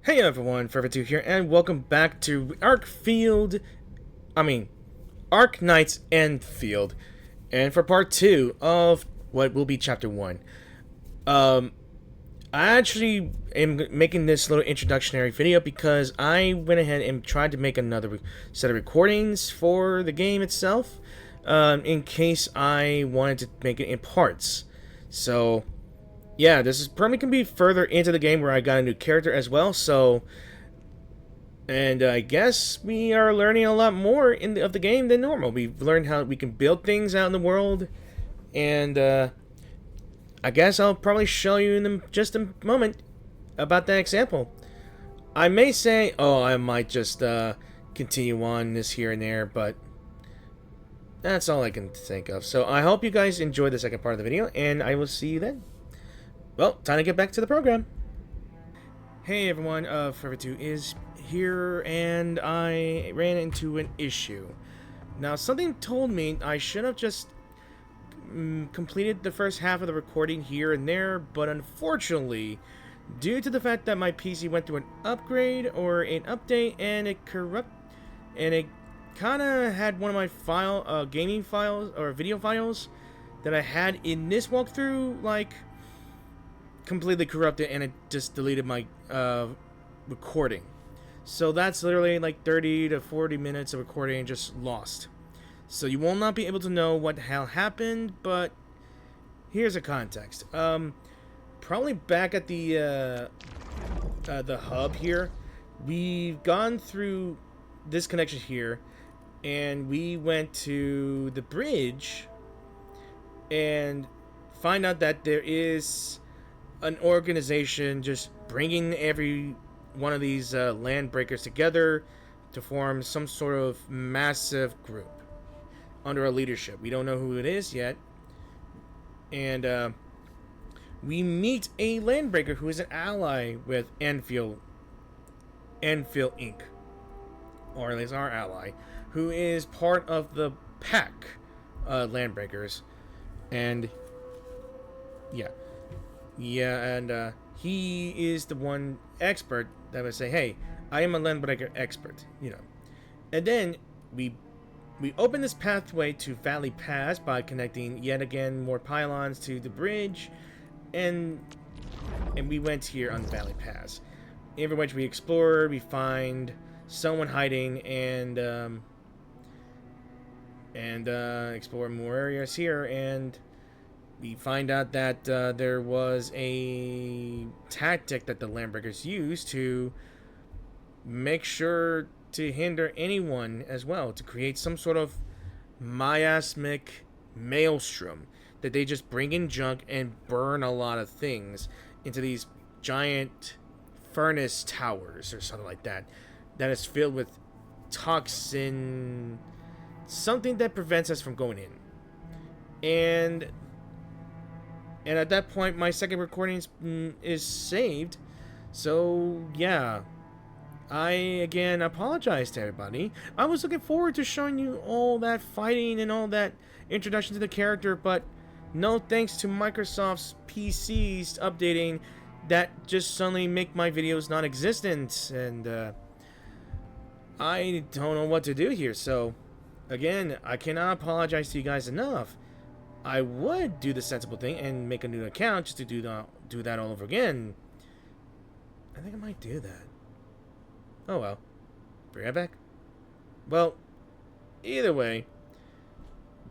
Hey everyone, Fervid here, and welcome back to Arknights Endfield, and for part 2 of what will be chapter 1. I actually am making this little introductionary video because I went ahead and tried to make another set of recordings for the game itself, in case I wanted to make it in parts. So yeah, this is probably going to be further into the game where I got a new character as well, so... And I guess we are learning a lot more of the game than normal. We've learned how we can build things out in the world, and I guess I'll probably show you in just a moment about that example. I may say, oh, I might just continue on this here and there, but that's all I can think of. So I hope you guys enjoyed the second part of the video, and I will see you then. Well, time to get back to the program. Hey everyone, Fervid is here, and I ran into an issue. Now, something told me I should have just completed the first half of the recording here and there, but unfortunately, due to the fact that my PC went through an upgrade or an update, and it kind of had one of my gaming files or video files that I had in this walkthrough, like, completely corrupted, and it just deleted my recording. So that's literally like 30 to 40 minutes of recording just lost. So you will not be able to know what the hell happened, but here's a context. Probably back at the hub here, we've gone through this connection here, and we went to the bridge and find out that there is an organization just bringing every one of these land breakers together to form some sort of massive group under a leadership. We don't know who it is yet. And we meet a land breaker who is an ally with Endfield Inc., or at least our ally, who is part of the pack land breakers. And yeah, and he is the one expert that would say, hey, I am a landbreaker expert, you know. And then we open this pathway to Valley Pass by connecting yet again more pylons to the bridge, and we went here on the Valley Pass. Every which we explore, we find someone hiding, and explore more areas here, and we find out that there was a tactic that the Landbreakers used to make sure to hinder anyone as well, to create some sort of miasmic maelstrom, that they just bring in junk and burn a lot of things into these giant furnace towers or something like that, that is filled with toxin, something that prevents us from going in. And at that point, my second recording is saved. So, yeah. I, again, apologize to everybody. I was looking forward to showing you all that fighting and all that introduction to the character, but no thanks to Microsoft's PCs updating, that just suddenly make my videos non-existent. And, I don't know what to do here. So, again, I cannot apologize to you guys enough. I would do the sensible thing and make a new account just to do that all over again. I think I might do that. Oh well. Be right back. Well, either way,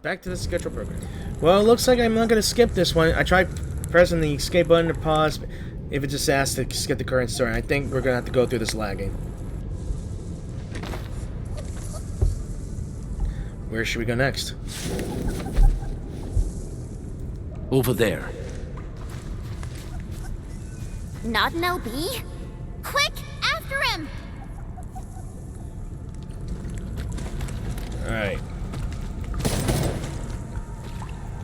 back to the schedule program. Well, it looks like I'm not going to skip this one. I tried pressing the escape button to pause, if it just asks to skip the current story. I think we're going to have to go through this lagging. Where should we go next? Over there. Not an LB? Quick, after him! Alright.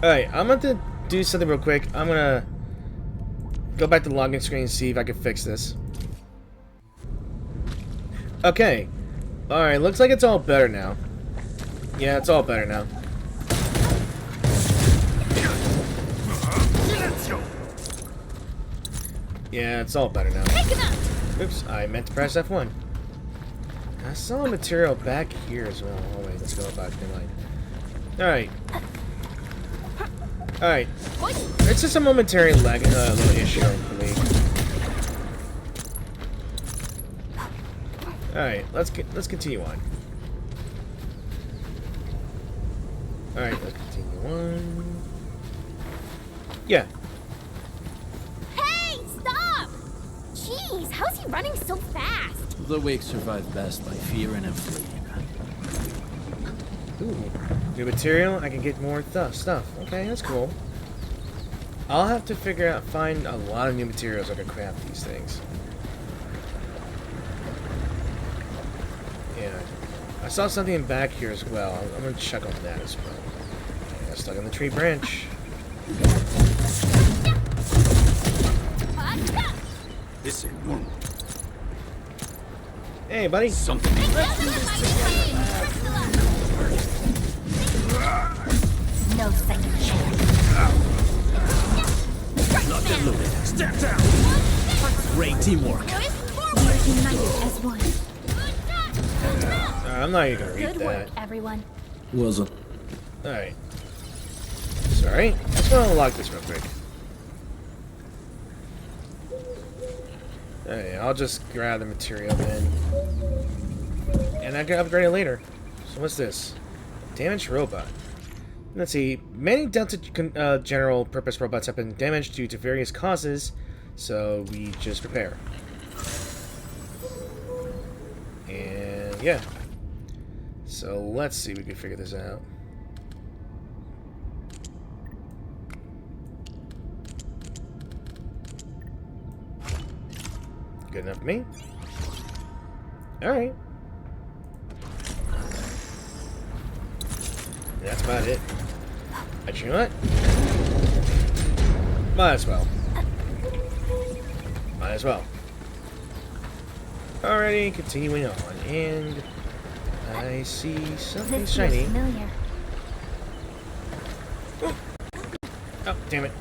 Alright, I'm going to do something real quick. I'm going to go back to the login screen and see if I can fix this. Okay. Alright, looks like it's all better now. Yeah, it's all better now. Yeah, it's all better now. Pick him up! Oops, I meant to press F1. I saw a material back here as well. Oh wait, let's go back to the line. Alright. Alright. It's just a momentary lag, little issue for me. Alright, let's continue on. Alright, let's continue on. Yeah. Hey, stop! Jeez, how's he running so fast? The weak survive best by fearing and fleeing. Ooh, new material. I can get more stuff. Okay, that's cool. I'll have to find a lot of new materials I can craft these things. Yeah, I saw something back here as well. I'm gonna check on that as well. Okay, I'm stuck on the tree branch. This ain't normal. Hey, buddy. Something. No second chance. Nothing loaded. Stand down. Great teamwork. We're united as one. I'm not even gonna read Good that. work, everyone. Wasn't. Alright. Sorry. I just want to unlock this real quick. Alright, I'll just grab the material then. And I can upgrade it later. So what's this? Damaged robot. Let's see. Many Delta general purpose robots have been damaged due to various causes, so we just repair. And yeah. So let's see if we can figure this out. Good enough for me. Alright. That's about it. But you know what? Might as well. Might as well. Alrighty, continuing on. And I see something This shiny. looks familiar. Oh, damn it.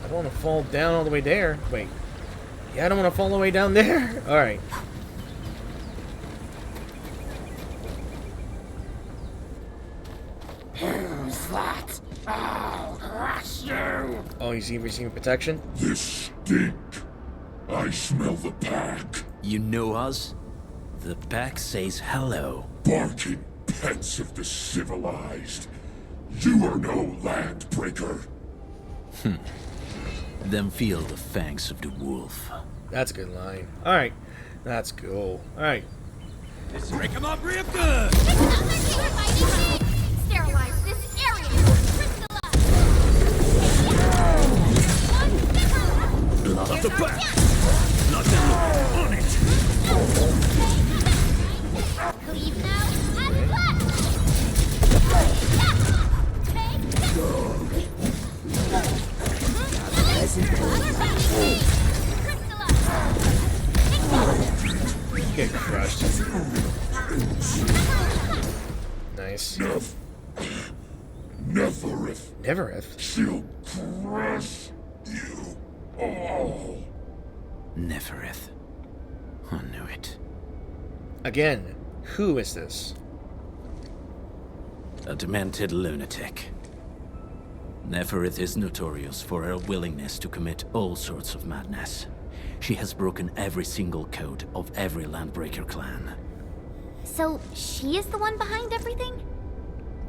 I don't want to fall down all the way there. Wait. Yeah, I don't want to fall all the way down there. Alright. Who's that? I'll crush you! Oh, he's receiving protection? This stink. I smell the pack. You know us? The pack says hello. Barking pets of the civilized. You are no landbreaker. Then feel the fangs of the wolf. That's a good line. Alright. That's cool. Alright. Break him up real good! Sterilize this area. Blood of the pack! Nothing on it! Leave now and left. Get crushed. Nice. Neverith. Neverith? She'll crush you all. Nefereth. I knew it. Again, who is this? A demented lunatic. Nefereth is notorious for her willingness to commit all sorts of madness. She has broken every single code of every Landbreaker clan. So she is the one behind everything?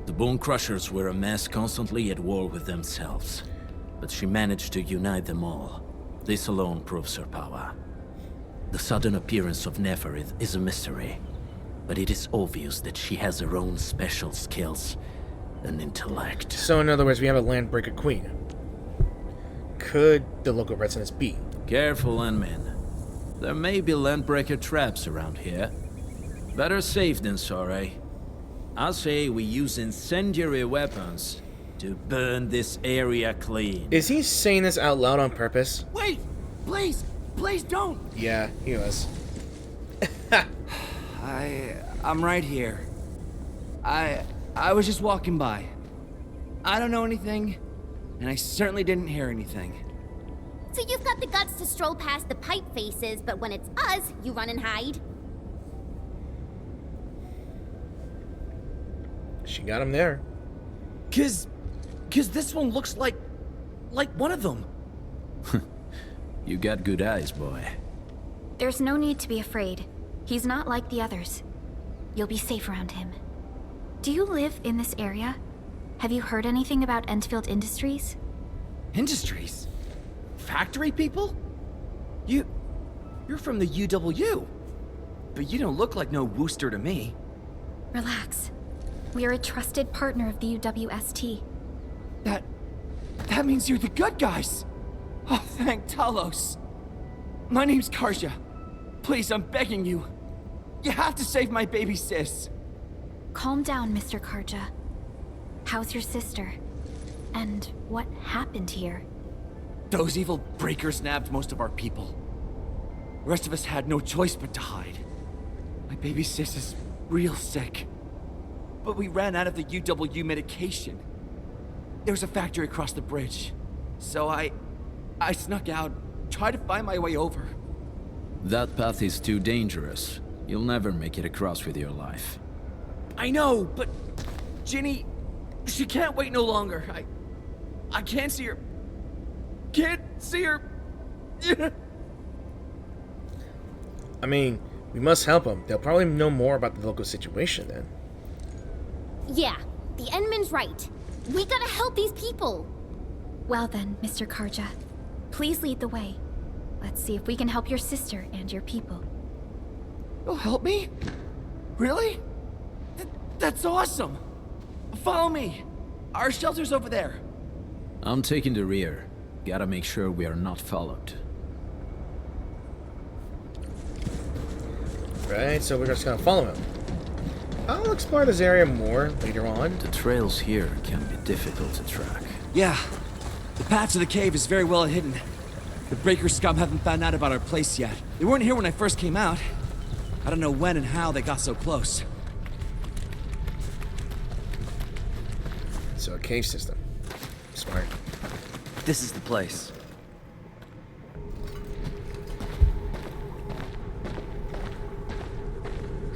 The Bone Crushers were a mess constantly at war with themselves. But she managed to unite them all. This alone proves her power. The sudden appearance of Nefereth is a mystery. But it is obvious that she has her own special skills and intellect. So in other words, we have a Landbreaker Queen. Could the local residents be? Careful, Landman. There may be Landbreaker traps around here. Better safe than sorry. I say we use incendiary weapons to burn this area clean. Is he saying this out loud on purpose? Wait! Please! Please don't! Yeah, he was. I'm right here. I was just walking by. I don't know anything, and I certainly didn't hear anything. So you've got the guts to stroll past the pipe faces, but when it's us, you run and hide. She got him there. Cause this one looks like one of them. You got good eyes, boy. There's no need to be afraid. He's not like the others. You'll be safe around him. Do you live in this area? Have you heard anything about Endfield Industries? Industries? Factory people? You're from the UW. But you don't look like no Wooster to me. Relax. We are a trusted partner of the UWST. That means you're the good guys. Oh, thank Talos. My name's Karja. Please, I'm begging you. You have to save my baby sis. Calm down, Mr. Karja. How's your sister? And what happened here? Those evil breakers nabbed most of our people. The rest of us had no choice but to hide. My baby sis is real sick. But we ran out of the UW medication. There was a factory across the bridge. So I snuck out, tried to find my way over. That path is too dangerous. You'll never make it across with your life. I know, but Ginny, she can't wait no longer. I can't see her. Can't see her. I mean, we must help them. They'll probably know more about the local situation then. Yeah, the Endman's right. We gotta help these people. Well then, Mr. Karja, please lead the way. Let's see if we can help your sister and your people. You'll help me? Really? That's awesome. Follow me. Our shelter's over there. I'm taking the rear. Gotta make sure we are not followed. Right, so we're just gonna follow him. I'll explore this area more later on. The trails here can be difficult to track. Yeah. The path to the cave is very well hidden. The breaker scum haven't found out about our place yet. They weren't here when I first came out. I don't know when and how they got so close. So a cave system. Smart. This is the place.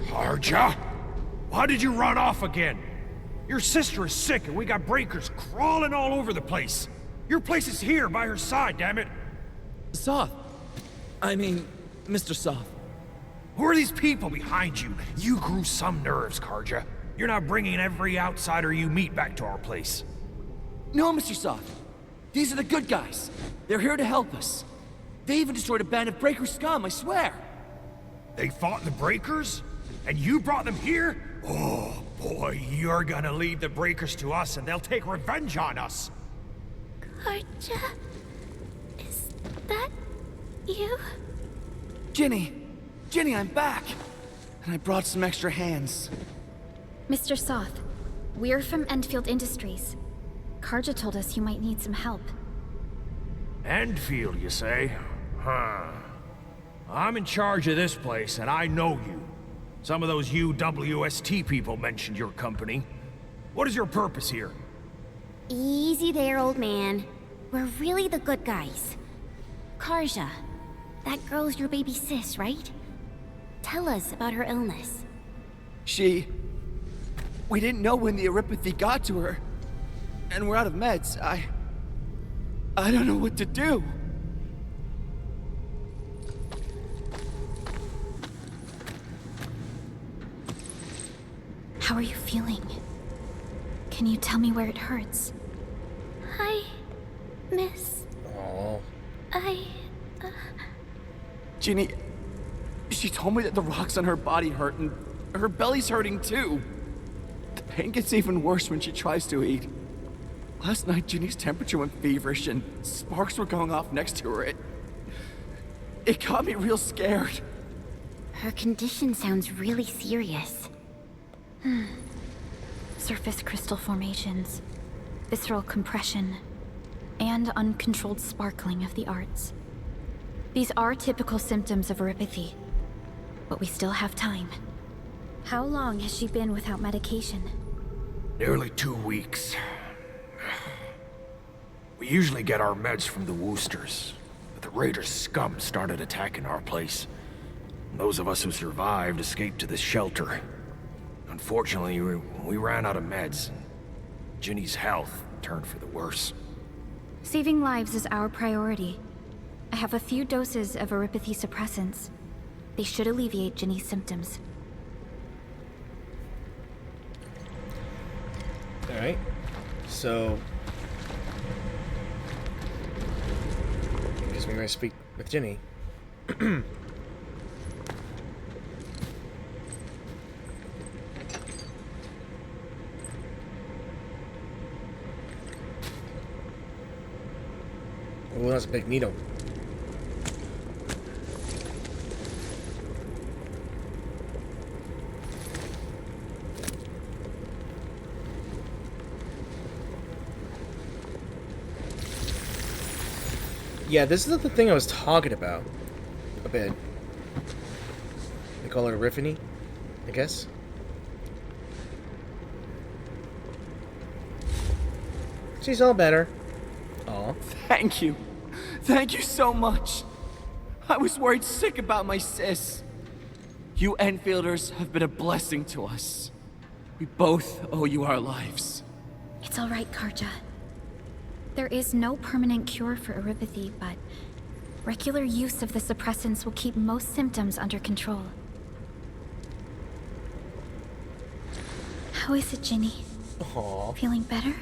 Karja? Why did you run off again? Your sister is sick and we got breakers crawling all over the place. Your place is here by her side, damn it. Soth. I mean, Mr. Soth. Who are these people behind you? You grew some nerves, Karja. You're not bringing every outsider you meet back to our place. No, Mr. Soth. These are the good guys. They're here to help us. They even destroyed a band of breaker scum, I swear. They fought the breakers? And you brought them here? Oh, boy, you're gonna lead the breakers to us and they'll take revenge on us. Karja? Is that you? Ginny, I'm back. And I brought some extra hands. Mr. Soth, we're from Endfield Industries. Karja told us you might need some help. Endfield, you say? Huh. I'm in charge of this place, and I know you. Some of those UWST people mentioned your company. What is your purpose here? Easy there, old man. We're really the good guys. Karja, that girl's your baby sis, right? Tell us about her illness. We didn't know when the eripathy got to her. And we're out of meds. I don't know what to do. How are you feeling? Can you tell me where it hurts? Hi, miss. Oh. Ginny, she told me that the rocks on her body hurt and her belly's hurting too. The pain gets even worse when she tries to eat. Last night, Ginny's temperature went feverish and sparks were going off next to her. It got me real scared. Her condition sounds really serious. Surface crystal formations, visceral compression, and uncontrolled sparkling of the arts. These are typical symptoms of eripathy, but we still have time. How long has she been without medication? Nearly 2 weeks. We usually get our meds from the Woosters. Raider scum started attacking our place. Those of us who survived escaped to this shelter. Unfortunately, we ran out of meds. Ginny's health turned for the worse. Saving lives is our priority. I have a few doses of Aripathy suppressants. They should alleviate Ginny's symptoms. Alright. So... I guess we're going to speak with Ginny. Oh, that's a big needle. Yeah, this is the thing I was talking about a bit. They call it Epiphany, I guess. She's all better. Aw. Thank you. Thank you so much. I was worried sick about my sis. You Enfielders have been a blessing to us. We both owe you our lives. It's all right, Karja. There is no permanent cure for Aripathy, but regular use of the suppressants will keep most symptoms under control. How is it, Ginny? Aw. Feeling better?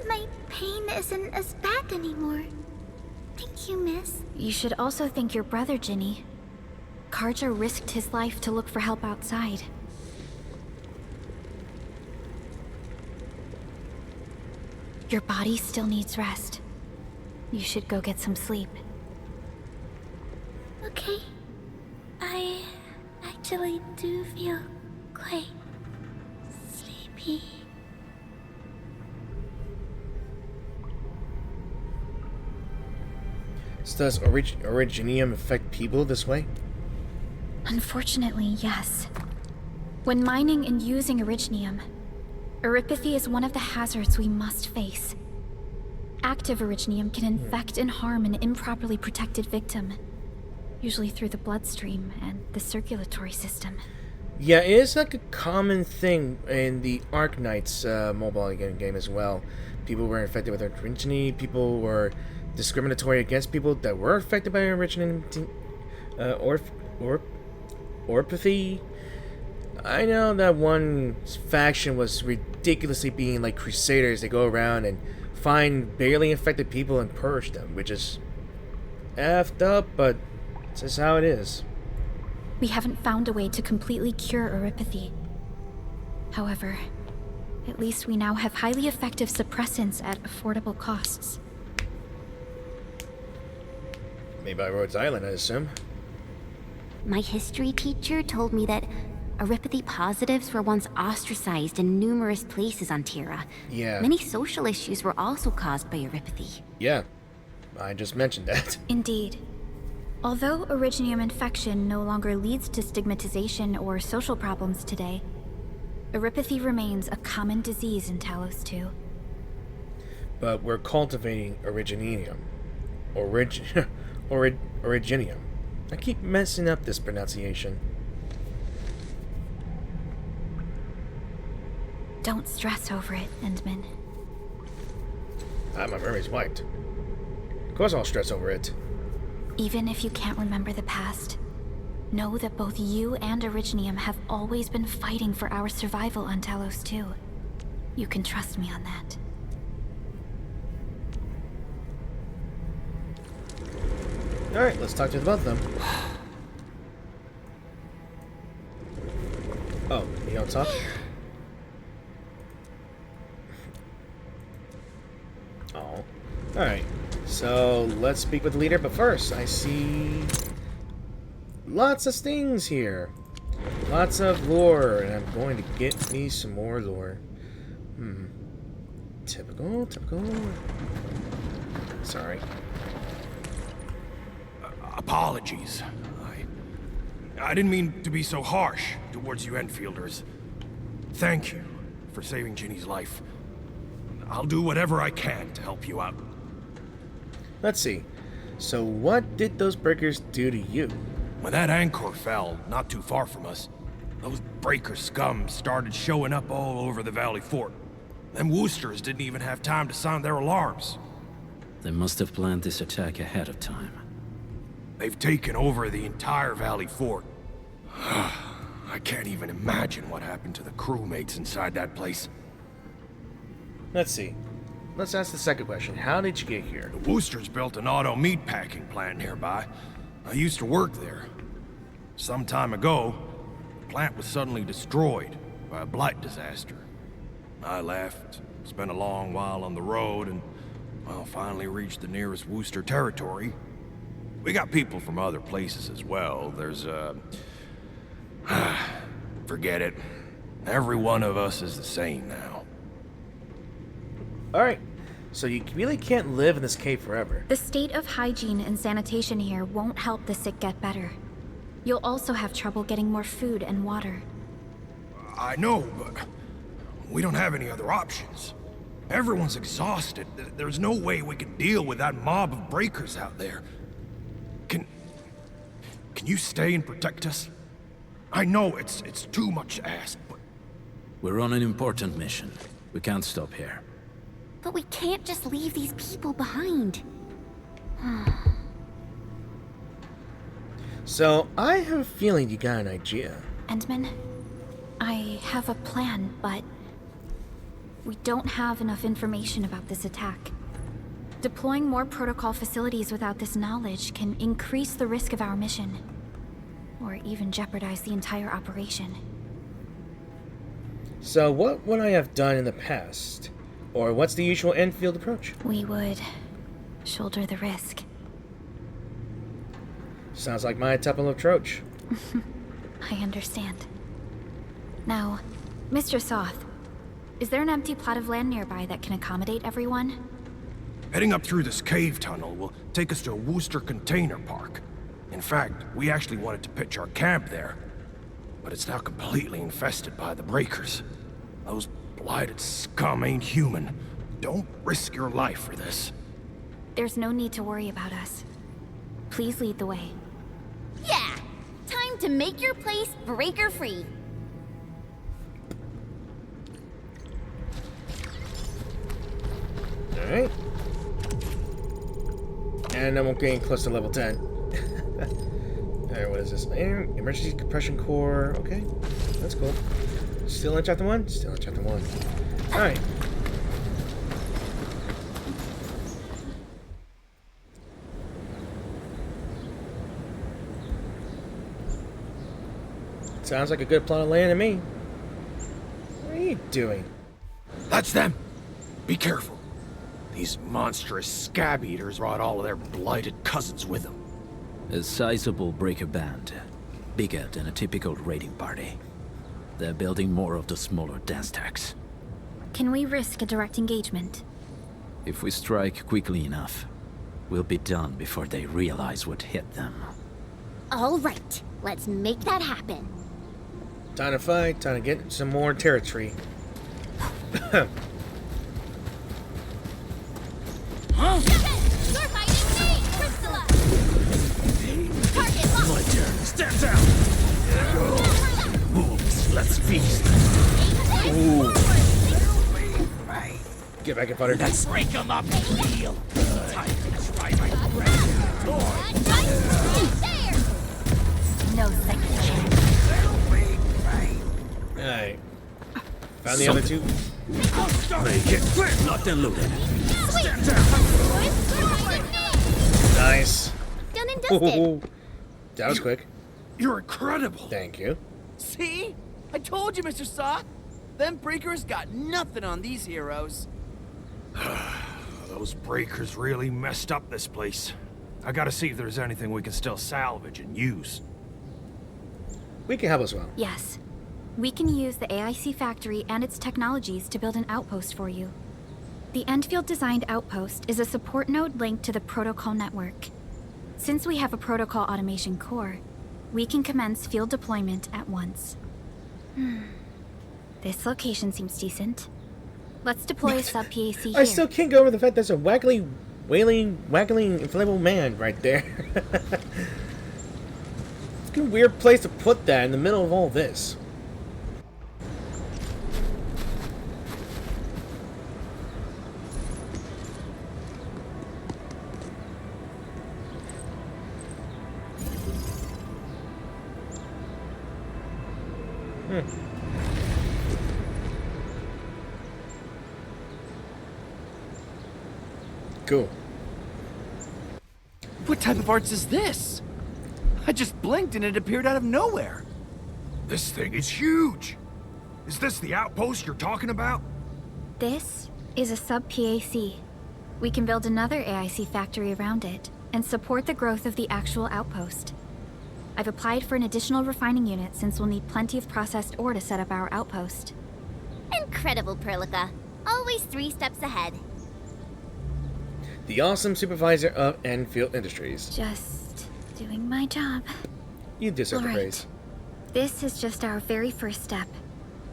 My pain isn't as bad anymore. Thank you, miss. You should also thank your brother, Ginny. Karja risked his life to look for help outside. Your body still needs rest. You should go get some sleep. Okay. I actually do feel quite sleepy. So does Originium affect people this way? Unfortunately, yes. When mining and using Originium, Aripathy is one of the hazards we must face. Active Originium can infect and harm an improperly protected victim, usually through the bloodstream and the circulatory system. Yeah, it is like a common thing in the Arknights mobile game as well. People were infected with Origini, people were discriminatory against people that were affected by Origini, Oripathy. I know that one faction was ridiculously being like crusaders. They go around and find barely infected people and purge them, which is effed up, but it's just how it is. We haven't found a way to completely cure Aripathy. However, at least we now have highly effective suppressants at affordable costs. Made by Rhodes Island, I assume. My history teacher told me that Aripathy positives were once ostracized in numerous places on Terra. Yeah. Many social issues were also caused by Aripathy. Yeah, I just mentioned that. Indeed. Although Originium infection no longer leads to stigmatization or social problems today, Aripathy remains a common disease in Talos 2. But we're cultivating Originium. Originium. I keep messing up this pronunciation. Don't stress over it, Endman. My memory's wiped. Of course I'll stress over it. Even if you can't remember the past, know that both you and Originium have always been fighting for our survival on Talos 2. You can trust me on that. Alright, let's talk to both of them. Oh, you don't talk? Oh. Alright. So, let's speak with the leader, but first, I see lots of things here. Lots of lore, and I'm going to get me some more lore. Typical. Sorry. Apologies. I didn't mean to be so harsh towards you Enfielders. Thank you for saving Ginny's life. I'll do whatever I can to help you out. Let's see. So what did those breakers do to you? When that anchor fell, not too far from us, those breaker scum started showing up all over the Valley Fort. Them Woosters didn't even have time to sound their alarms. They must have planned this attack ahead of time. They've taken over the entire Valley Fort. I can't even imagine what happened to the crewmates inside that place. Let's see. Let's ask the second question. How did you get here? The Woosters built an auto meat packing plant nearby. I used to work there. Some time ago, the plant was suddenly destroyed by a blight disaster. I left, spent a long while on the road, and, well, finally reached the nearest Wooster territory. We got people from other places as well. There's, forget it. Every one of us is the same now. Alright. So you really can't live in this cave forever. The state of hygiene and sanitation here won't help the sick get better. You'll also have trouble getting more food and water. I know, but we don't have any other options. Everyone's exhausted. There's no way we can deal with that mob of breakers out there. Can you stay and protect us? I know it's too much to ask, but... We're on an important mission. We can't stop here. But we can't just leave these people behind. So, I have a feeling you got an idea. Endman, I have a plan, but we don't have enough information about this attack. Deploying more protocol facilities without this knowledge can increase the risk of our mission, or even jeopardize the entire operation. So, what would I have done in the past? Or what's the usual Enfield approach? We would shoulder the risk. Sounds like my type of approach. I understand. Now, Mr. Soth, is there an empty plot of land nearby that can accommodate everyone? Heading up through this cave tunnel will take us to a Wooster container park. In fact, we actually wanted to pitch our camp there. But it's now completely infested by the breakers. Those blighted scum ain't human. Don't risk your life for this. There's no need to worry about us. Please lead the way. Yeah! Time to make your place breaker-free. Alright. And I'm getting close to level 10. Alright, what is this? Emergency compression core. Okay, that's cool. Still in chapter 1? Still in chapter 1. Alright. Sounds like a good plot of land to me. What are you doing? That's them! Be careful. These monstrous scab eaters brought all of their blighted cousins with them. A sizable breaker band. Bigger than a typical raiding party. They're building more of the smaller dance tags. Can we risk a direct engagement? If we strike quickly enough, we'll be done before they realize what hit them. All right, let's make that happen. Time to fight, time to get some more territory. You're fighting me, Priscilla! Target locked! My turn. Stand down! Wolves, let's feast. Ooh. Get back in, Butter. Let's break them up real good. Time to try my There! No second chance. Alright. Found the other two. Break it. Locked and loaded. Stand down! Nice. Done and dusted. Ooh. That was quick. You're incredible. Thank you. See? I told you, Mr. Soth. Them breakers got nothing on these heroes. Those breakers really messed up this place. I gotta see if there's anything we can still salvage and use. We can help as well. Yes. We can use the AIC factory and its technologies to build an outpost for you. The Endfield-designed outpost is a support node linked to the protocol network. Since we have a protocol automation core, we can commence field deployment at once. This location seems decent. Let's deploy sub-PAC here. I still can't go over the fact there's a waggling inflatable man right there. It's a weird place to put that in the middle of all this. Cool. What type of arts is this? I just blinked and it appeared out of nowhere. This thing is huge. Is this the outpost you're talking about? This is a sub-PAC. We can build another AIC factory around it and support the growth of the actual outpost. I've applied for an additional refining unit since we'll need plenty of processed ore to set up our outpost. Incredible, Perlica. Always 3 steps ahead. The awesome supervisor of Enfield Industries. Just doing my job. You deserve the All right. praise. This is just our very first step.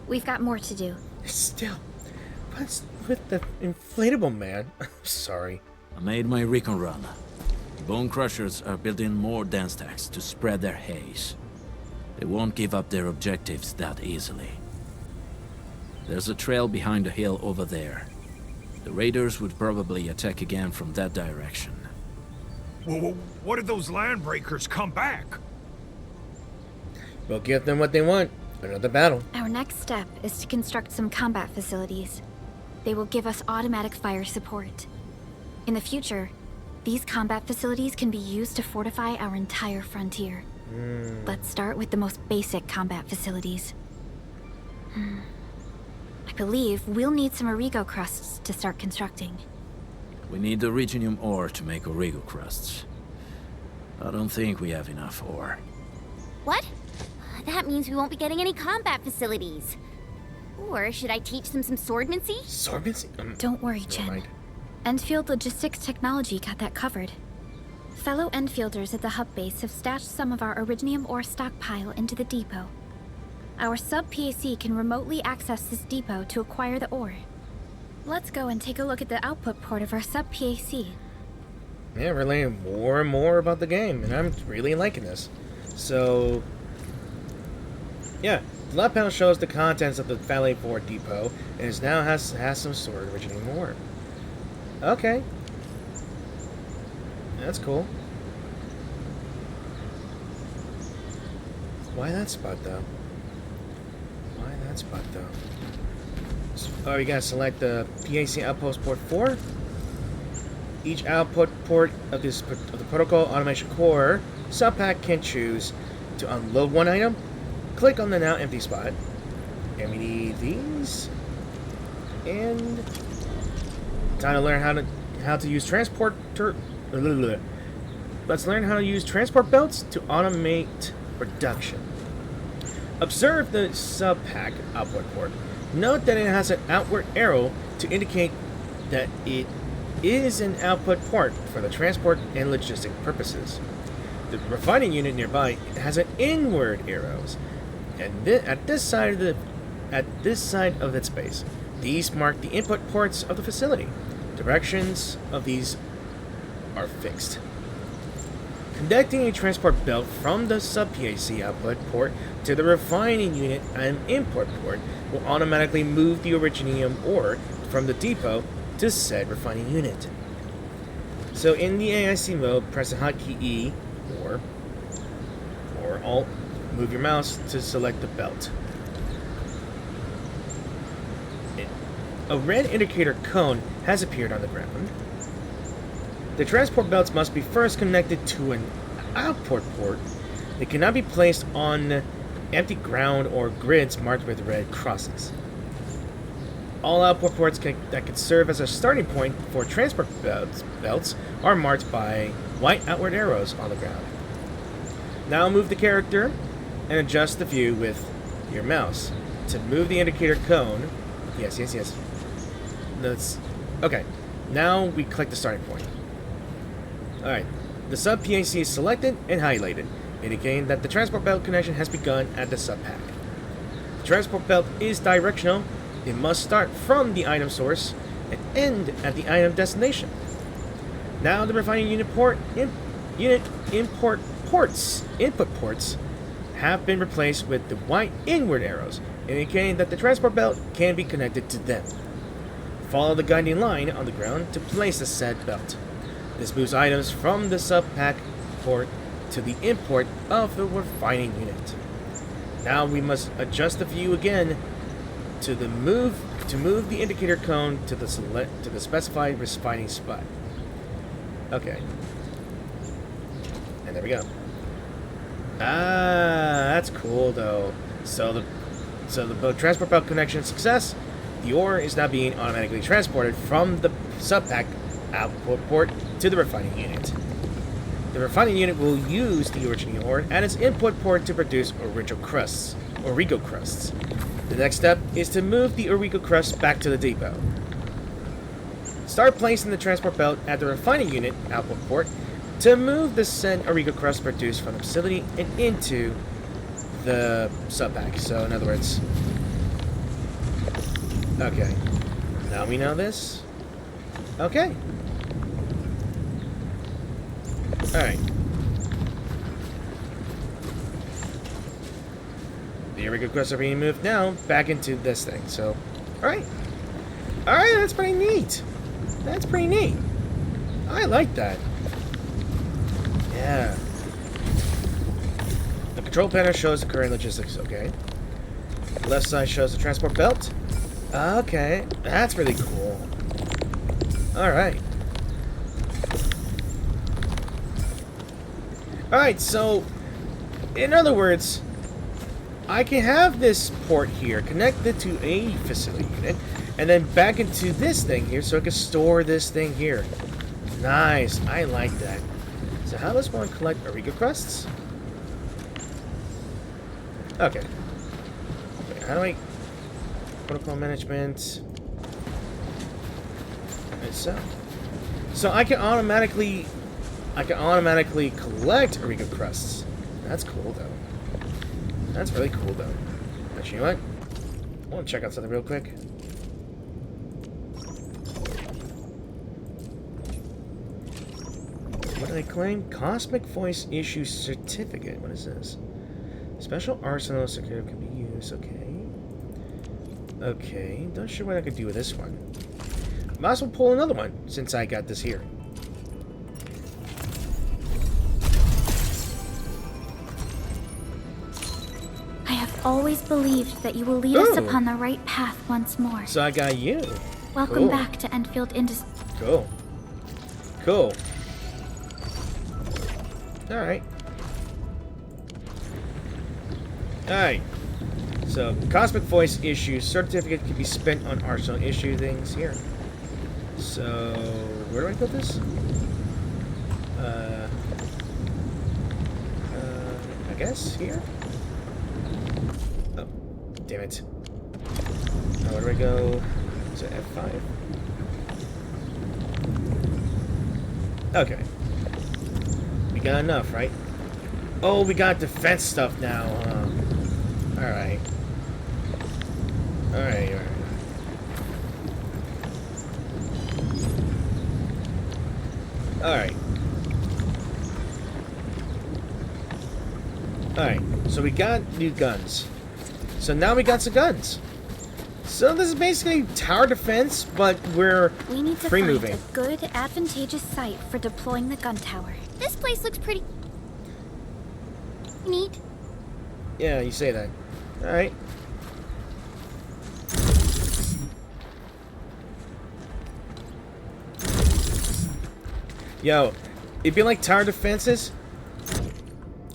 We've got more to do. Still, what's with the inflatable man? I'm sorry. I made my recon run. Bone Crushers are building more dance stacks to spread their haze. They won't give up their objectives that easily. There's a trail behind the hill over there. The raiders would probably attack again from that direction. Well, what if those landbreakers come back? We'll give them what they want. Another battle. Our next step is to construct some combat facilities. They will give us automatic fire support. In the future, these combat facilities can be used to fortify our entire frontier. Let's start with the most basic combat facilities. I believe we'll need some Origo crusts to start constructing. We need the Reginium ore to make Origo crusts. I don't think we have enough ore. What? That means we won't be getting any combat facilities. Or should I teach them some swordmancy? Sorbents? Don't worry, Never Chen. mind. Enfield Logistics Technology got that covered. Fellow Enfielders at the hub base have stashed some of our Originium ore stockpile into the depot. Our sub-PAC can remotely access this depot to acquire the ore. Let's go and take a look at the output port of our sub-PAC. Yeah, we're learning more and more about the game, and I'm really liking this. So, yeah, the left panel shows the contents of the Valley 4 depot, and it now has some sort of Originium ore. Okay. That's cool. Why that spot, though? Why that spot, though? Oh, you gotta select the PAC Outpost Port 4. Each output port of the Protocol Automation Core subpack can choose to unload one item. Click on the now empty spot. And we need these. And time to learn how to use Let's learn how to use transport belts to automate production. Observe the subpack output port. Note that it has an outward arrow to indicate that it is an output port for the transport and logistic purposes. The refining unit nearby has an inward arrows, and at this side of its base. These mark the input ports of the facility. Directions of these are fixed. Connecting a transport belt from the sub-PAC output port to the refining unit and import port will automatically move the Originium ore from the depot to said refining unit. So in the AIC mode, press the hotkey E or Alt, move your mouse to select the belt. A red indicator cone has appeared on the ground. The transport belts must be first connected to an output port. They cannot be placed on empty ground or grids marked with red crosses. All output ports that could serve as a starting point for transport belts are marked by white outward arrows on the ground. Now move the character and adjust the view with your mouse. To move the indicator cone, yes. Okay, now we click the starting point. Alright, the sub-PAC is selected and highlighted, indicating that the transport belt connection has begun at the subpack. The transport belt is directional It must start from the item source and end at the item destination. Now the refining unit input ports have been replaced with the white inward arrows, indicating that the transport belt can be connected to them. Follow the guiding line on the ground to place the said belt. This moves items from the sub-pack port to the import of the refining unit. Now we must adjust the view again to move the indicator cone to the specified refining spot. Okay. And there we go. Ah, that's cool though. So the transport belt connection success. The ore is now being automatically transported from the sub-pack output port to the refining unit. The refining unit will use the original ore at its input port to produce Origo crusts. The next step is to move the Origo crusts back to the depot. Start placing the transport belt at the refining unit output port to move the said Origo crust produced from the facility and into the sub-pack. So in other words, okay, now we know this. Okay. Alright. The Origo crusts are being moved now back into this thing. So, alright. Alright, that's pretty neat. That's pretty neat. I like that. Yeah. The control panel shows the current logistics. Okay. The left side shows the transport belt. Okay. That's really cool. Alright. Alright, so, in other words, I can have this port here connected to a facility unit, and then back into this thing here so I can store this thing here. Nice, I like that. So how does one collect Origo crusts? Okay. Wait, how do I... Protocol management... And so I can automatically collect Origo crusts. That's cool though. That's really cool though. Actually, you know what? I want to check out something real quick. What do they claim? Cosmic Voice Issue Certificate. What is this? Special Arsenal Security can be used. Okay. Okay. Not sure what I could do with this one. Might as well pull another one since I got this here. I have always believed that you will lead us upon the right path once more. So I got you. Welcome back to Endfield Industries. Cool. Cool. Alright. Alright. So, Cosmic Voice Issue Certificate can be spent on Arsenal issue things here. So, where do I put this? I guess here? Oh, damn it. Now, where do I go? Is it F5? Okay. We got enough, right? Oh, we got defense stuff now, huh? Alright. Alright, alright. Alright. Alright, so we got new guns. So now we got some guns. So this is basically tower defense, but we're We need to free find moving. a good, advantageous site for deploying the gun tower. This place looks pretty neat. Yeah, you say that. Alright. Yo, it'd be like tower defenses,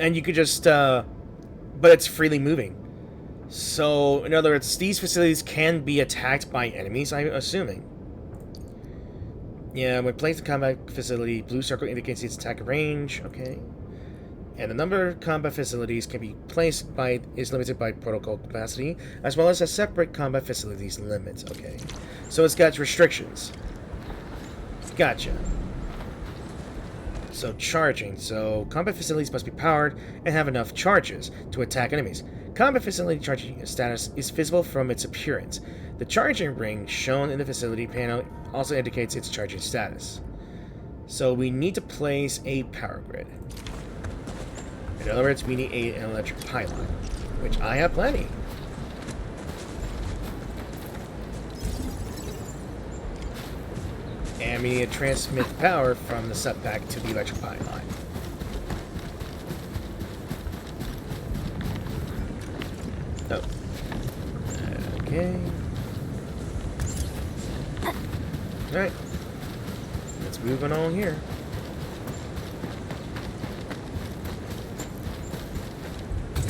and you could just, but it's freely moving. So, in other words, these facilities can be attacked by enemies, I'm assuming. Yeah, when placed in combat facility, blue circle indicates its attack range, okay. And the number of combat facilities can be placed is limited by protocol capacity, as well as a separate combat facilities limit, okay. So it's got restrictions. Gotcha. So charging. So combat facilities must be powered and have enough charges to attack enemies. Combat facility charging status is visible from its appearance. The charging ring shown in the facility panel also indicates its charging status. So we need to place a power grid. In other words, we need an electric pylon, which I have plenty. And we need to transmit power from the subpack to the electric pylon. Oh. Okay. Alright. Let's move on here.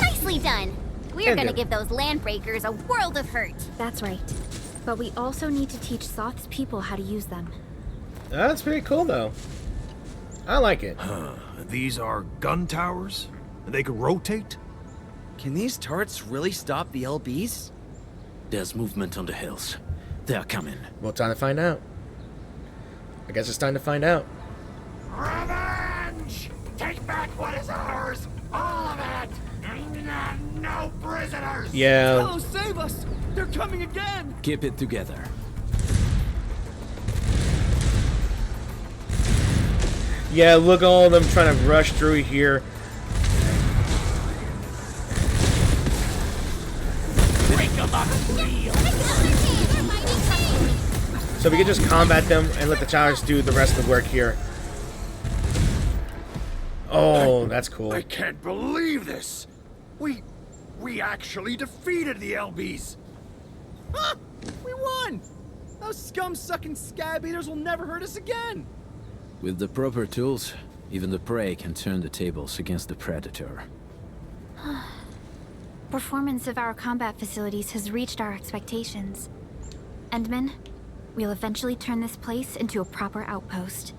Nicely done. We're gonna give those landbreakers a world of hurt. That's right. But we also need to teach Soth's people how to use them. That's pretty cool, though. I like it. These are gun towers? They could rotate? Can these turrets really stop the LBs? There's movement on the hills. They're coming. Well, time to find out. I guess it's time to find out. Revenge! Take back what is ours! All of it! No prisoners! Yeah. Oh, save us! They're coming again! Keep it together. Yeah, look at all of them trying to rush through here. So we can just combat them and let the towers do the rest of the work here. Oh, that's cool. I can't believe this! We actually defeated the LBs! Huh! We won! Those scum-sucking scab eaters will never hurt us again! With the proper tools, even the prey can turn the tables against the predator. Performance of our combat facilities has reached our expectations. Endman, we'll eventually turn this place into a proper outpost.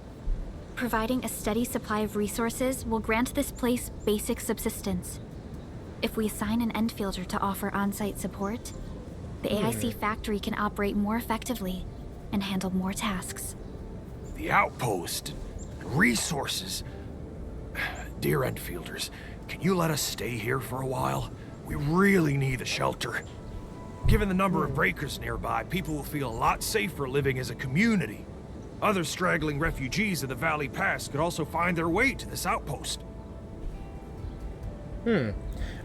Providing a steady supply of resources will grant this place basic subsistence. If we assign an Endfielder to offer on-site support, the AIC factory can operate more effectively and handle more tasks. The outpost. Resources. Dear Enfielders, can you let us stay here for a while? We really need a shelter. Given the number of breakers nearby, people will feel a lot safer living as a community. Other straggling refugees of the Valley Pass could also find their way to this outpost. I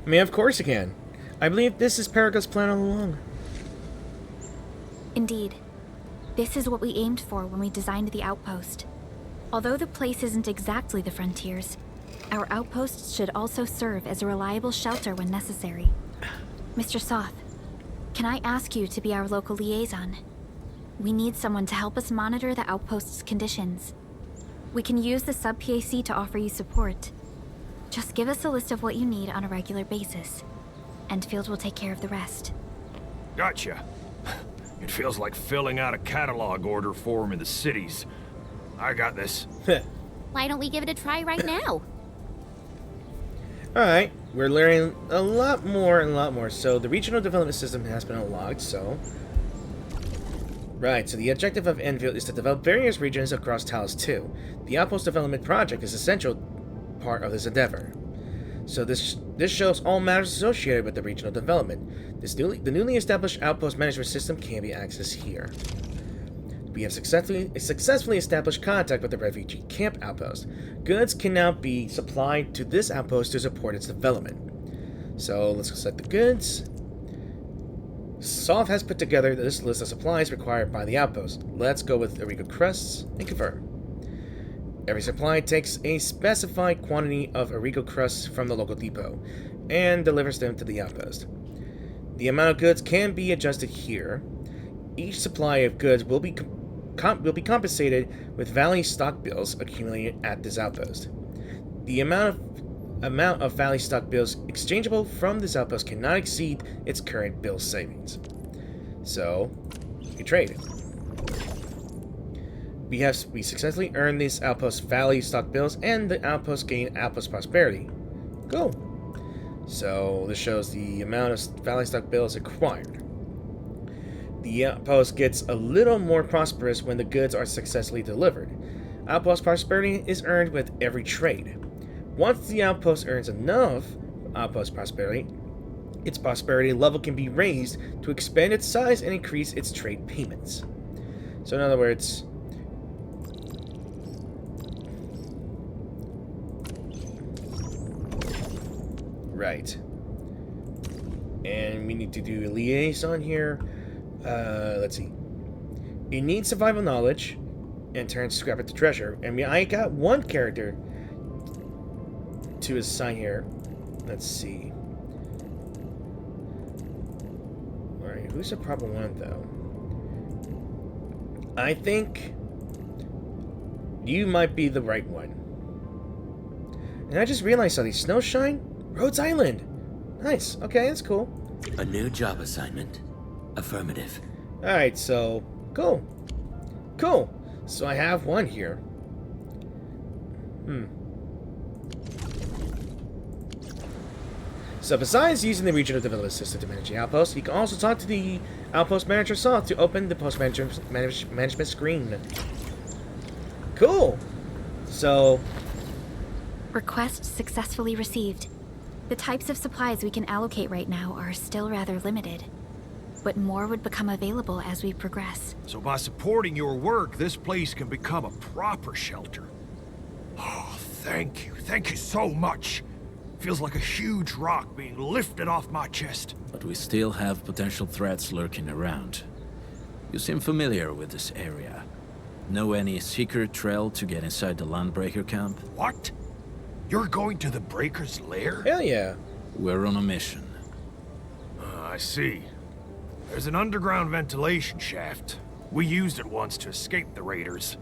mean, of course you can. I believe this is Perica's plan all along. Indeed. This is what we aimed for when we designed the outpost. Although the place isn't exactly the frontiers, our outposts should also serve as a reliable shelter when necessary. Mr. Soth, can I ask you to be our local liaison? We need someone to help us monitor the outpost's conditions. We can use the sub-PAC to offer you support. Just give us a list of what you need on a regular basis. Endfield will take care of the rest. Gotcha. It feels like filling out a catalog order form in the cities. I got this. Why don't we give it a try right now? Alright, we're learning a lot more. So the regional development system has been unlocked, so... Right, so the objective of Enfield is to develop various regions across Talos 2. The Outpost Development Project is an essential part of this endeavor. So this shows all matters associated with the regional development. The newly established Outpost Management System can be accessed here. We have successfully established contact with the refugee camp outpost. Goods can now be supplied to this outpost to support its development. So let's set the goods. Soth has put together this list of supplies required by the outpost. Let's go with Illegal crusts and confirm. Every supply takes a specified quantity of illegal crusts from the local depot and delivers them to the outpost. The amount of goods can be adjusted here. Each supply of goods will be compensated with Valley stock bills accumulated at this outpost. The amount of Valley stock bills exchangeable from this outpost cannot exceed its current bill savings. So, you trade. We successfully earned these outpost Valley stock bills, and the outpost gained outpost prosperity. Cool. So this shows the amount of Valley stock bills acquired. The outpost gets a little more prosperous when the goods are successfully delivered. Outpost prosperity is earned with every trade. Once the outpost earns enough outpost prosperity, its prosperity level can be raised to expand its size and increase its trade payments. So in other words, right. And we need to do a liaison here. Let's see. You need survival knowledge and turn scrap into treasure. And I got one character to assign here. Let's see. Alright, who's the proper one though? I think you might be the right one. And I just realized something. Snowshine? Rhodes Island! Nice. Okay, that's cool. A new job assignment. Affirmative. Alright, so cool. Cool. So I have one here. So besides using the regional development system to manage the outpost, you can also talk to the outpost manager Saw to open the post management screen. Cool. So Request successfully received. The types of supplies we can allocate right now are still rather limited, but more would become available as we progress. So by supporting your work, this place can become a proper shelter. Oh, thank you. Thank you so much. Feels like a huge rock being lifted off my chest. But we still have potential threats lurking around. You seem familiar with this area. Know any secret trail to get inside the Landbreaker camp? What? You're going to the Breaker's lair? hell yeah. We're on a mission. I see. There's an underground ventilation shaft. We used it once to escape the raiders.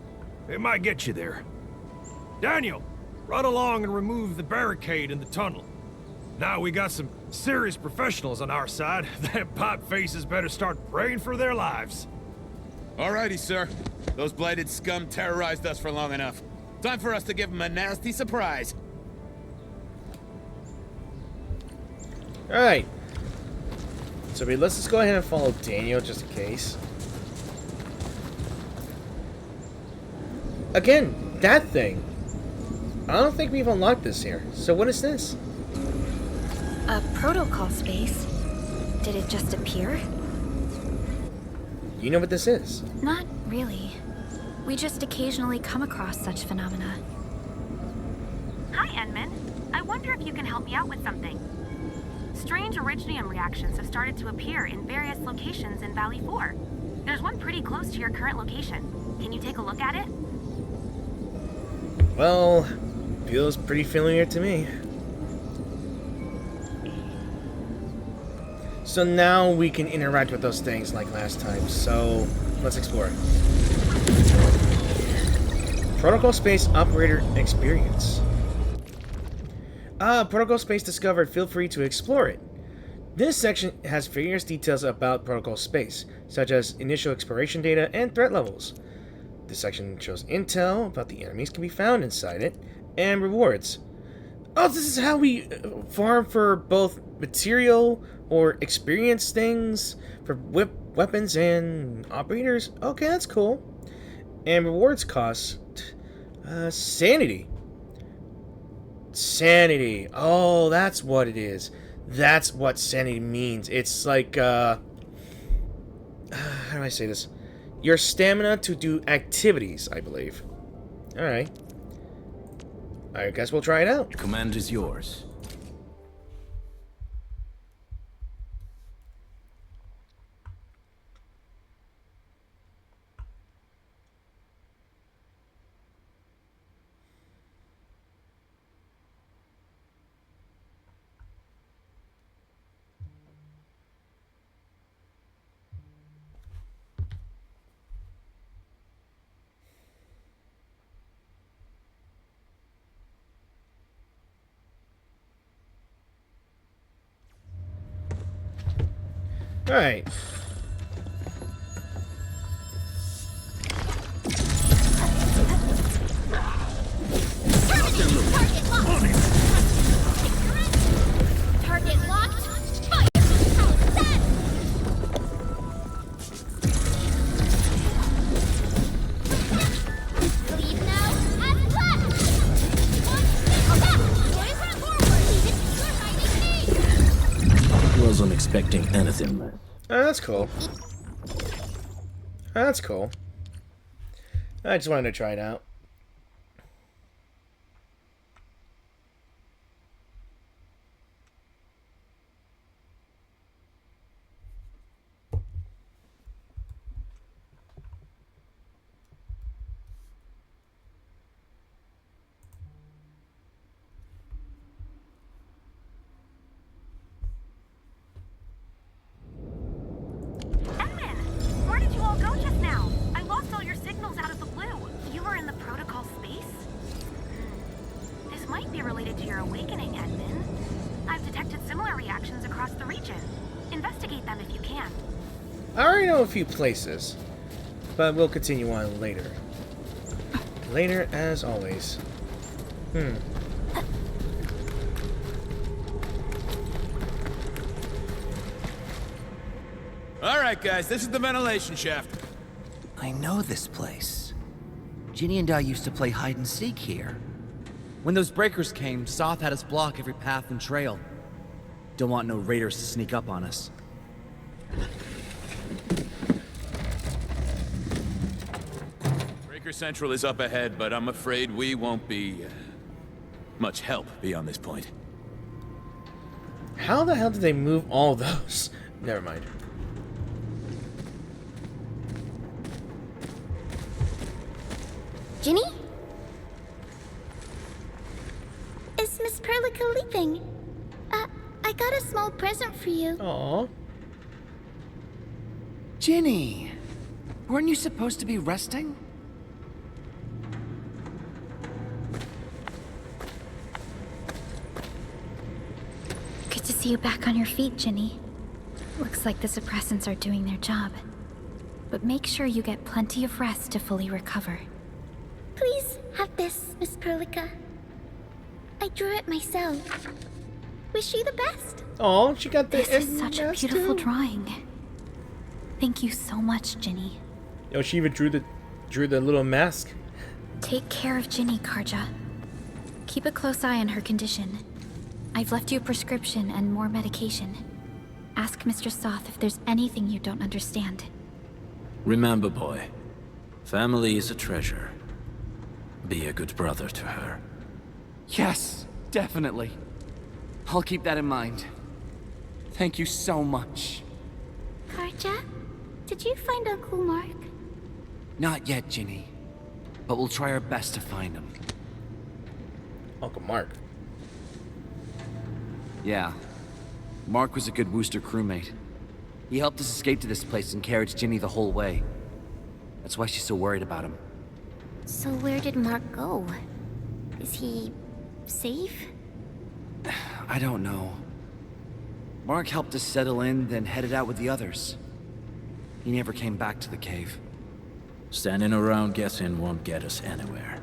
It might get you there. Daniel, run along and remove the barricade in the tunnel. Now we got some serious professionals on our side. Them pipe faces better start praying for their lives. Alrighty, sir. Those blighted scum terrorized us for long enough. Time for us to give them a nasty surprise. Alright. So let's just go ahead and follow Daniel just in case. Again, that thing. I don't think we've unlocked this here. So what is this? A protocol space? Did it just appear? You know what this is? Not really. We just occasionally come across such phenomena. Hi, Enman. I wonder if you can help me out with something. Strange originium reactions have started to appear in various locations in Valley 4. There's one pretty close to your current location. Can you take a look at it? Well, feels pretty familiar to me. So now we can interact with those things like last time. So let's explore. Protocol Space Operator Experience. Protocol Space discovered. Feel free to explore it. This section has various details about Protocol Space, such as initial exploration data and threat levels. This section shows intel about the enemies can be found inside it, and rewards. Oh, this is how we farm for both material or experience things for weapons and operators. Okay, that's cool. And rewards cost sanity. Sanity. Oh, that's what it is. That's what sanity means. It's like how do I say this? Your stamina to do activities, I believe. Alright. I guess we'll try it out. Command is yours. Alright. Target locked. Fire! Set! Leave now. expecting anything less. That's cool. That's cool. I just wanted to try it out. Where did you all go just now? I lost all your signals out of the blue. You were in the protocol space? This might be related to your awakening, Edmund. I've detected similar reactions across the region. Investigate them if you can. I already know a few places, but we'll continue on later. Later, as always. Alright, guys, this is the ventilation shaft. I know this place. Ginny and I used to play hide and seek here. When those breakers came, Soth had us block every path and trail. Don't want no raiders to sneak up on us. Breaker Central is up ahead, but I'm afraid we won't be much help beyond this point. How the hell did they move all those? Never mind. Ginny? Is Miss Perlica leaving? I got a small present for you. Aww. Ginny! Weren't you supposed to be resting? Good to see you back on your feet, Ginny. Looks like the suppressants are doing their job. But make sure you get plenty of rest to fully recover. Please have this, Miss Perlica. I drew it myself. Wish you the best. Oh, she got the. This is such a beautiful too. drawing. Thank you so much, Ginny. Yo, she even drew the little mask. Take care of Ginny, Karja. Keep a close eye on her condition. I've left you a prescription and more medication. Ask Mr. Soth if there's anything you don't understand. Remember, boy, family is a treasure. Be a good brother to her. Yes, definitely. I'll keep that in mind. Thank you so much. Karja, did you find Uncle Mark? Not yet, Ginny. But we'll try our best to find him. Uncle Mark. Yeah. Mark was a good Wooster crewmate. He helped us escape to this place and carried Ginny the whole way. That's why she's so worried about him. So where did Mark go? Is he safe? I don't know. Mark helped us settle in, then headed out with the others. He never came back to the cave. Standing around guessing won't get us anywhere.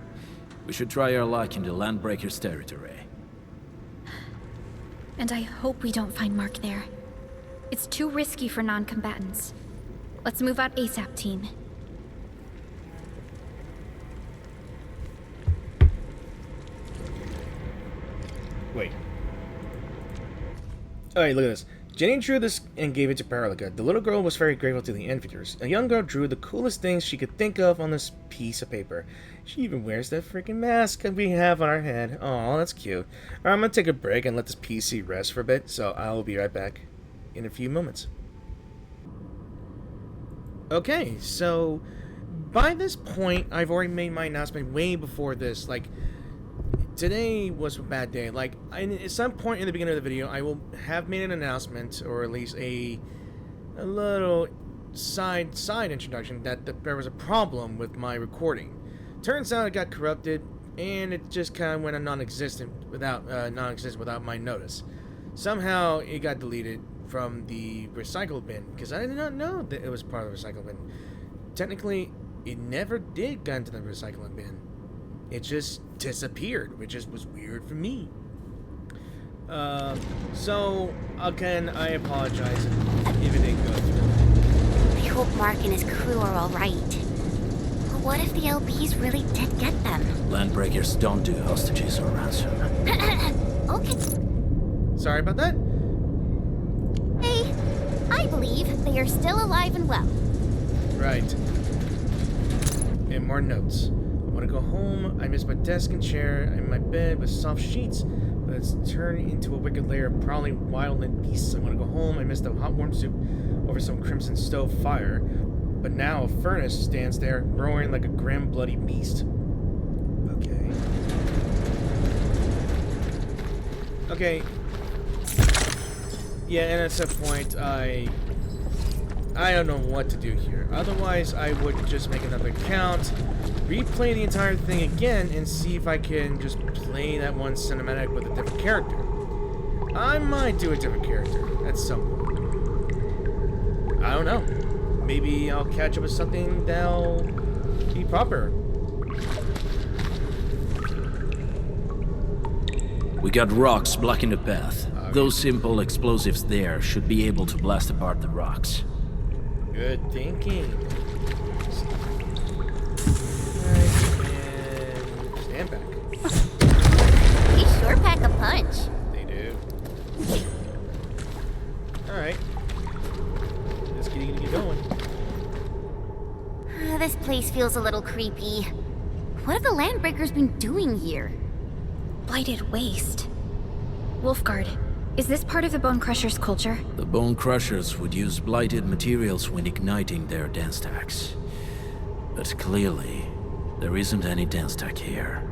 We should try our luck in the Landbreakers' territory. And I hope we don't find Mark there. It's too risky for non-combatants. Let's move out ASAP, team. Wait. Alright, look at this. Jenny drew this and gave it to Perlica. The little girl was very grateful to the Endfielders. A young girl drew the coolest things she could think of on this piece of paper. She even wears that freaking mask we have on our head. Oh, that's cute. Alright, I'm gonna take a break and let this PC rest for a bit, so I'll be right back in a few moments. Okay, so by this point, I've already made my announcement way before this. Like, today was a bad day. Like, at some point in the beginning of the video, I will have made an announcement, or at least a little side introduction that there was a problem with my recording. Turns out it got corrupted, and it just kind of went non-existent without my notice. Somehow it got deleted from the recycle bin because I did not know that it was part of the recycle bin. Technically, it never did go into the recycling bin. It just disappeared, which just was weird for me. So again, I apologize if it didn't go through. I hope Mark and his crew are alright. But what if the LBs really did get them? Landbreakers don't do hostages or ransom. Okay. Sorry about that. Hey, I believe they are still alive and well. Right. And more notes. I want to go home. I miss my desk and chair and my bed with soft sheets, but it's turned into a wicked lair of prowling wildland beasts. I want to go home. I miss the hot warm soup over some crimson stove fire, but now a furnace stands there, roaring like a grim, bloody beast. Okay. Okay. Yeah, and at some point, I don't know what to do here. Otherwise, I would just make another account, replay the entire thing again, and see if I can just play that one cinematic with a different character. I might do a different character at some point. I don't know. Maybe I'll catch up with something that'll be proper. We got rocks blocking the path. Those simple explosives there should be able to blast apart the rocks. Good thinking. Alright, and stand back. They sure pack a punch. They do. Alright. Let's get going. This place feels a little creepy. What have the Landbreakers been doing here? Blighted waste. Wolfguard, is this part of the Bone Crusher's culture? The Bone Crushers would use blighted materials when igniting their dance stacks. But clearly, there isn't any dance stack here.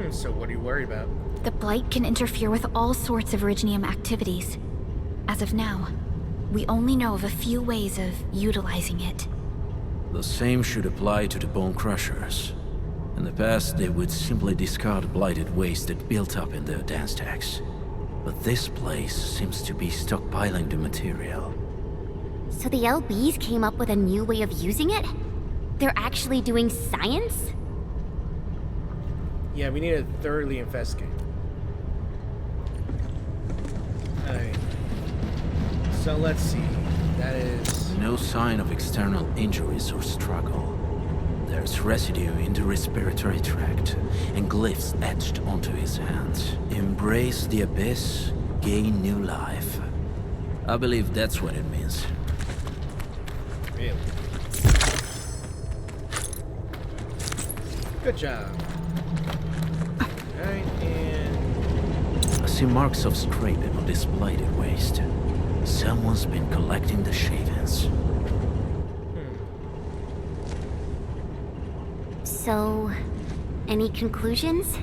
So what are you worried about? The Blight can interfere with all sorts of Originium activities. As of now, we only know of a few ways of utilizing it. The same should apply to the Bone Crushers. In the past, they would simply discard blighted waste that built up in their dance stacks. But this place seems to be stockpiling the material. So the LBs came up with a new way of using it? They're actually doing science? Yeah, we need to thoroughly investigate. Alright. So let's see. That is... No sign of external injuries or struggle. There's residue in the respiratory tract, and glyphs etched onto his hands. Embrace the abyss, gain new life. I believe that's what it means. Really? Good job. Alright, and... I see marks of scraping on this blighted waste. Someone's been collecting the shavings. So, any conclusions?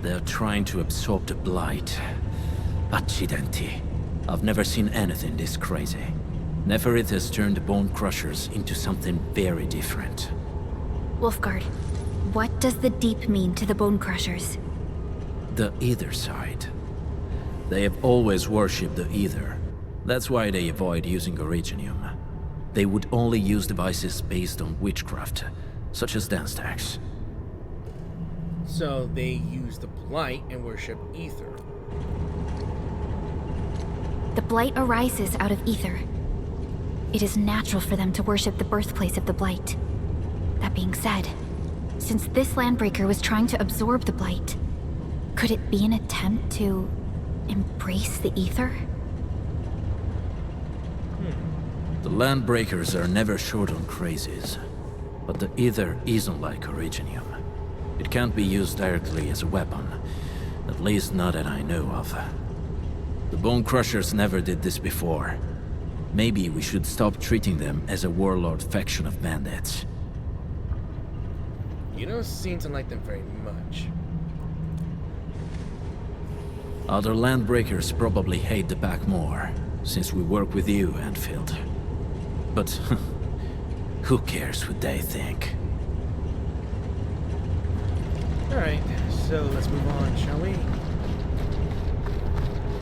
They're trying to absorb the blight. Accidenti. I've never seen anything this crazy. Neferith has turned the Bone Crushers into something very different. Wolfguard, what does the Deep mean to the Bone Crushers? The Ether side. They have always worshipped the Ether. That's why they avoid using Originium. They would only use devices based on witchcraft, such as dance stacks. So they use the Blight and worship Ether. The Blight arises out of Ether. It is natural for them to worship the birthplace of the Blight. That being said, since this Landbreaker was trying to absorb the Blight, could it be an attempt to embrace the Ether? The Landbreakers are never short on crazes, but the Ether isn't like Originium. It can't be used directly as a weapon, at least not that I know of. The Bone Crushers never did this before. Maybe we should stop treating them as a warlord faction of bandits. You don't seem to like them very much. Other Landbreakers probably hate the pack more, since we work with you, Endfield. But who cares what they think? Alright, so let's move on, shall we?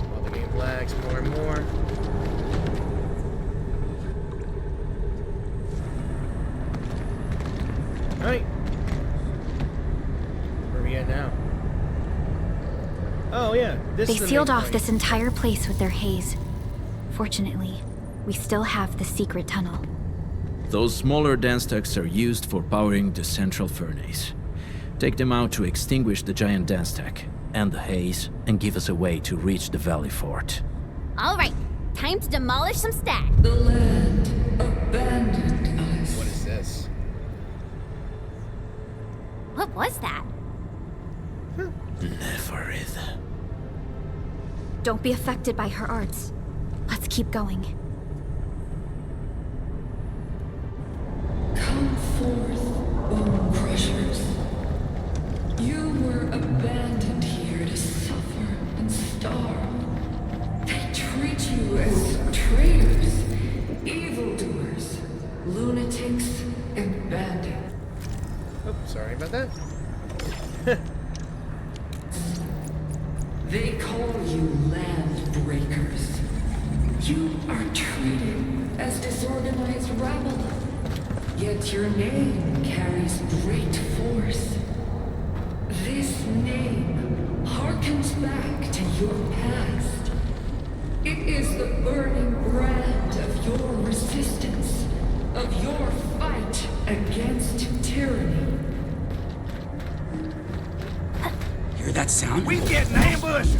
While the game lags more and more. Alright. Where are we at now? Oh yeah, this They is the sealed main off point. this entire place with their haze. Fortunately, we still have the secret tunnel. Those smaller dance stacks are used for powering the central furnace. Take them out to extinguish the giant dance stack, and the haze, and give us a way to reach the valley fort. All right, Time to demolish some stacks. The land abandoned us. What is this? What was that? Fervid. Don't be affected by her arts. Let's keep going. Come forth, bone crushers. You were abandoned here to suffer and starve. They treat you as traitors, evildoers, lunatics, and bandits. Oh, sorry about that. They call you land breakers. You are treated as disorganized rabble. Yet your name carries great force. This name harkens back to your past. It is the burning brand of your resistance, of your fight against tyranny. Hear that sound? We getting ambushed!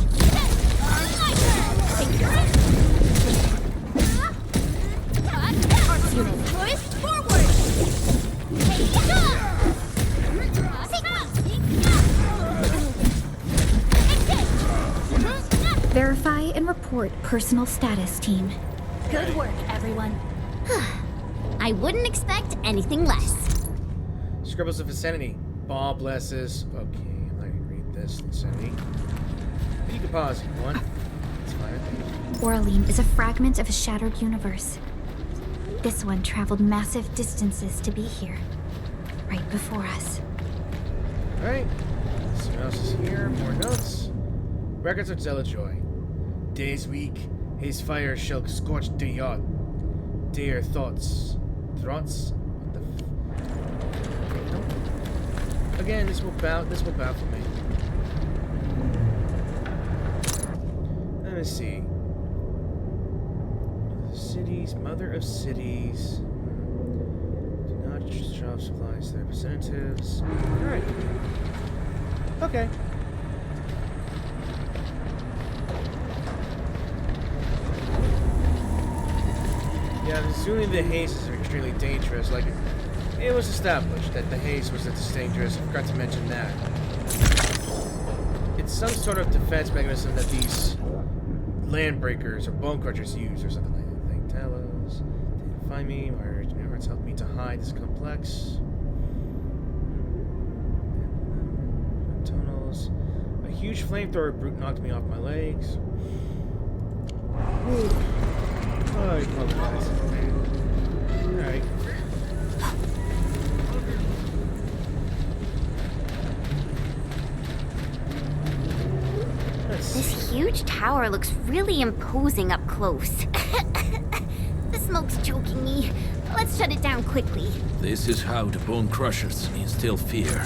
Push forward! Verify and report personal status, team. Good work, everyone. I wouldn't expect anything less. Scribbles of Insanity. Ball blesses. Okay, I'm not gonna read this. Insanity. You can pause if you want. It's fine, I think. Orlean is a fragment of a shattered universe. This one traveled massive distances to be here, right before us. Alright. See what else is here. More notes. Records of Zellajoy. Days weak, his fire shall scorch the yacht. Dear thoughts. Thoughts? What the Again, this will baffle me. Let me see. Cities, mother of cities. Do not drop supplies to their representatives. Alright. Okay. Yeah, I'm assuming the haze is extremely dangerous. Like, it was established that the haze was dangerous. I forgot to mention that. It's some sort of defense mechanism that these land breakers or bone crushers use or something like that. Tell us. Didn't find me. My arts helped me to hide this complex. Tunnels. A huge flamethrower brute knocked me off my legs. Whew. Oh, I apologize. Alright. This huge tower looks really imposing up close. The smoke's choking me. Let's shut it down quickly. This is how the Bone Crushers instill fear.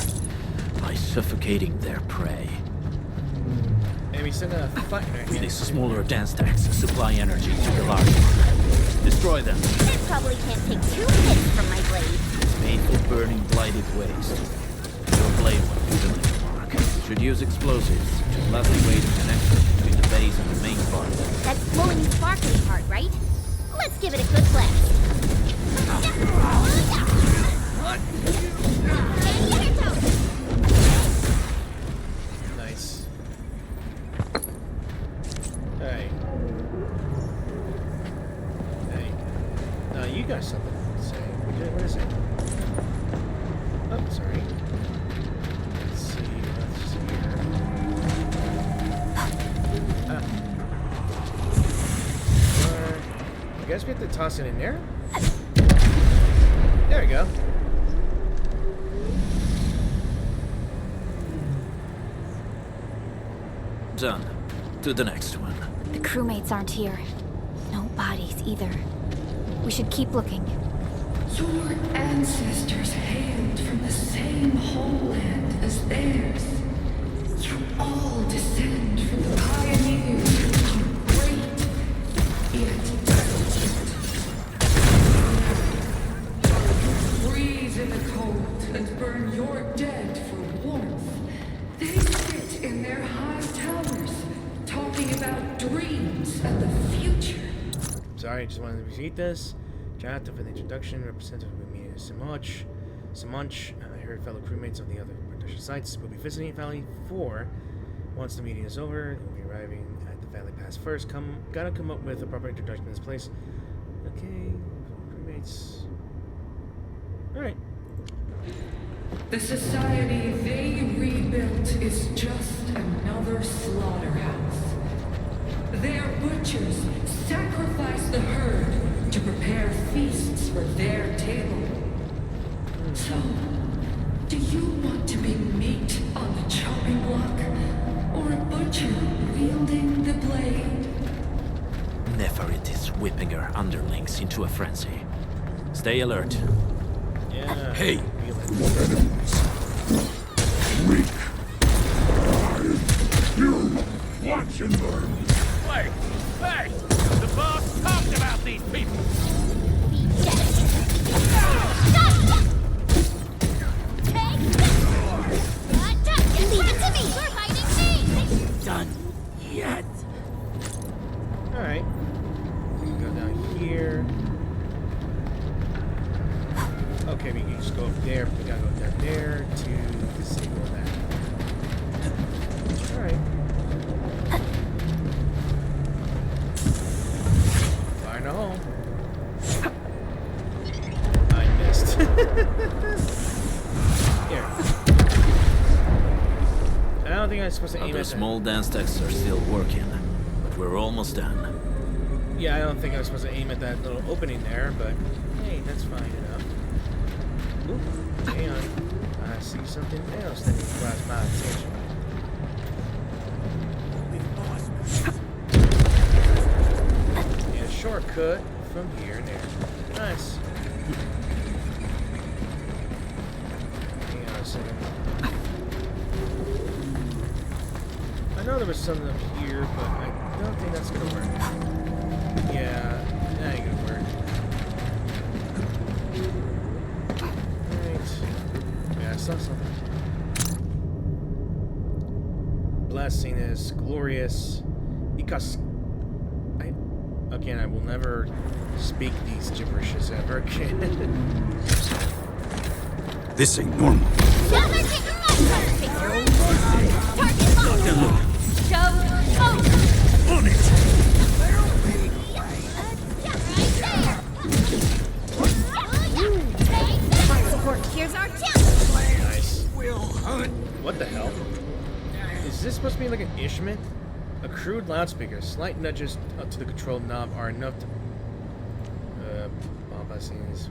By suffocating their prey. And we send a fight right here. These smaller dance stacks supply energy to the large one. Destroy them. It probably can't take 2 hits from my blade. Painful burning blighted waste. Your blade will do the mark. Should use explosives to level way the connection between the base and the main part. That's glowing and sparkly part, right? Let's give it a good blast. Nice. Alright. Hey. Now you got something to say. What is it? Oh, sorry. Let's see what's here. I guess we have to toss it in there? There we go. Done. To the next one. The crewmates aren't here. No bodies either. We should keep looking. Your ancestors hailed from the same homeland as theirs. You all descend from the pioneers who are great, yet desperate. Freeze in the cold and burn your dead for warmth. They sit in their high towers, talking about dreams and the future. sorry, I just wanted to repeat this. Chat for the introduction. Representative of the meeting is Simonch. I heard fellow crewmates of the other production sites will be visiting Valley 4 once the meeting is over. We'll be arriving at the Valley Pass first. Gotta come up with a proper introduction to this place. Okay, crewmates. Alright. The society they rebuilt is just another slaughterhouse. Their butchers sacrifice the herd to prepare feasts for their table. So, do you want to be meat on the chopping block, or a butcher wielding the blade? Neferit is whipping her underlings into a frenzy. Stay alert. Yeah. Hey! Weak. You watch and learn. Wait! Hey! The boss talked about these people! Leave it to me! You're hiding me! Done yet? Alright. We can go down here. Okay, we can just go up there, but we gotta go down there to disable that. Alright. Fire in the hole. I missed. Here. I don't think I'm supposed to aim Other at that. small dance techs are still working, but we're almost done. Yeah, I don't think I was supposed to aim at that little opening there, but hey, that's fine enough. Oop, hang on. I see something else that grabs my attention. Yeah, shortcut from here and there. Nice. Hang on a second. I know there was something up here, but I don't think that's gonna work. Yeah, that ain't gonna work. Right. Yeah, I saw something. Blessing is glorious because I will never speak these gibberishes ever again. This ain't normal. On it! Here's our chance! Nice. We'll hunt. What the hell? Is this supposed to be like an instrument? A crude loudspeaker. Slight nudges up to the control knob are enough to... scenes.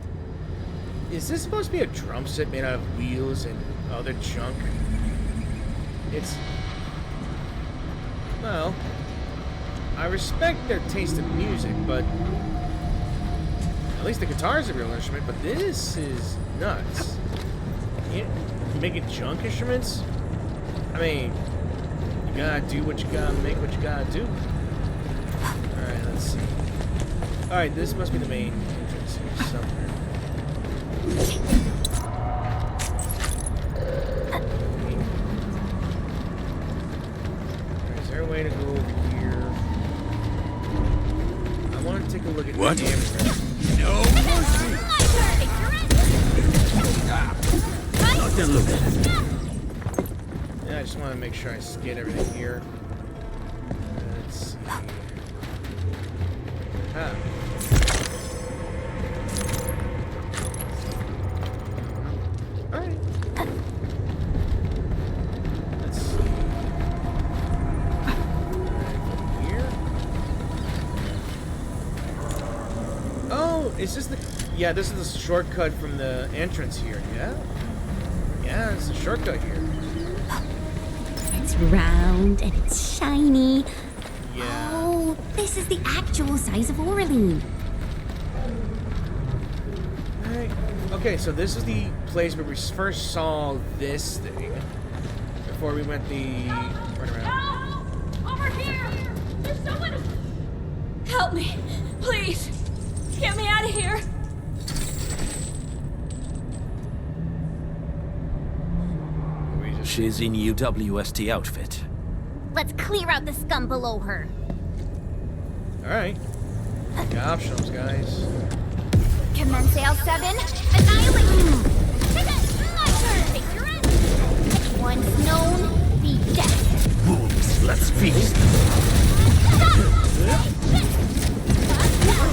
Is this supposed to be a drum set made out of wheels and other junk? It's... Well... I respect their taste in music, but... At least the guitar is a real instrument, but this is nuts. You making junk instruments? I mean... You gotta do what you gotta make what you gotta do. Alright, let's see. Alright, this must be the main entrance here somewhere. Is there a way to go over here? I want to take a look at What? the damage. No mercy! Nothing look at it. Yeah, I just want to make sure I get everything here. Let's see. Ah. Alright. Let's see. Right here. Oh, is this the... Yeah, this is the shortcut from the entrance here, yeah? Yeah, it's a shortcut here. It's round and it's shiny. Yeah. Oh, this is the actual size of Orlean. Alright. Okay, so this is the place where we first saw this thing. Before we went the... runaround. Over here! There's someone... Help me, please. Get me out of here. She's in UWST outfit. Let's clear out the scum below her. Alright. The options, guys. Commence L7. Annihilate. My turn. Take your end. Once known, be dead. Wolves, let's feast.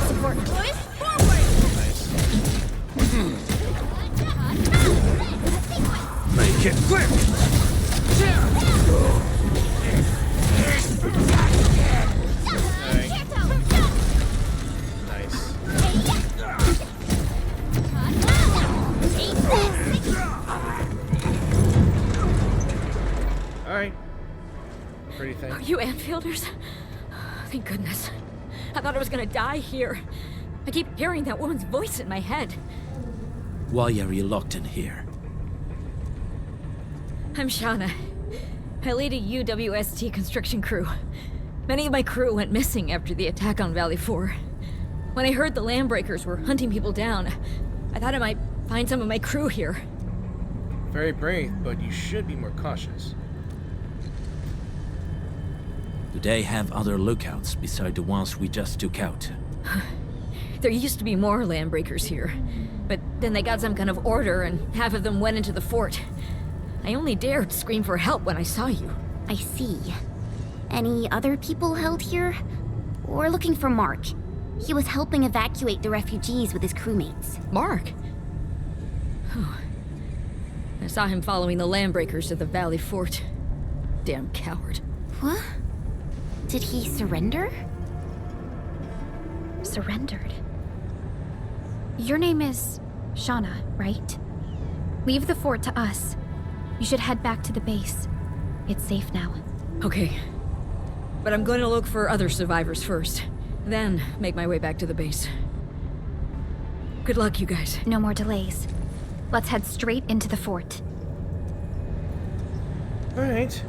Support fluid forward. Make it quick! Nice. Alright. Pretty thing. Are you Anfielders? Thank goodness. I thought I was gonna die here. I keep hearing that woman's voice in my head. Why are you locked in here? I'm Shauna. I lead a UWST construction crew. Many of my crew went missing after the attack on Valley 4. When I heard the Landbreakers were hunting people down, I thought I might find some of my crew here. Very brave, but you should be more cautious. Do they have other lookouts beside the ones we just took out? There used to be more Landbreakers here, but then they got some kind of order and half of them went into the fort. I only dared scream for help when I saw you. I see. Any other people held here? We're looking for Mark. He was helping evacuate the refugees with his crewmates. Mark? I saw him following the Landbreakers to the Valley Fort. Damn coward. What? Did he surrender? Surrendered. Your name is Shauna, right? Leave the fort to us. You should head back to the base. It's safe now. Okay. But I'm going to look for other survivors first. Then make my way back to the base. Good luck, you guys. No more delays. Let's head straight into the fort. Alright.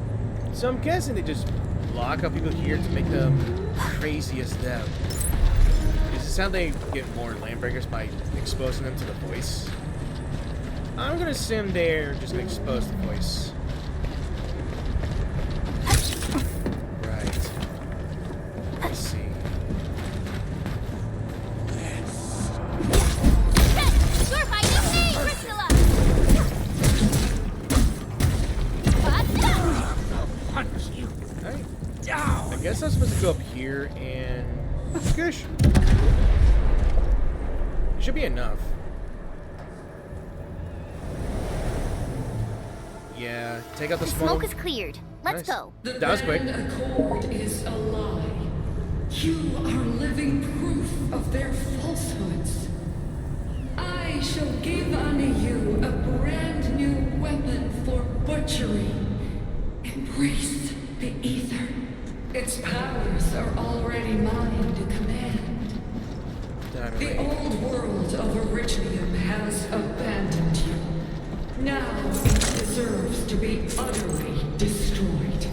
So I'm guessing they just lock up people here to make them crazy as them. Is this how they get more Landbreakers, by exposing them to the voice? I'm gonna assume they're just gonna expose the voice. Right. Let's see. You're fighting me, Priscilla! Alright. I guess I'm supposed to go up here and... Goosh. Should be enough. Yeah, take out the smoke. Smoke is cleared. Let's Nice. go. The That was quick. Grand Accord is a lie. You are living proof of their falsehoods. I shall give unto you a brand new weapon for butchery. Embrace the ether. Its powers are already mine to command. The old world of Originium has abandoned you. Now it deserves to be utterly destroyed.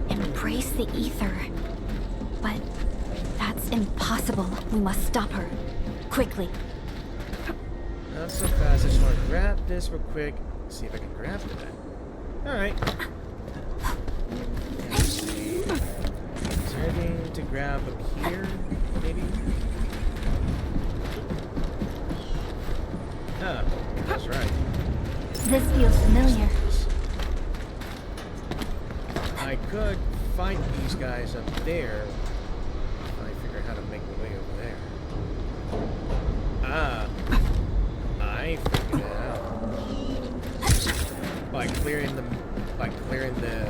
Embrace the ether. But that's impossible. We must stop her. Quickly. Not so fast. I just want to grab this real quick. See if I can grab that. Alright. Let's see. Is there anything to grab up here? Maybe? Ah, that's right. This feels familiar. I could fight these guys up there. If I figure out how to make my way over there. Ah. I figured it out. By clearing the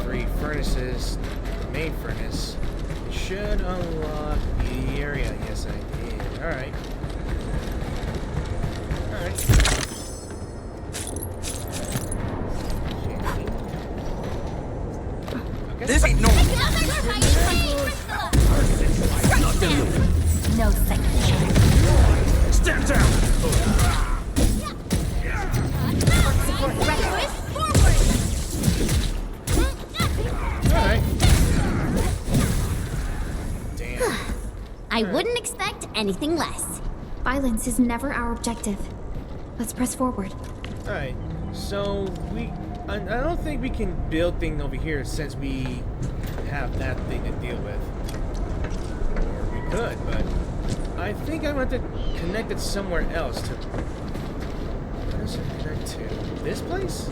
three furnaces, the main furnace, it should unlock the area. Yes, I did. Alright. Alright. Okay. This ain't no. No second chance. Stand down! Support reckless forward. Alright. Damn. I wouldn't expect anything less. Violence is never our objective. Let's press forward. Alright. So I don't think we can build things over here since we have that thing to deal with. could, but I think I'm going to have to connect it somewhere else. Where does it connect to? This place?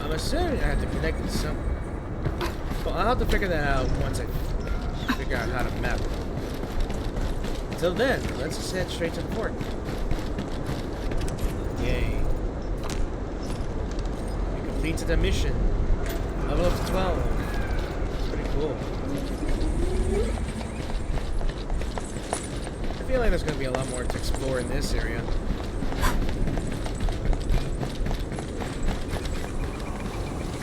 I'm assuming I have to connect it somewhere. Well, I'll have to figure that out once I figure out how to map it. Until then, let's just head straight to the fort. Yay. We completed the mission. Level up to 12. It's pretty cool. I feel like there's going to be a lot more to explore in this area.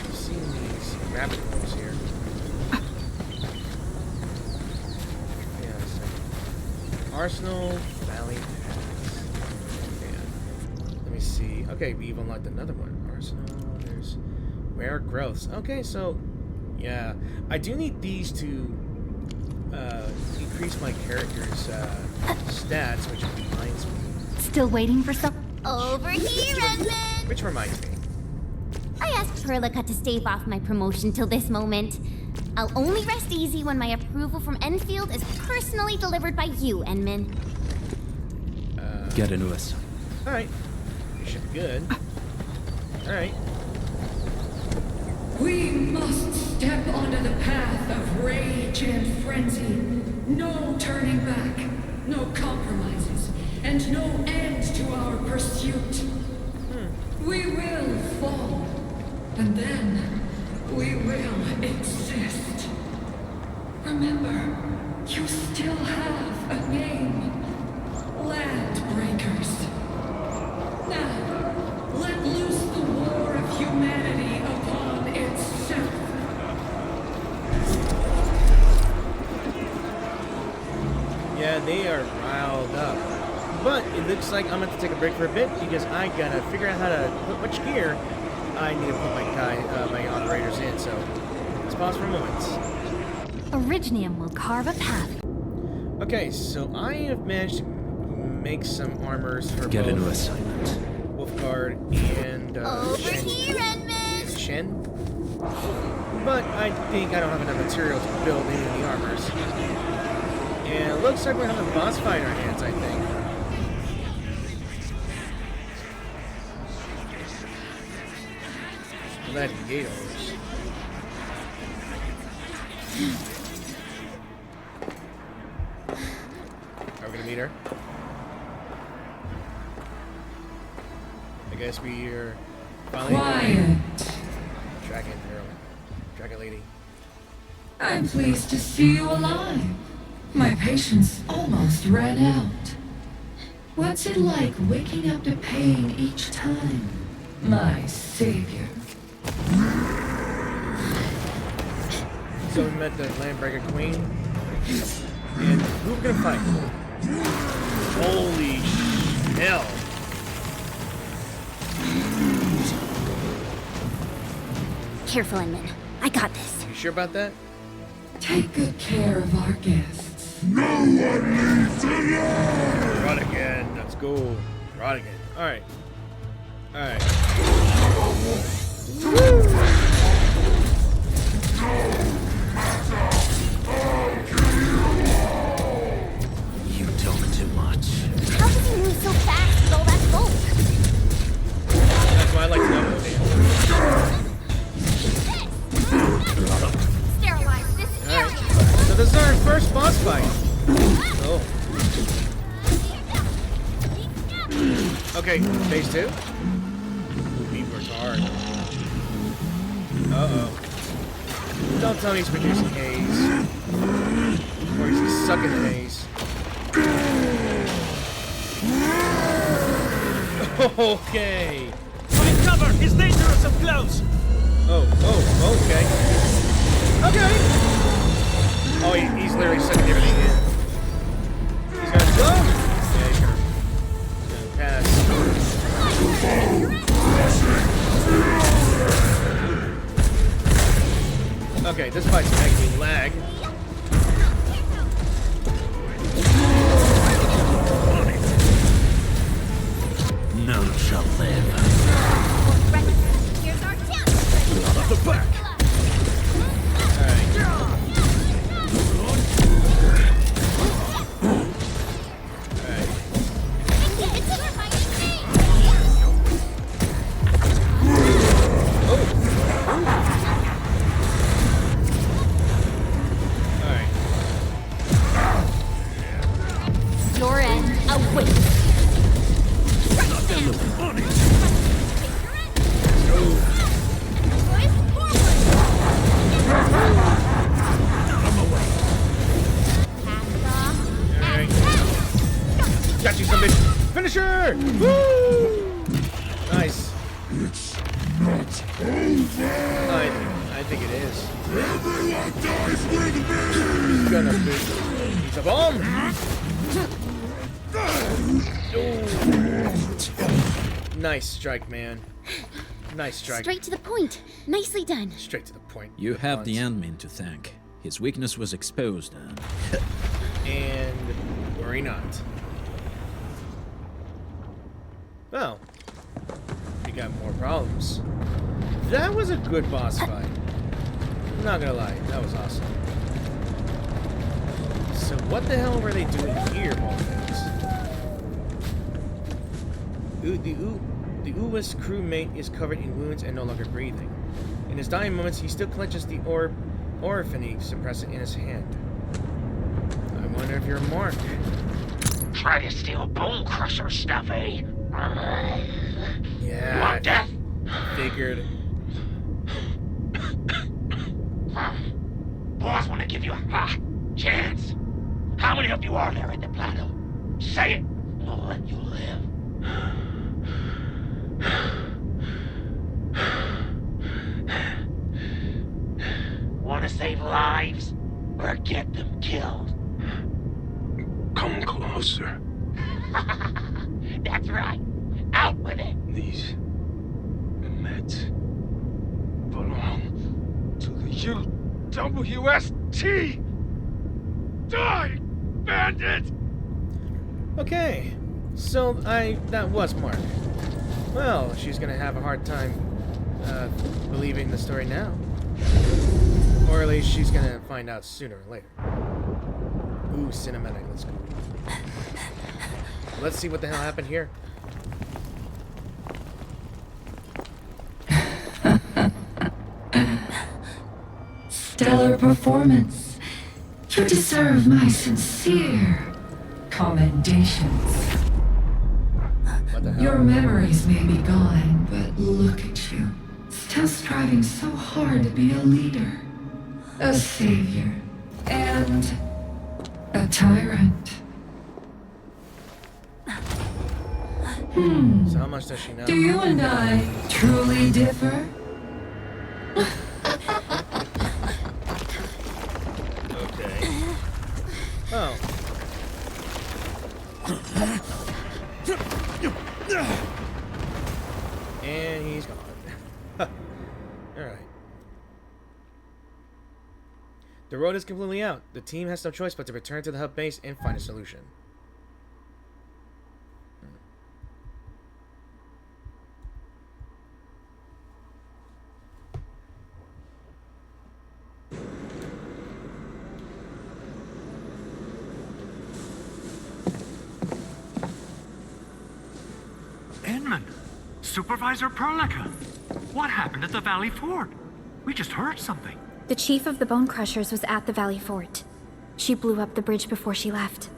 I've seen these rabbit holes here. Yeah, so Arsenal Valley Pass. Okay, let me see. Okay, we've unlocked another one. Arsenal, there's rare growths. Okay, so yeah, I do need these to increase my character's stats, which reminds me. Still waiting for some. Over here, Edmund! Which reminds me. I asked Perlica to stave off my promotion till this moment. I'll only rest easy when my approval from Enfield is personally delivered by you, Enman. Get into us. Alright. You should be good. Alright. We must step onto the path of rage and frenzy. No turning back, no compromises, and no end to our pursuit. We will fall, and then we will exist. Remember, you still have a name. Landbreakers. Now, let loose the war of humanity upon itself. Yeah, they are riled up. But it looks like I'm going to take a break for a bit because I gotta figure out how to put which gear I need to put my operators in. So let's pause for a moment. Orignium will carve a path. Okay, so I have managed to make some armors for Get both into assignment. Wolfguard and Over Shen. here, Edmund! Shen. But I think I don't have enough material to build any of the armors. And it looks like we're having a boss fight on our hands, I think. Gladiators. Are we gonna meet her? I guess we are finally. Quiet. Dragon girl. Dragon lady. I'm pleased to see you alive. My patience almost ran out. What's it like waking up to pain each time, my savior? So we met the Landbreaker Queen. And who are we gonna fight? Holy hell. Careful, Edmund. I got this. You sure about that? Take good care of our guests. No one leaves alone! Run again. Let's go. Run again. Alright. Alright. You talk too much. How does he move so fast with all that bulk? That's why I like to know. Sterilize this area! Alright. So this is our first boss fight. Oh. Okay, phase 2. We worked hard. Uh-oh. Don't tell me he's producing haze. Or he's sucking the haze. Okay. Find cover! It's dangerous up close! Oh, okay. Okay. Oh, he's literally sucking everything in. He's gonna go? Yeah, he's gonna pass. Okay, this fight's making me lag. None shall live. Here's our chance! Out of the back! Alright. Everyone dies with me! He's gonna be. He's a bomb! Ooh. Nice strike, man. Nice strike. Straight to the point. Nicely done. Straight to the point. You have the admin to thank. His weakness was exposed and worry not. Well, we got more problems. That was a good boss fight. I'm not gonna lie, that was awesome. So what the hell were they doing here, of all things? The Uwis crewmate is covered in wounds and no longer breathing. In his dying moments, he still clenches the Orphanage suppressor in his hand. I wonder if you're Mark. Try to steal Bone Crusher stuff, eh? Yeah. You want death? Figured. Boss want to give you a chance. How many of you are there in the plateau? Say it, and I'll let you live. Want to save lives, or get them killed? Come closer. That's right. Out with it. These meds belong to the UWST. Die, bandit! Okay, so that was Mark. Well, she's gonna have a hard time believing the story now. Or at least she's gonna find out sooner or later. Ooh, cinematic, let's go. Let's see what the hell happened here. Stellar performance. You deserve my sincere commendations. What the hell? Your memories may be gone, but look at you. Still striving so hard to be a leader, a savior, and a tyrant. So how much does she know? Do you and I truly differ? Okay. Oh. And he's gone. Alright. The road is completely out. The team has no choice but to return to the hub base and find a solution. Inman, Supervisor Perlica, what happened at the Valley Fort? We just heard something. The chief of the Bone Crushers was at the Valley Fort. She blew up the bridge before she left.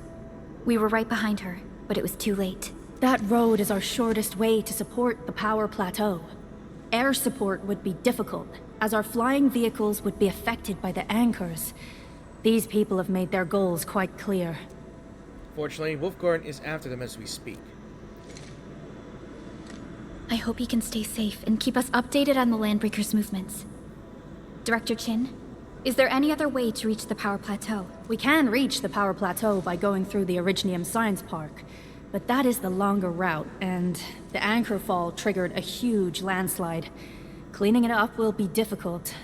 We were right behind her, but it was too late. That road is our shortest way to support the power plateau. Air support would be difficult, as our flying vehicles would be affected by the anchors. These people have made their goals quite clear. Fortunately, Wolfguard is after them as we speak. I hope he can stay safe and keep us updated on the Landbreakers' movements. Director Chin, is there any other way to reach the power plateau? We can reach the power plateau by going through the Originium Science Park, but that is the longer route, and the anchor fall triggered a huge landslide. Cleaning it up will be difficult.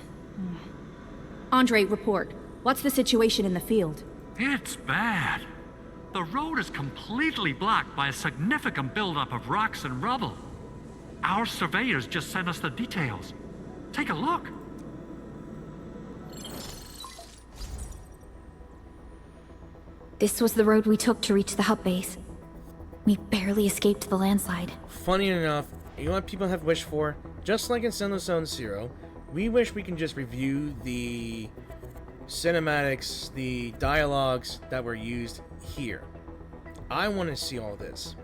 Andre, report. What's the situation in the field? It's bad. The road is completely blocked by a significant buildup of rocks and rubble. Our surveyors just sent us the details. Take a look. This was the road we took to reach the hub base. We barely escaped the landslide. Funny enough, you know what people have wished for? Just like in Zone Zero, we wish we can just review the cinematics, the dialogues that were used here. I want to see all this.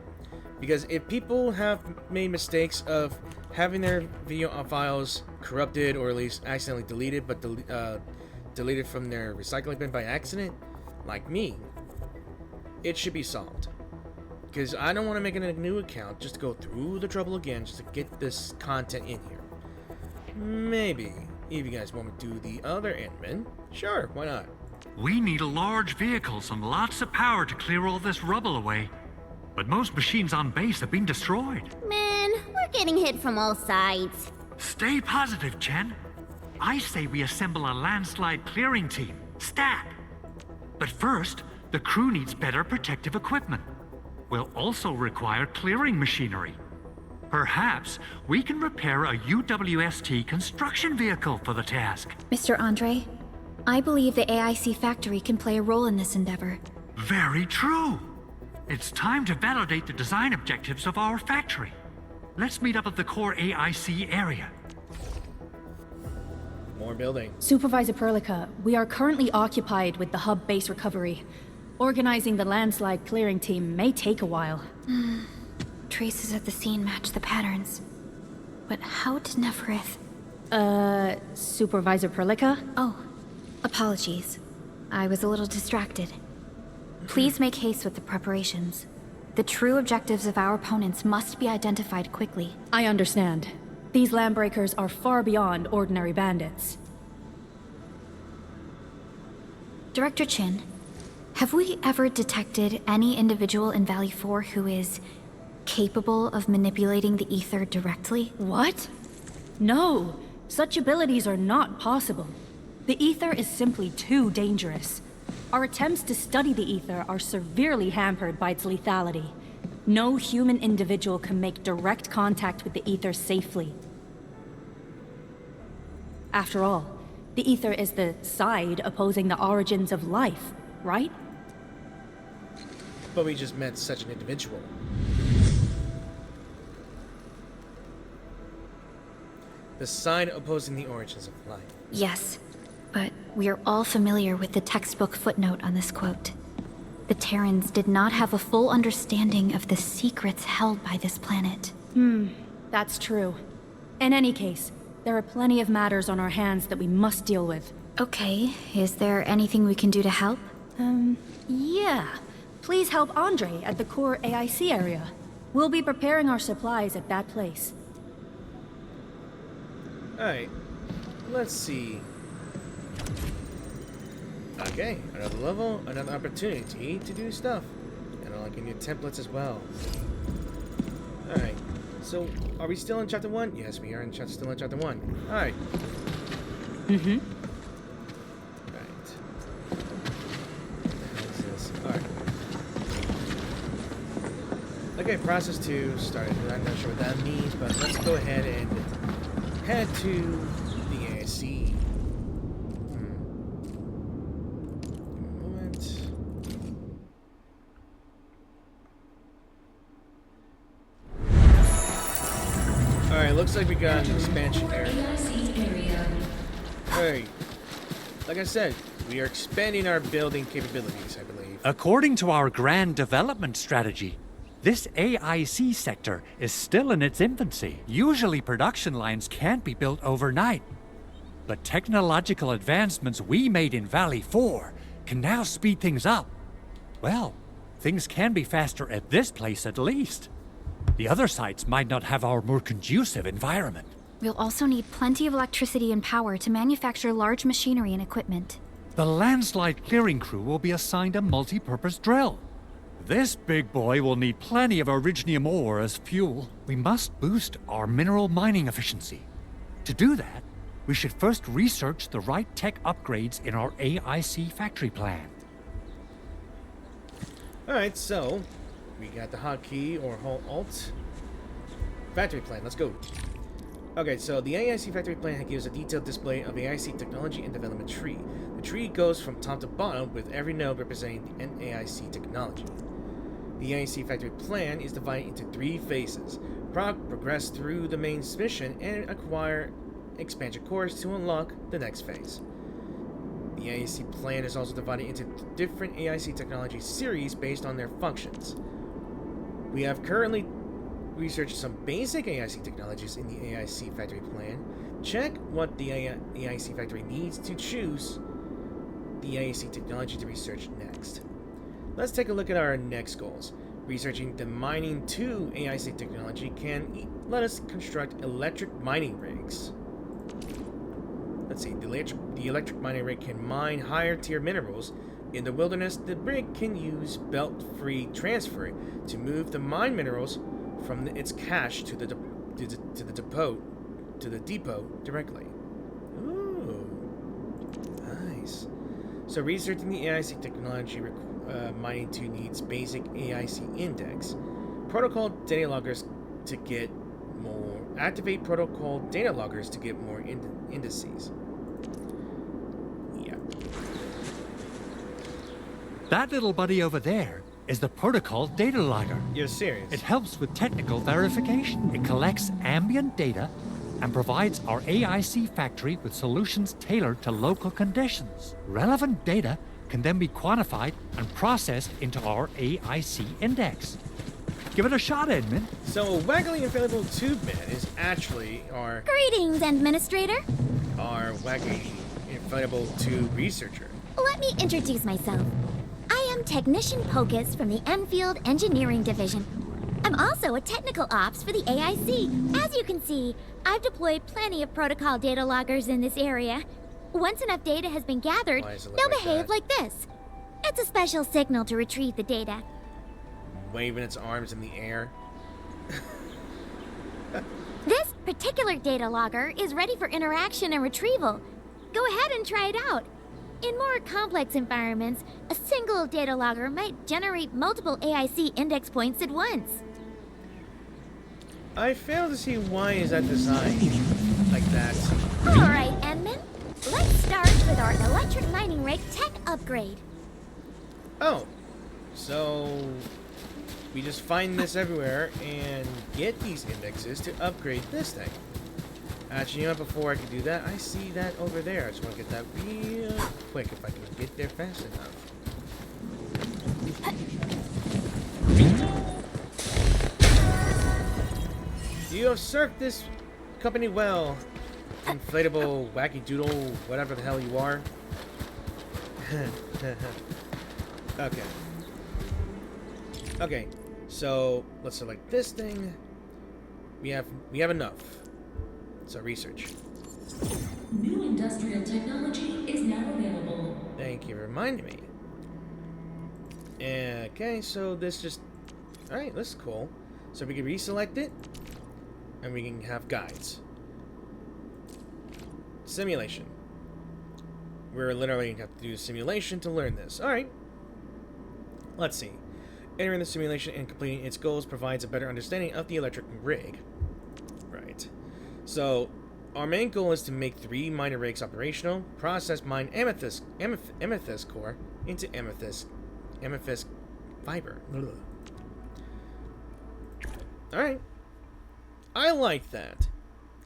Because if people have made mistakes of having their video files corrupted or at least accidentally deleted, but deleted from their recycling bin by accident, like me, it should be solved. Because I don't want to make a new account just to go through the trouble again just to get this content in here. Maybe if you guys want me to do the other admin, sure, why not? We need large vehicles and lots of power to clear all this rubble away. But most machines on base have been destroyed. Man, we're getting hit from all sides. Stay positive, Chen. I say we assemble a landslide clearing team, STAT. But first, the crew needs better protective equipment. We'll also require clearing machinery. Perhaps we can repair a UWST construction vehicle for the task. Mr. Andre, I believe the AIC factory can play a role in this endeavor. Very true. It's time to validate the design objectives of our factory. Let's meet up at the core AIC area. More building. Supervisor Perlica, we are currently occupied with the hub base recovery. Organizing the landslide clearing team may take a while. Traces at the scene match the patterns. But how did Neferith... Supervisor Perlica? Oh, apologies. I was a little distracted. Please make haste with the preparations. The true objectives of our opponents must be identified quickly. I understand. These landbreakers are far beyond ordinary bandits. Director Chin, have we ever detected any individual in Valley 4 who is capable of manipulating the ether directly? What? No, such abilities are not possible. The ether is simply too dangerous. Our attempts to study the ether are severely hampered by its lethality. No human individual can make direct contact with the ether safely. After all, the ether is the side opposing the origins of life, right? But we just met such an individual. The side opposing the origins of life. Yes, but we are all familiar with the textbook footnote on this quote. The Terrans did not have a full understanding of the secrets held by this planet. That's true. In any case, there are plenty of matters on our hands that we must deal with. Okay, is there anything we can do to help? Yeah. Please help Andre at the core AIC area. We'll be preparing our supplies at that place. Alright, let's see. Okay, another level, another opportunity to do stuff. And I'll give you templates as well. Alright, so are we still in chapter 1? Yes, we are still in chapter 1. Alright. Right. What is this? Alright. Okay, process 2 started. I'm not sure what that means, but let's go ahead and head to the AIC. Alright, looks like we got an expansion area. Alright. Like I said, we are expanding our building capabilities, I believe. According to our grand development strategy, this AIC sector is still in its infancy. Usually production lines can't be built overnight. But technological advancements we made in Valley 4 can now speed things up. Well, things can be faster at this place at least. The other sites might not have our more conducive environment. We'll also need plenty of electricity and power to manufacture large machinery and equipment. The landslide clearing crew will be assigned a multi-purpose drill. This big boy will need plenty of originium ore as fuel. We must boost our mineral mining efficiency. To do that, we should first research the right tech upgrades in our AIC factory plan. Alright, so we got the hotkey or alt factory plan. Let's go. Okay, so the AIC factory plan gives a detailed display of AIC technology and development tree. The tree goes from top to bottom with every node representing an AIC technology. The AIC factory plan is divided into 3 phases. Progress through the main mission and acquire expansion cores to unlock the next phase. The AIC plan is also divided into different AIC technology series based on their functions. We have currently researched some basic AIC technologies in the AIC factory plan. Check what the AIC factory needs to choose the AIC technology to research next. Let's take a look at our next goals. Researching the mining 2 AIC technology can let us construct electric mining rigs. let's see. The electric mining rig can mine higher tier minerals. In the wilderness, the rig can use belt-free transfer to move the mine minerals from its cache to the depot directly. Ooh, nice. So researching the AIC technology mining 2 needs basic AIC index. Protocol data loggers to get more. Activate protocol data loggers to get more indices. Yeah. That little buddy over there is the protocol data logger. You're serious? It helps with technical verification. It collects ambient data and provides our AIC factory with solutions tailored to local conditions. Relevant data can then be quantified and processed into our AIC index. Give it a shot, Edmund. So, a waggly inflatable tube man is actually our... Greetings, Administrator. Our waggly inflatable tube researcher. Let me introduce myself. I am Technician Pocus from the Enfield Engineering Division. I'm also a technical ops for the AIC. As you can see, I've deployed plenty of protocol data loggers in this area. Once enough data has been gathered, they'll behave like this. It's a special signal to retrieve the data. Waving its arms in the air. This particular data logger is ready for interaction and retrieval. Go ahead and try it out. In more complex environments, a single data logger might generate multiple AIC index points at once. I fail to see why is that designed like that. Alright, Enman. Let's start with our electric mining rig tech upgrade. Oh, so we just find this everywhere and get these indexes to upgrade this thing. Actually, you know, before I can do that, I see that over there. I just want to get that real quick if I can get there fast enough. You have served this company well, inflatable, wacky doodle, whatever the hell you are. Okay. Okay, so let's select this thing. We have enough. So research. New industrial technology is now available. Thank you for reminding me. Okay, so this just... Alright, this is cool. So we can reselect it, and we can have guides. Simulation. We're literally going to have to do a simulation to learn this. Alright. Let's see. Entering the simulation and completing its goals provides a better understanding of the electric rig. Right. So, our main goal is to make 3 miner rigs operational, process mine amethyst core into amethyst fiber. Alright. I like that.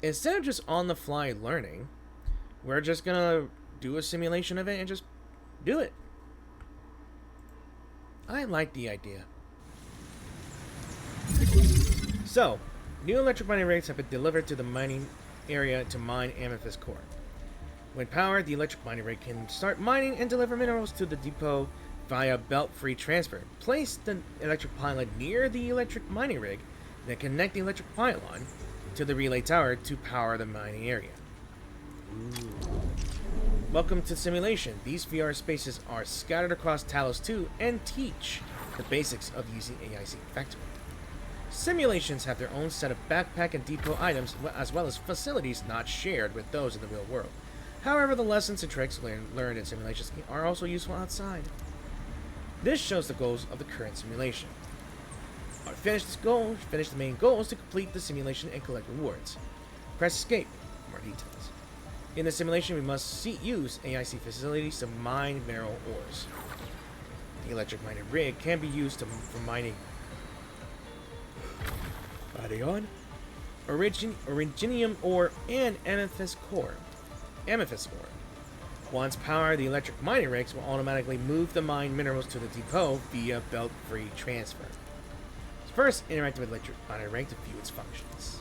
Instead of just on-the-fly learning, we're just gonna do a simulation of it and just do it. I like the idea. So, new electric mining rigs have been delivered to the mining area to mine amethyst core. When powered, the electric mining rig can start mining and deliver minerals to the depot via belt-free transfer. Place the electric pylon near the electric mining rig, then connect the electric pylon to the relay tower to power the mining area. Ooh. Welcome to simulation. These VR spaces are scattered across Talos 2 and teach the basics of using AIC effectively. Simulations have their own set of backpack and depot items, as well as facilities not shared with those in the real world. However, the lessons and tricks learned in simulations are also useful outside. This shows the goals of the current simulation. Finish the main goals to complete the simulation and collect rewards. Press escape for more details. In the simulation, we must use AIC facilities to mine mineral ores. The electric mining rig can be used for mining originium ore and amethyst core. Once powered, the electric mining rigs will automatically move the mined minerals to the depot via belt-free transfer. First, interact with electric mining rig to view its functions.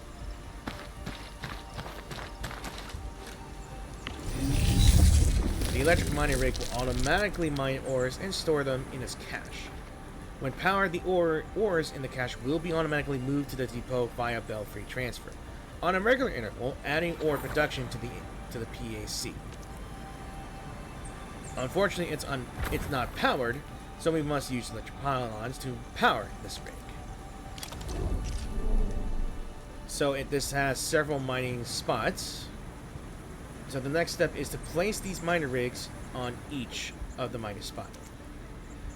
The electric mining rig will automatically mine ores and store them in its cache. When powered, the ores in the cache will be automatically moved to the depot via belt-free transfer. On a regular interval, adding ore production to the to the PAC. Unfortunately, it's not powered, so we must use electric pylons to power this rig. So this has several mining spots. So the next step is to place these miner rigs on each of the mining spots.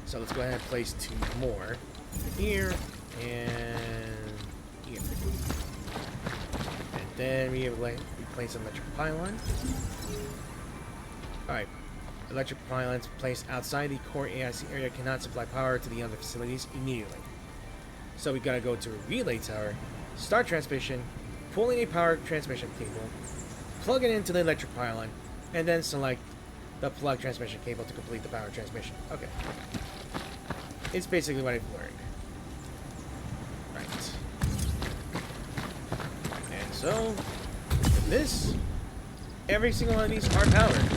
So let's go ahead and place 2 more here and here. And then we place an electric pylon. Alright. Electric pylons placed outside the core AIC area cannot supply power to the other facilities immediately. So we gotta go to a relay tower, start transmission, pulling a power transmission cable, plug it into the electric pylon, and then select the plug transmission cable to complete the power transmission. Okay. It's basically what I've learned. Right. And so, with this, every single one of these are powered.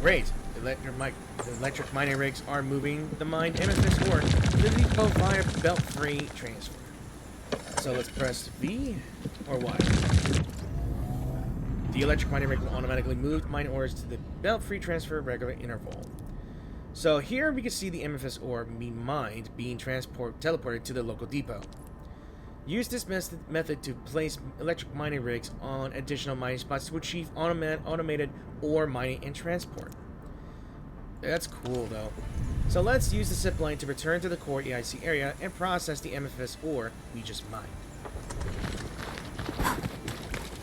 Great. The electric mining rigs are moving the mined MFS ore to the depot via belt-free transfer. So let's press V or Y. The electric mining rig will automatically move mine ores to the belt-free transfer regular interval. So here we can see the MFS ore being mined, being teleported to the local depot. Use this method to place electric mining rigs on additional mining spots to achieve automated ore mining and transport. That's cool though. So let's use the zip line to return to the core EIC area and process the MFS ore we just mined.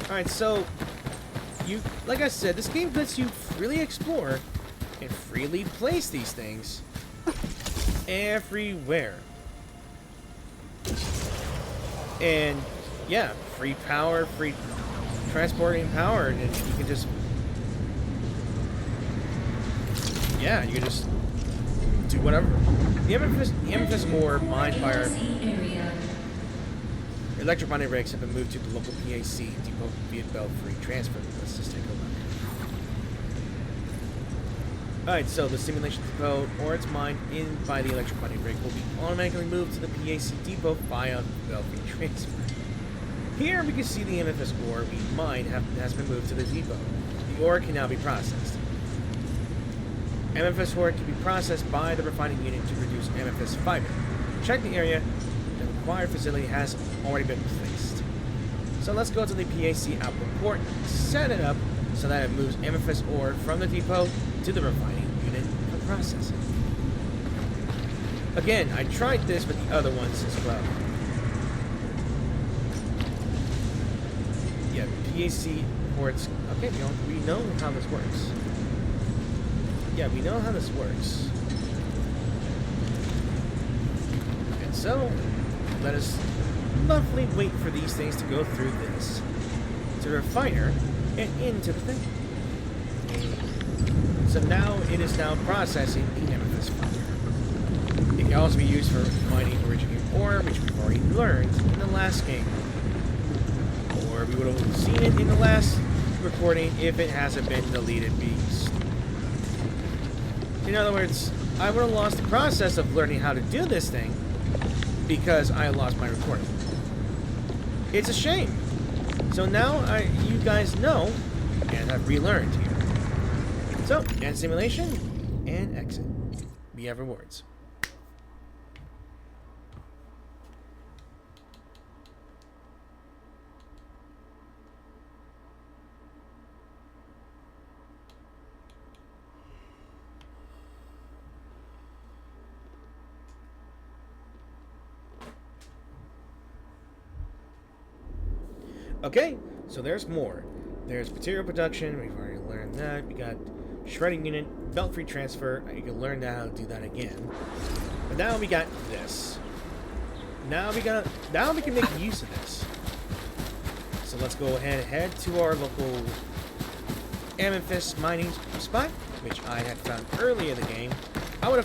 Alright, so like I said, this game lets you freely explore and freely place these things everywhere. And yeah, free power, free transporting power, and you can just, yeah, you can just do whatever. The MFS ore mined by our electric mining rigs have been moved to the local PAC depot via belt-free transfer. Let's just take a look. Alright, so the simulation depot, or its mined in by the electric mining rig, will be automatically moved to the PAC depot via belt-free transfer. Here we can see the MFS ore we mined has been moved to the depot. The ore can now be processed. MFS ore can be processed by the refining unit to produce MFS fiber. Check the area. The required facility has already been placed. So let's go to the PAC output port, set it up so that it moves MFS ore from the depot to the refining unit for processing. Again, I tried this with the other ones as well. Yeah, PAC ports. Okay, we know how this works. Yeah, we know how this works. And so, let us lovely wait for these things to go through this to the refiner and into the thing. So now it is now processing the MFS fiber. It can also be used for mining originating ore, which we've already learned in the last game. Or we would have seen it in the last recording if it hasn't been deleted beast. In other words, I would have lost the process of learning how to do this thing because I lost my recording. It's a shame. So now you guys know and have relearned here. So, end simulation and exit. We have rewards. Okay, so there's more. There's material production, we've already learned that. We got shredding unit, belt-free transfer, you can learn how to do that again. But now we got this. Now we can make use of this. So let's go ahead and head to our local amethyst mining spot, which I had found earlier in the game. I have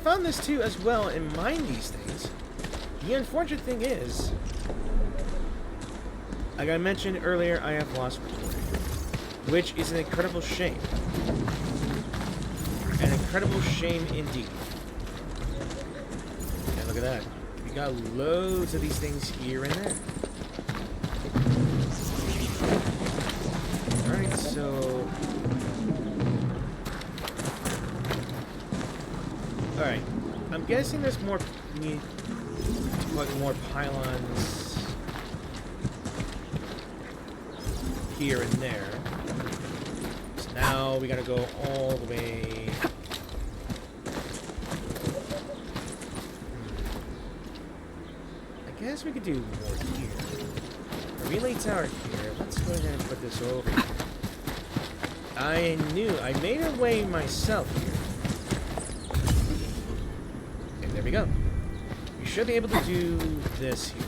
found this too as well and mined these things. The unfortunate thing is, like I mentioned earlier, I have lost recording, which is an incredible shame. An incredible shame indeed. And Look at that. We got loads of these things here and there. Alright, so... Alright. I'm guessing there's more... need to put more pylons here and there. So now we gotta go all the way... I guess we could do more here. A relay tower here. Let's go ahead and put this over here. I made a way myself here. And there we go. We should be able to do this here.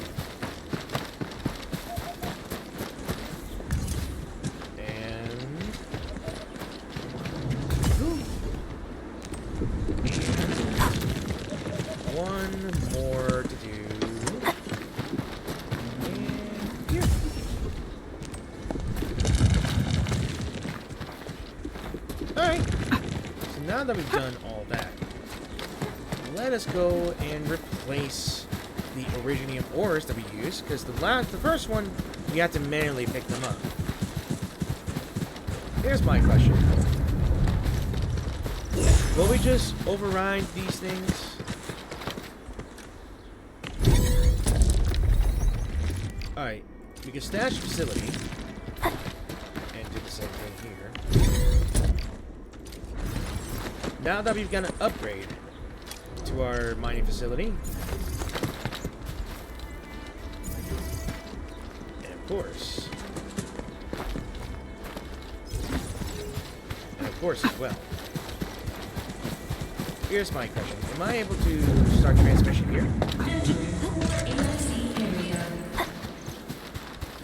And... Ooh. And one more to do. Alright, so now that we've done all that, let us go and replace the Originium ores that we used, because the first one, we had to manually pick them up. Here's my question. Will we just override these things? Alright, we can stash facility, and do the same thing here. Now that we've got an upgrade to our mining facility, and of course as well. Here's my question. Am I able to start transmission here?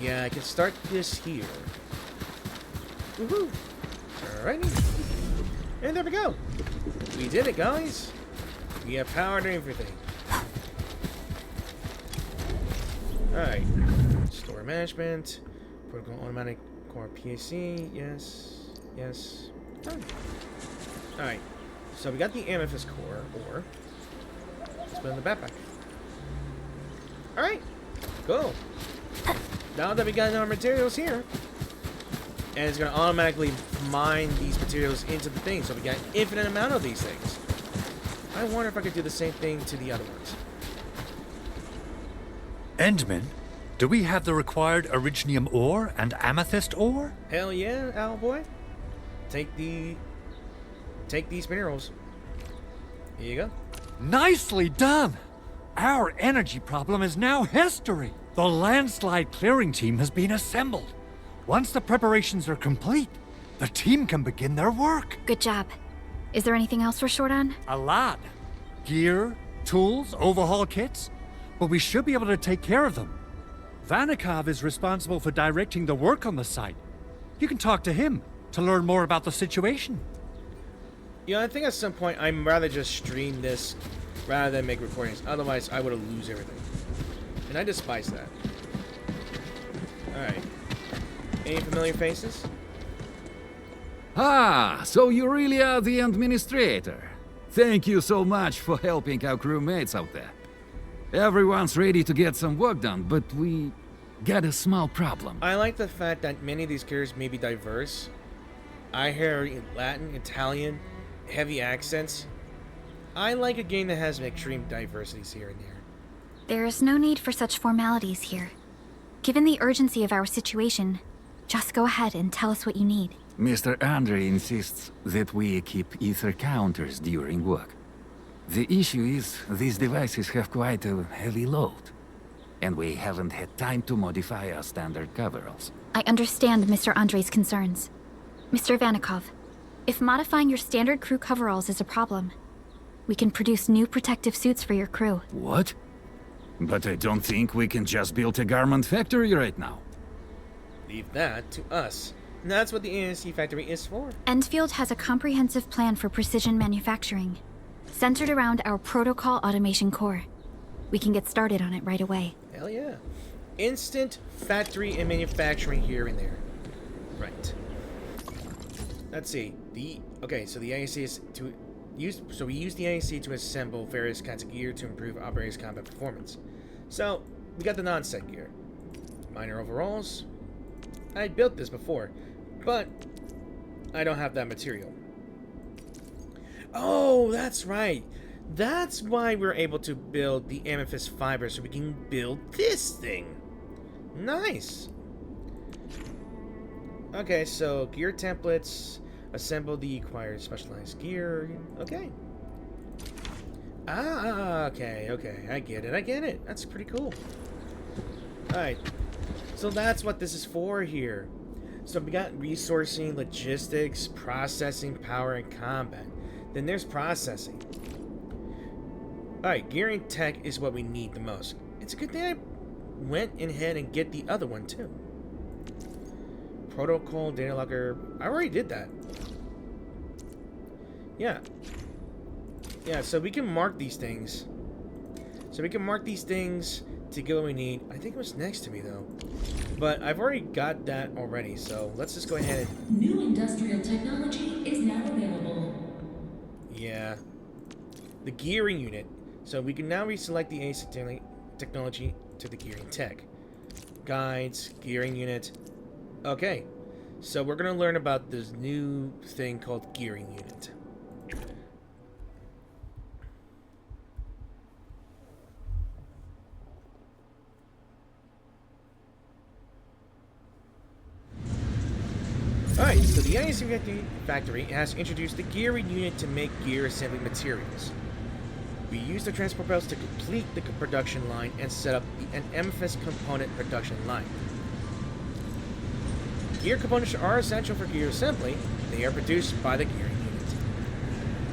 Yeah, I can start this here. Woohoo! Alrighty. And there we go. We did it, guys. We have power to everything. Alright. Store management. Protocol automatic core PAC. Yes. Yes. Alright. So we got the amethyst core, or let's put it in the backpack. Alright. Cool. Now that we got our materials here, and it's going to automatically mine these materials into the thing, so we got an infinite amount of these things. I wonder if I could do the same thing to the other ones. Endman, do we have the required Originium ore and amethyst ore? Hell yeah, Owlboy. Take these minerals. Here you go. Nicely done! Our energy problem is now history. The landslide clearing team has been assembled. Once the preparations are complete, the team can begin their work. Good job. Is there anything else we're short on? A lot. Gear, tools, overhaul kits. But we should be able to take care of them. Vanikov is responsible for directing the work on the site. You can talk to him to learn more about the situation. Yeah, I think at some point I'm rather just stream this rather than make recordings. Otherwise, I would lose everything. And I despise that. Alright. Any familiar faces? Ah, so you really are the administrator. Thank you so much for helping our crewmates out there. Everyone's ready to get some work done, but we got a small problem. I like the fact that many of these characters may be diverse. I hear Latin, Italian, heavy accents. I like a game that has extreme diversities here and there. There is no need for such formalities here. Given the urgency of our situation, just go ahead and tell us what you need. Mr. Andre insists that we keep ether counters during work. The issue is, these devices have quite a heavy load, and we haven't had time to modify our standard coveralls. I understand Mr. Andre's concerns. Mr. Vanikov, if modifying your standard crew coveralls is a problem, we can produce new protective suits for your crew. What? But I don't think we can just build a garment factory right now. Leave that to us. And that's what the ANC factory is for. Endfield has a comprehensive plan for precision manufacturing, centered around our protocol automation core. We can get started on it right away. Hell yeah. Instant factory and manufacturing here and there. Right. Let's see. Okay, so the ANC is to we use the AAC to assemble various kinds of gear to improve operators' combat performance. So we got the non-set gear, minor overalls. I built this before, but I don't have that material. Oh, that's right. That's why we're able to build the amethyst fiber, so we can build this thing. Nice. Okay, so gear templates. Assemble the acquired specialized gear. Okay. Okay. I get it. That's pretty cool. Alright. So that's what this is for here. So we got resourcing, logistics, processing, power, and combat. Then there's processing. Alright, gear and tech is what we need the most. It's a good thing I went ahead and get the other one too. Protocol, data logger. I already did that. Yeah, so we can mark these things. So we can mark these things to get what we need. I think it was next to me though. But I've already got that already, so let's just go ahead and... New industrial technology is now available. Yeah. The gearing unit. So we can now reselect the AC technology to the gearing tech. Guides, gearing unit. Okay. So we're going to learn about this new thing called gearing unit. Alright, so the IAC factory has introduced the gearing unit to make gear assembly materials. We use the transport belts to complete the production line and set up an amethyst component production line. Gear components are essential for gear assembly. They are produced by the gearing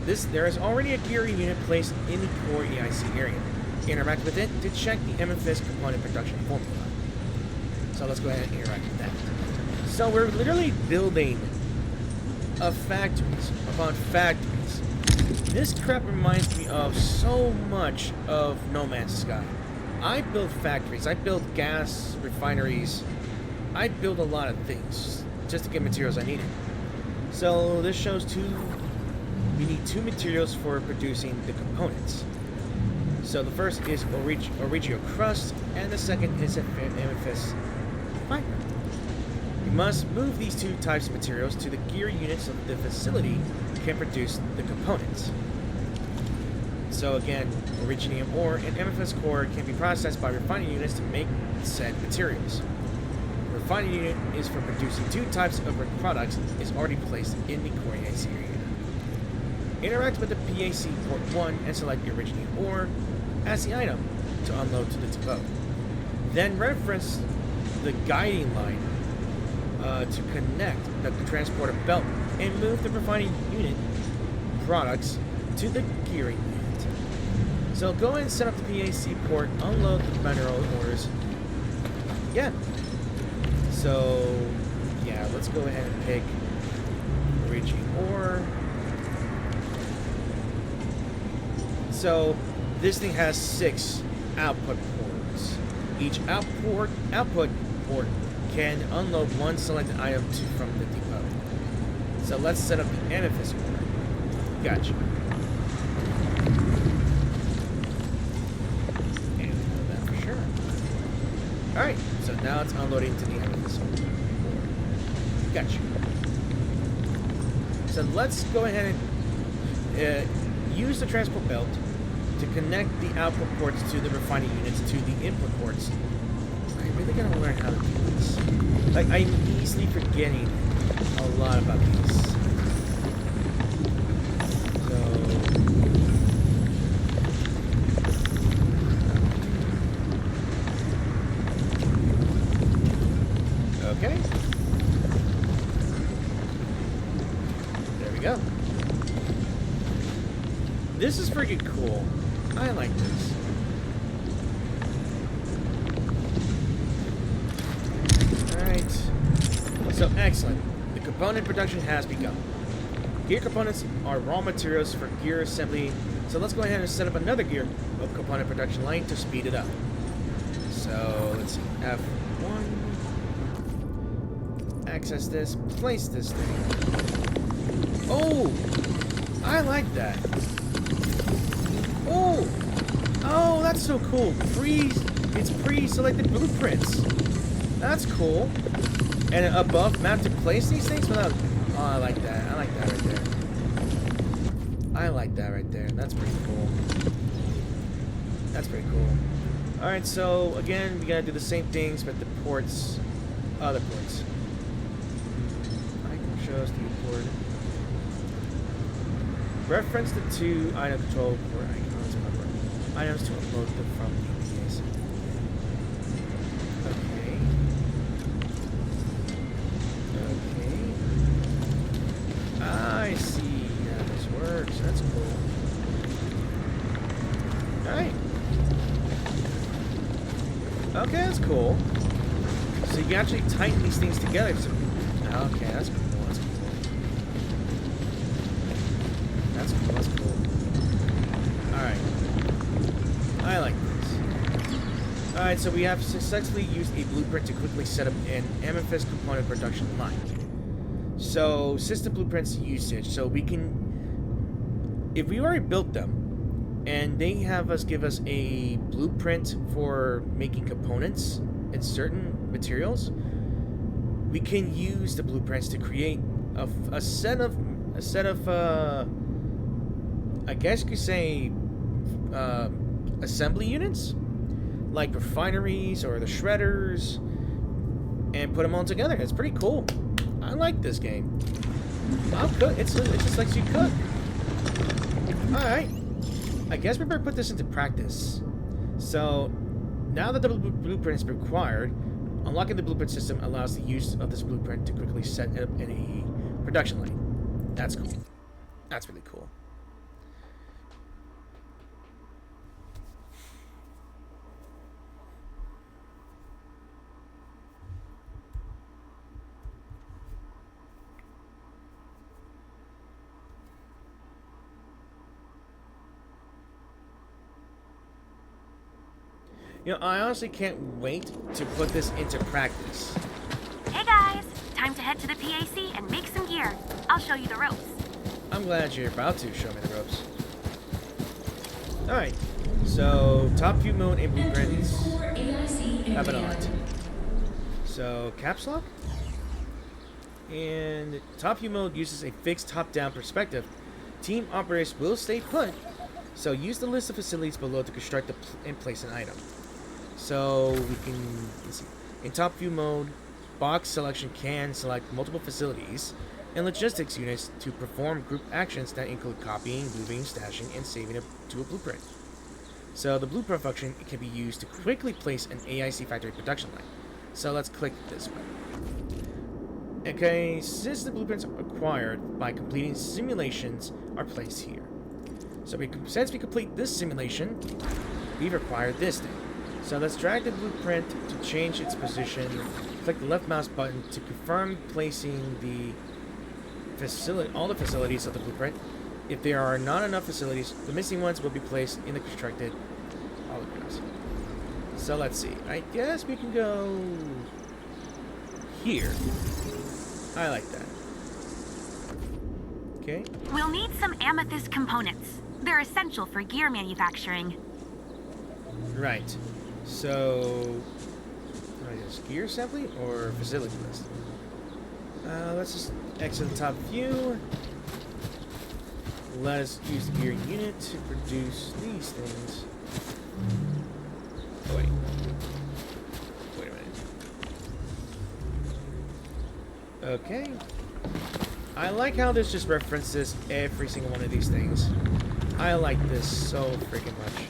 unit. There is already a gearing unit placed in the core EIC area. Interact with it to check the amethyst component production formula. So let's go ahead and interact with that. So we're literally building factories upon factories. This crap reminds me of so much of No Man's Sky. I build factories, I build gas refineries, I build a lot of things just to get materials I needed. So this shows we need two materials for producing the components. So the first is Origio crust, and the second is amethyst fiber. We must move these two types of materials to the gear unit so that the facility can produce the components. So again, originium ore and amethyst core can be processed by refining units to make said materials. The refining unit is for producing two types of products is already placed in the core AC area. Interact with the PAC port 1 and select the originium ore as the item to unload to the depot. Then reference the guiding line to connect the transporter belt and move the refining unit products to the gearing unit. So go ahead and set up the PAC port, unload the mineral ores. Yeah. So, yeah, let's go ahead and pick originium ore. So, this thing has 6 output ports. Each output port can unload one selected item from the depot. So let's set up the amethyst ore. Gotcha. And we know that for sure. Alright, so now it's unloading to the amethyst ore. Gotcha. So let's go ahead and use the transport belt to connect the output ports to the refining units to the input ports. I really gotta learn how to do this. Like, I'm easily forgetting a lot about these. So... okay. There we go. This is freaking cool. I like this. Alright. So, excellent. The component production has begun. Gear components are raw materials for gear assembly, so let's go ahead and set up another gear component production line to speed it up. So, let's see. F1. Access this. Place this thing. Oh! I like that. Oh! Oh, that's so cool. It's pre-selected blueprints. That's cool. And above map to place these things without... Oh, I like that. I like that right there. I like that right there. That's pretty cool. That's pretty cool. Alright, so again, we gotta do the same things, but the ports... Other ports. I can show us the port. Reference the two item control port icons items to upload them from PDAs. Okay. Okay. I see how this works. That's cool. Alright. Okay, that's cool. So you can actually tighten these things together. So, okay, that's cool. That's cool. That's cool. Alright. I like this. Alright, so we have successfully used a blueprint to quickly set up an Amethyst component production line. So, system blueprints usage. So we can... If we already built them, and they have us give us a blueprint for making components and certain materials, we can use the blueprints to create a set of I guess you could say assembly units, like refineries or the shredders, and put them all together. It's pretty cool. I like this game. I'll cook. It just lets you cook. All right. I guess we better put this into practice. So now that the blueprint is required, unlocking the blueprint system allows the use of this blueprint to quickly set it up in a production line. That's cool. That's really cool. You know, I honestly can't wait to put this into practice. Hey guys, time to head to the PAC and make some gear. I'll show you the ropes. I'm glad you're about to show me the ropes. Alright, so top view mode and blueprints have it on. So caps lock, and top view mode uses a fixed top-down perspective. Team operators will stay put, so use the list of facilities below to construct and place an item. So we can, let's see, in top view mode, box selection can select multiple facilities and logistics units to perform group actions that include copying, moving, stashing, and saving it to a blueprint. So the blueprint function can be used to quickly place an AIC factory production line. So let's click this one. Okay, since the blueprints acquired by completing simulations are placed here. So since we complete this simulation, we've acquired this thing. So let's drag the blueprint to change its position. Click the left mouse button to confirm placing all the facilities of the blueprint. If there are not enough facilities, the missing ones will be placed in the constructed holograms. So let's see. I guess we can go here. I like that. Okay. We'll need some amethyst components. They're essential for gear manufacturing. Right. So, gear assembly or facility list? Let's just exit the top view. Let us use the gear unit to produce these things. Oh, wait. Wait a minute. Okay. I like how this just references every single one of these things. I like this so freaking much.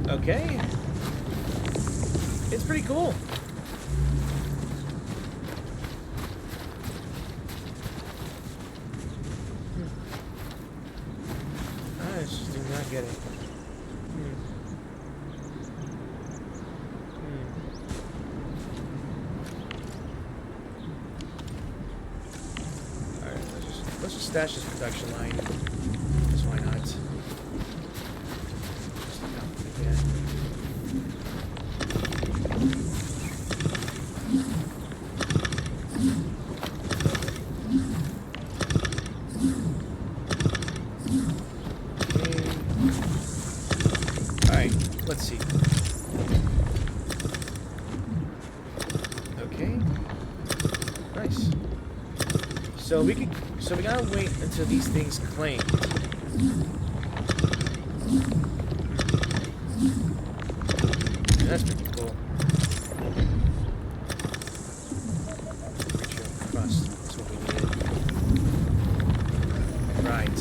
Okay. It's pretty cool. I just do not get it. Alright, let's just stash this production line. Because why not? So we gotta wait until these things claim. That's pretty cool. Ritual crust. That's what we needed. Right.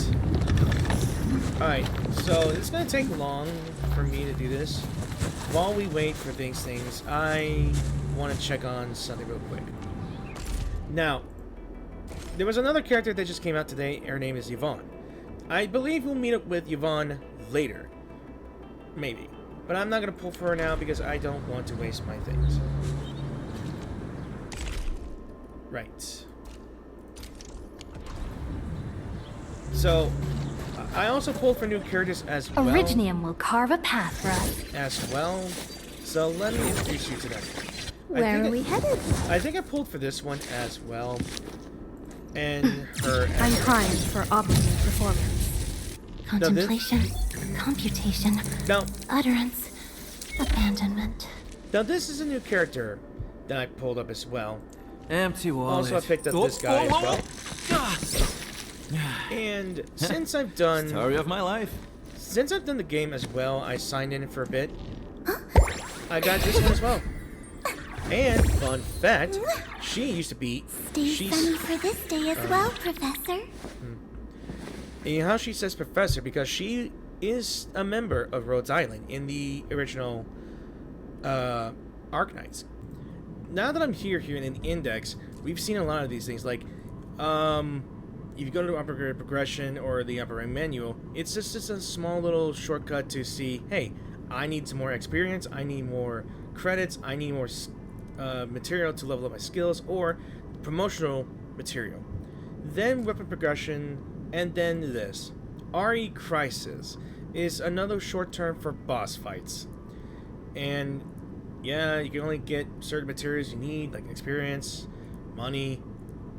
Alright, so it's gonna take long for me to do this. While we wait for these things, I want to check on something real quick. Now, there was another character that just came out today. Her name is Yvonne. I believe we'll meet up with Yvonne later. Maybe. But I'm not going to pull for her now because I don't want to waste my things. Right. So, I also pulled for new characters as well. Originium will carve a path for us. As well. So let me introduce you to them. Where are we headed? I think I pulled for this one as well. And her... I'm primed for optimal performance. Contemplation, computation, utterance, abandonment. Now this is a new character that I pulled up as well. Empty wallet. Also I picked up this guy as well. And since I've done... Story of my life. Since I've done the game as well, I signed in for a bit. I got this one as well. And, fun fact, she used to be... Stay sunny for this day as well, Professor. And you know how she says Professor? Because she is a member of Rhodes Island in the original Arknights. Now that I'm here in the Index, we've seen a lot of these things. Like, if you go to upgrade progression or the upper manual, it's just a small little shortcut to see, hey, I need some more experience, I need more credits, I need more material to level up my skills, or promotional material. Then weapon progression, and then this. RE Crisis is another short term for boss fights. And yeah, you can only get certain materials you need, like experience, money,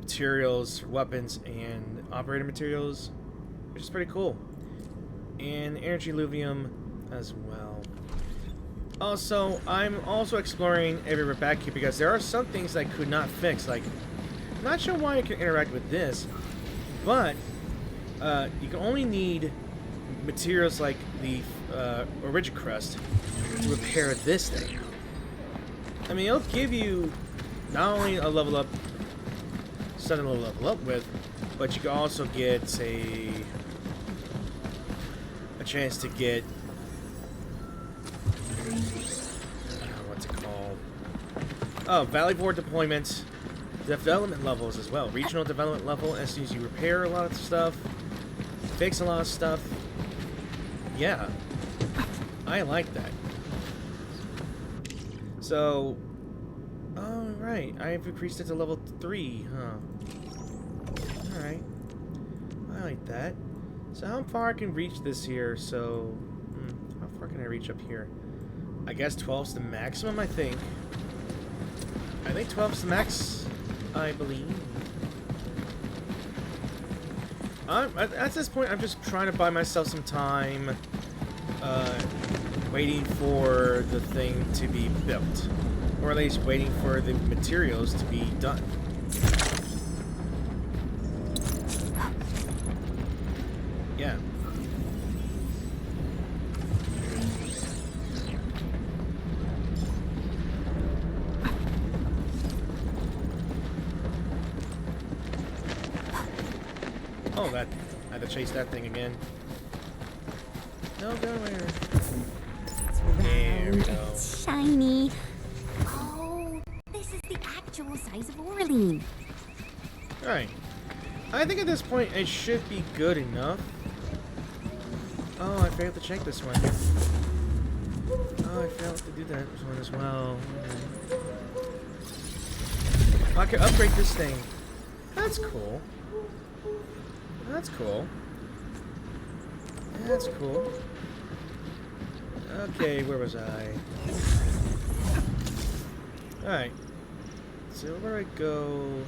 materials, weapons, and operator materials, which is pretty cool. And energy luvium as well. Also, I'm also exploring everywhere back here because there are some things I could not fix. Like, I'm not sure why I can interact with this, but you can only need materials like the Origicrust to repair this thing. I mean, it'll give you not only a level up, something to level up with, but you can also get a chance to get what's it called? Oh, Valley Board deployment, development levels as well. Regional development level, as soon as you repair a lot of stuff, fix a lot of stuff. Yeah, I like that. So, oh right, I've increased it to level 3, huh? Alright, I like that. So how far I can reach this here? So, how far can I reach up here? I guess 12's the maximum, I think. I think 12's the max, I believe. At this point, I'm just trying to buy myself some time, waiting for the thing to be built. Or at least waiting for the materials to be done. Yeah. Oh, that I had to chase that thing again. No, go away. There we go. It's shiny. Oh, this is the actual size of Orlean. Alright. I think at this point it should be good enough. Oh, I failed to check this one. Oh, I failed to do that one as well. I can upgrade this thing. That's cool. That's cool. That's cool. Okay, where was I? Alright. So where do I go?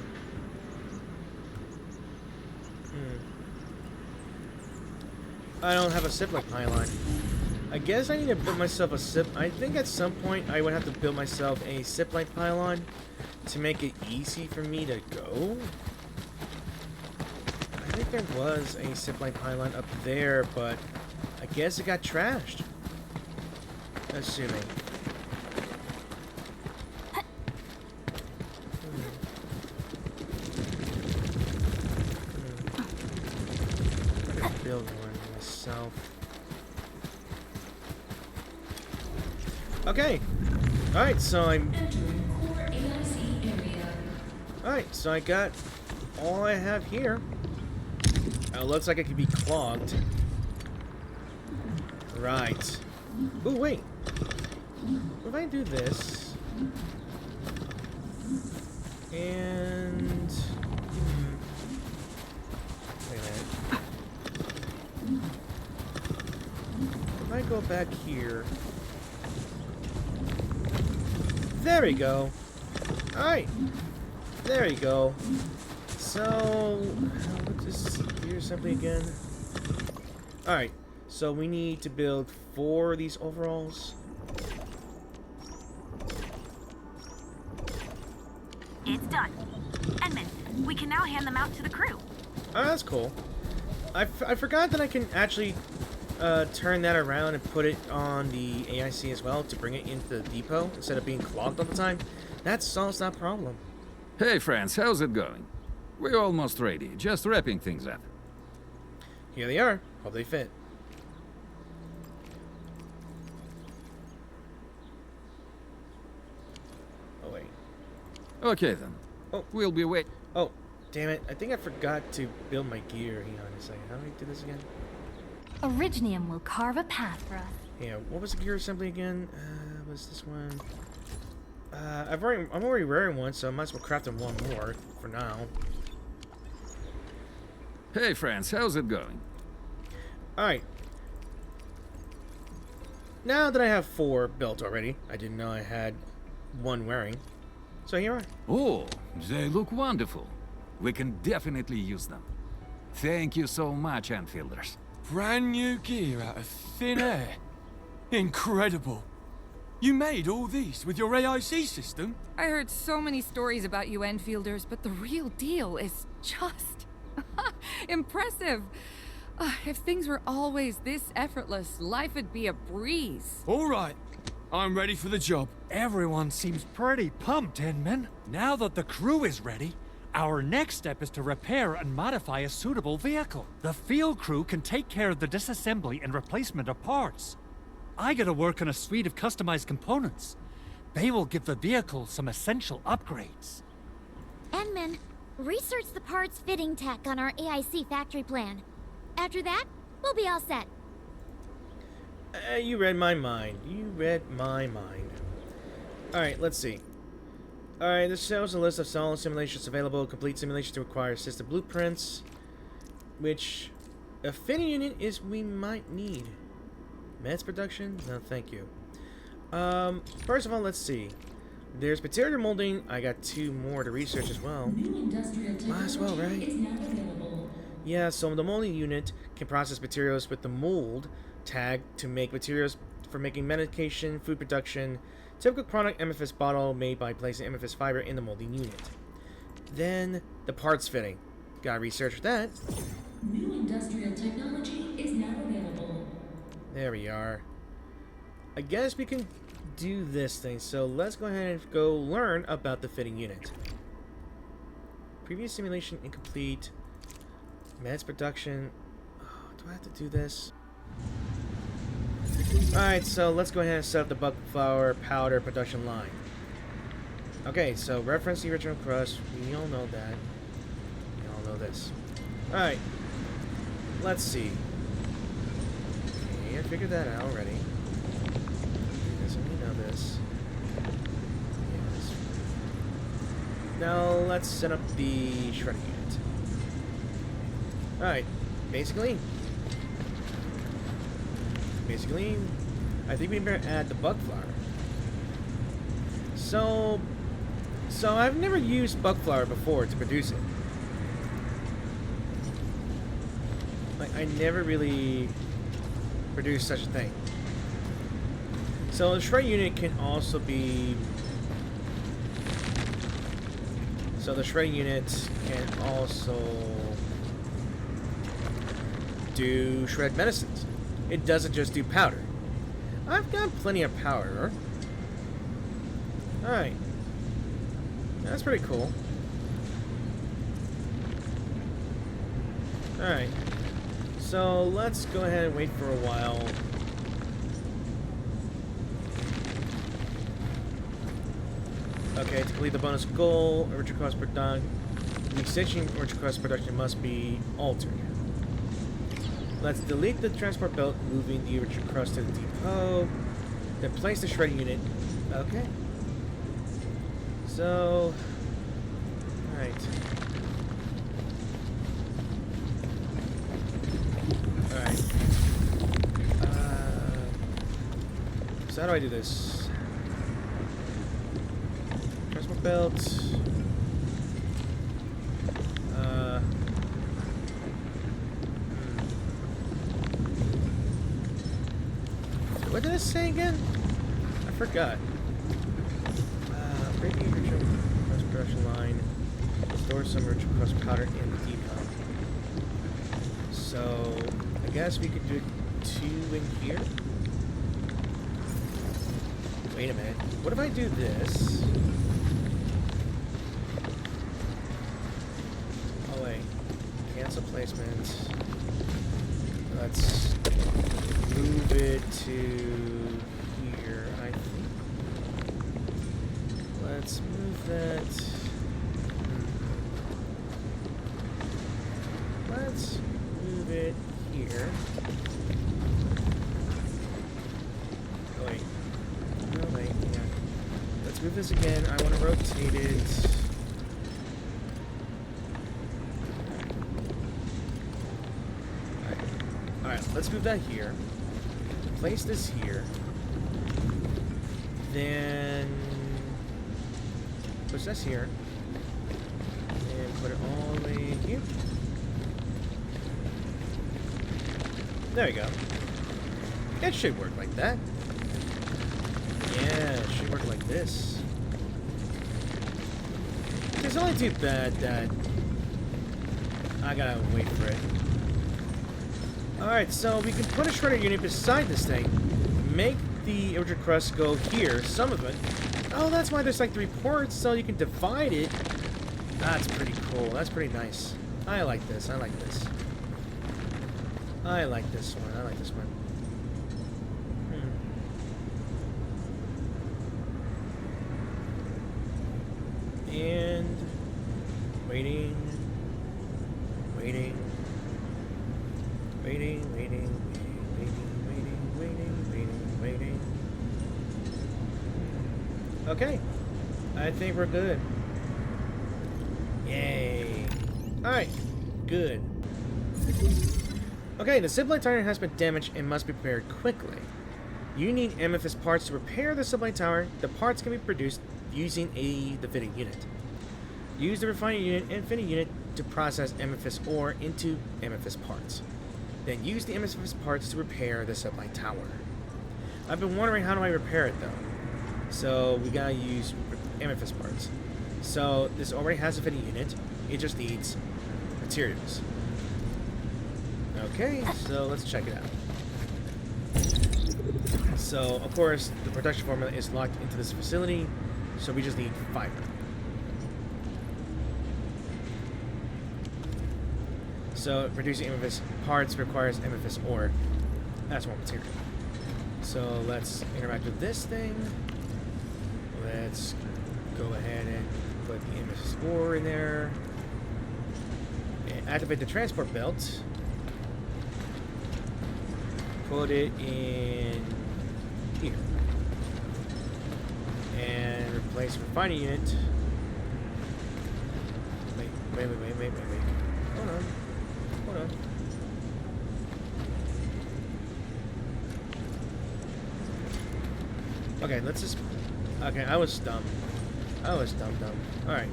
I don't have a zipline pylon. I guess I need to build myself a I think at some point I would have to build myself a zipline pylon to make it easy for me to go. think there was a zipline pylon up there, but I guess it got trashed. Assuming. I'm gonna build one myself. Okay. Alright, so I'm... Alright, so I got all I have here. It looks like it could be clogged. Right. Oh, wait. What if I do this? And... Wait a minute. If I go back here... There we go. Alright. There you go. So, let's just here's something again. Alright, so we need to build 4 of these overalls. It's done. Edmund, we can now hand them out to the crew. Oh, that's cool. I forgot that I can actually turn that around and put it on the AIC as well to bring it into the depot instead of being clogged all the time. That solves that problem. Hey friends, how's it going? We're almost ready, just wrapping things up. Here they are. Hope they fit. Oh, wait. Okay then. Oh. We'll be waiting. Oh, damn it. I think I forgot to build my gear. Hang on a second. How do I do this again? Originium will carve a path for us. Yeah, what was the gear assembly again? Was this one? I'm already wearing one, so I might as well craft one more for now. Hey friends, how's it going? Alright. Now that I have 4 built already, I didn't know I had 1 wearing. So here are. Oh, they look wonderful. We can definitely use them. Thank you so much, Enfielders. Brand new gear out of thin air. Incredible. You made all these with your AIC system? I heard so many stories about you Enfielders, but the real deal is just impressive. If things were always this effortless, life would be a breeze. All right. I'm ready for the job. Everyone seems pretty pumped, Inman. Now that the crew is ready, our next step is to repair and modify a suitable vehicle. The field crew can take care of the disassembly and replacement of parts. I gotta work on a suite of customized components. They will give the vehicle some essential upgrades. Enman, research the parts fitting tech on our AIC factory plan. After that, we'll be all set. You read my mind. You read my mind. Alright, let's see. Alright, this shows a list of solid simulations available. Complete simulations to require system blueprints. Which a fitting unit is we might need. Meds production? No, thank you. First of all, let's see. There's material molding. I got 2 more to research as well. Might as well, right? Yeah, so the molding unit can process materials with the mold tag to make materials for making medication, food production. Typical product MFS bottle made by placing MFS fiber in the molding unit. Then the parts fitting. Gotta research that. New industrial technology is now available. There we are. I guess we can do this thing, so let's go ahead and go learn about the fitting unit. Previous simulation incomplete. Meds production. Oh, do I have to do this? Alright, so let's go ahead and set up the buck flour powder production line. Okay, so reference the original crust. We all know that. We all know this. Alright. Let's see. Okay, I figured that out already. So we know this. Yes. Now let's set up the shredding unit. Alright, basically, I think we better add the buck flour. So I've never used buck flour before to produce it. Like, I never really produced such a thing. So the shred unit can also be... So the shredding unit can also do shred medicines. It doesn't just do powder. I've got plenty of powder. Alright. That's pretty cool. Alright. So let's go ahead and wait for a while. Okay, to complete the bonus goal, original cost production. The extension original cost production must be altered. Let's delete the transport belt, moving the original crust to the depot. Then place the shredding unit. Okay. So, alright. Alright. So how do I do this? Transport belt. What did it say again? I forgot. Breaking original cross production line. Store some original cross powder in the depot. So, I guess we could do 2 in here. Wait a minute. What if I do this? Oh wait. Cancel placement. Let's move it to here, I think. Let's move that. Let's move it here. Oh wait. No wait, yeah. Let's move this again. I want to rotate it. Alright, let's move that here. Place this here. Then push this here. And put it all the way here. There you go. It should work like that. Yeah, it should work like this. It's only too bad that I gotta wait for it. Alright, so we can put a shredder unit beside this thing, make the original crust go here, some of it. Oh, that's why there's like 3 ports, so you can divide it. That's pretty cool. That's pretty nice. I like this. I like this. I like this one. I like this one. And waiting. Waiting. Waiting, waiting, waiting. Okay. I think we're good. Yay. Alright. Good. Okay, the supply tower has been damaged and must be repaired quickly. You need MFS parts to repair the supply tower. The parts can be produced using the fitting unit. Use the refining unit and fitting unit to process MFS ore into MFS parts. Then use the MFS parts to repair the supply tower. I've been wondering, how do I repair it though? So we gotta use MFS parts. So this already has a fitting unit. It just needs materials. Okay, so let's check it out. So of course the production formula is locked into this facility. So we just need fiber. So producing MFS parts requires MFS ore. That's more material. So let's interact with this thing. Let's go ahead and put the MFS ore in there. And activate the transport belt. Put it in here. And replace refining unit. Wait. Hold on. Hold on. Okay, let's just... Okay, I was dumb. Dumb. Alright.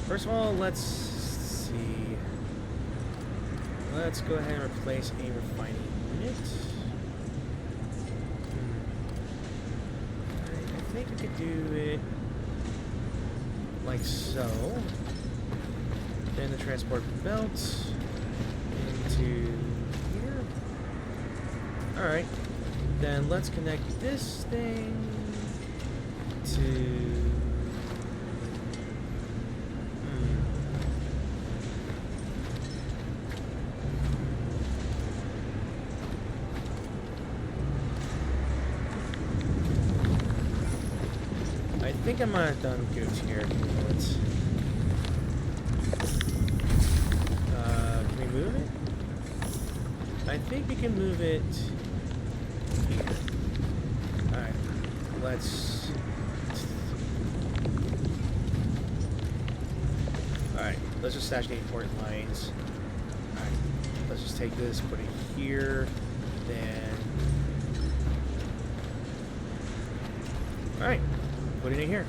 First of all, let's see. Let's go ahead and replace a refining unit. I think we could do it like so. Then the transport belt into Alright. Then let's connect this thing to... I think I might have done good here. Let's... can we move it? I think we can move it here. Alright, let's... Alright, let's just stash the important lines. Alright, let's just take this, put it here, then... Alright, put it in here.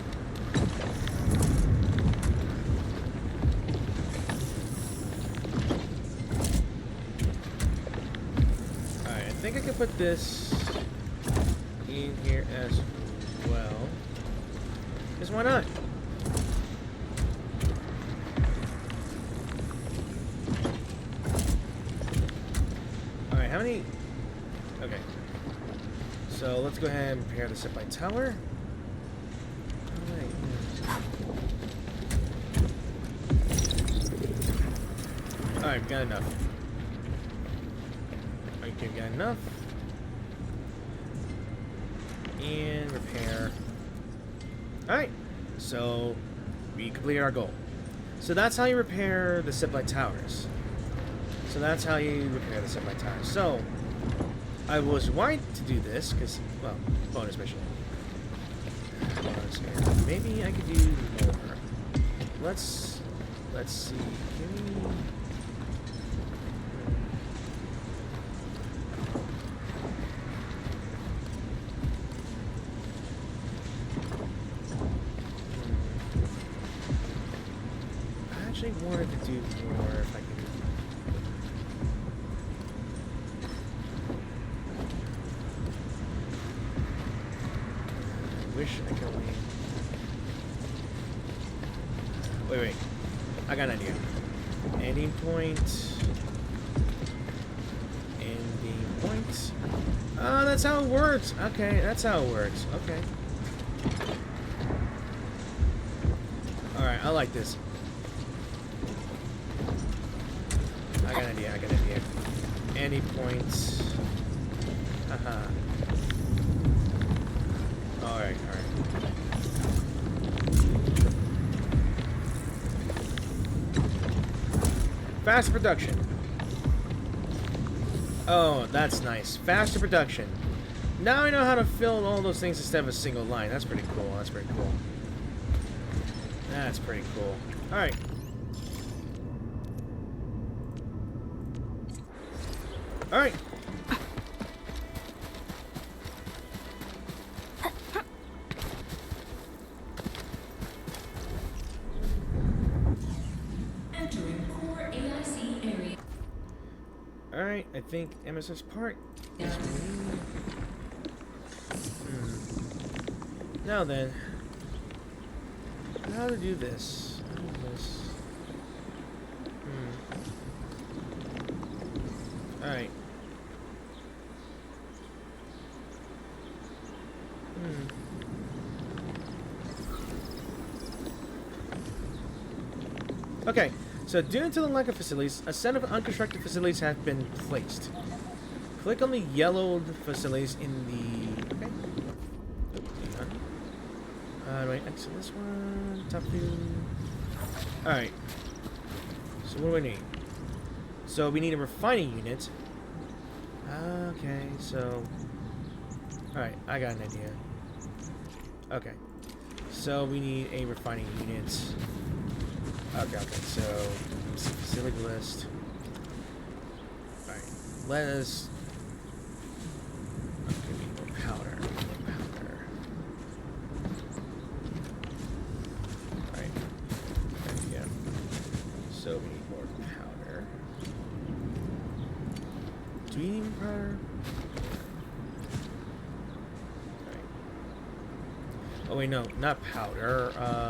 I think I can put this in here as well. Because why not? Alright, how many? Okay. So let's go ahead and repair the supply tower. Alright, got enough. Okay, got enough. And repair. Alright, so we completed our goal. So that's how you repair the supply towers. So that's how you repair the supply towers. So, I was right to do this, because, well, bonus mission. Bonus mission. Maybe I could do more. Let's see. Can we... wanted to do more if I could. I wish I could only... Wait. I got an idea. Ending point. Ending point. Oh, that's how it works. Okay, that's how it works. Okay. Alright, I like this. I got an idea. Any points. Haha. Alright. Faster production. Oh, that's nice. Faster production. Now I know how to fill all those things instead of a single line. That's pretty cool. Alright. Alright. Entering core AIC area. Alright, I think MSS Park is Now then, how to do this? Alright. Okay, so due to the lack of facilities, a set of unconstructed facilities have been placed. Click on the yellowed facilities in the... Okay. Do I exit this one? Top view. Alright. So what do we need? So we need a refining unit. Okay, so... Alright, I got an idea. Okay. So we need a refining unit. Okay, so... Let's see, facility list. Alright, let us... Okay, we need more powder. Alright. Yeah. So we need more powder. Do we need powder? Alright. Oh wait, no, not powder. Not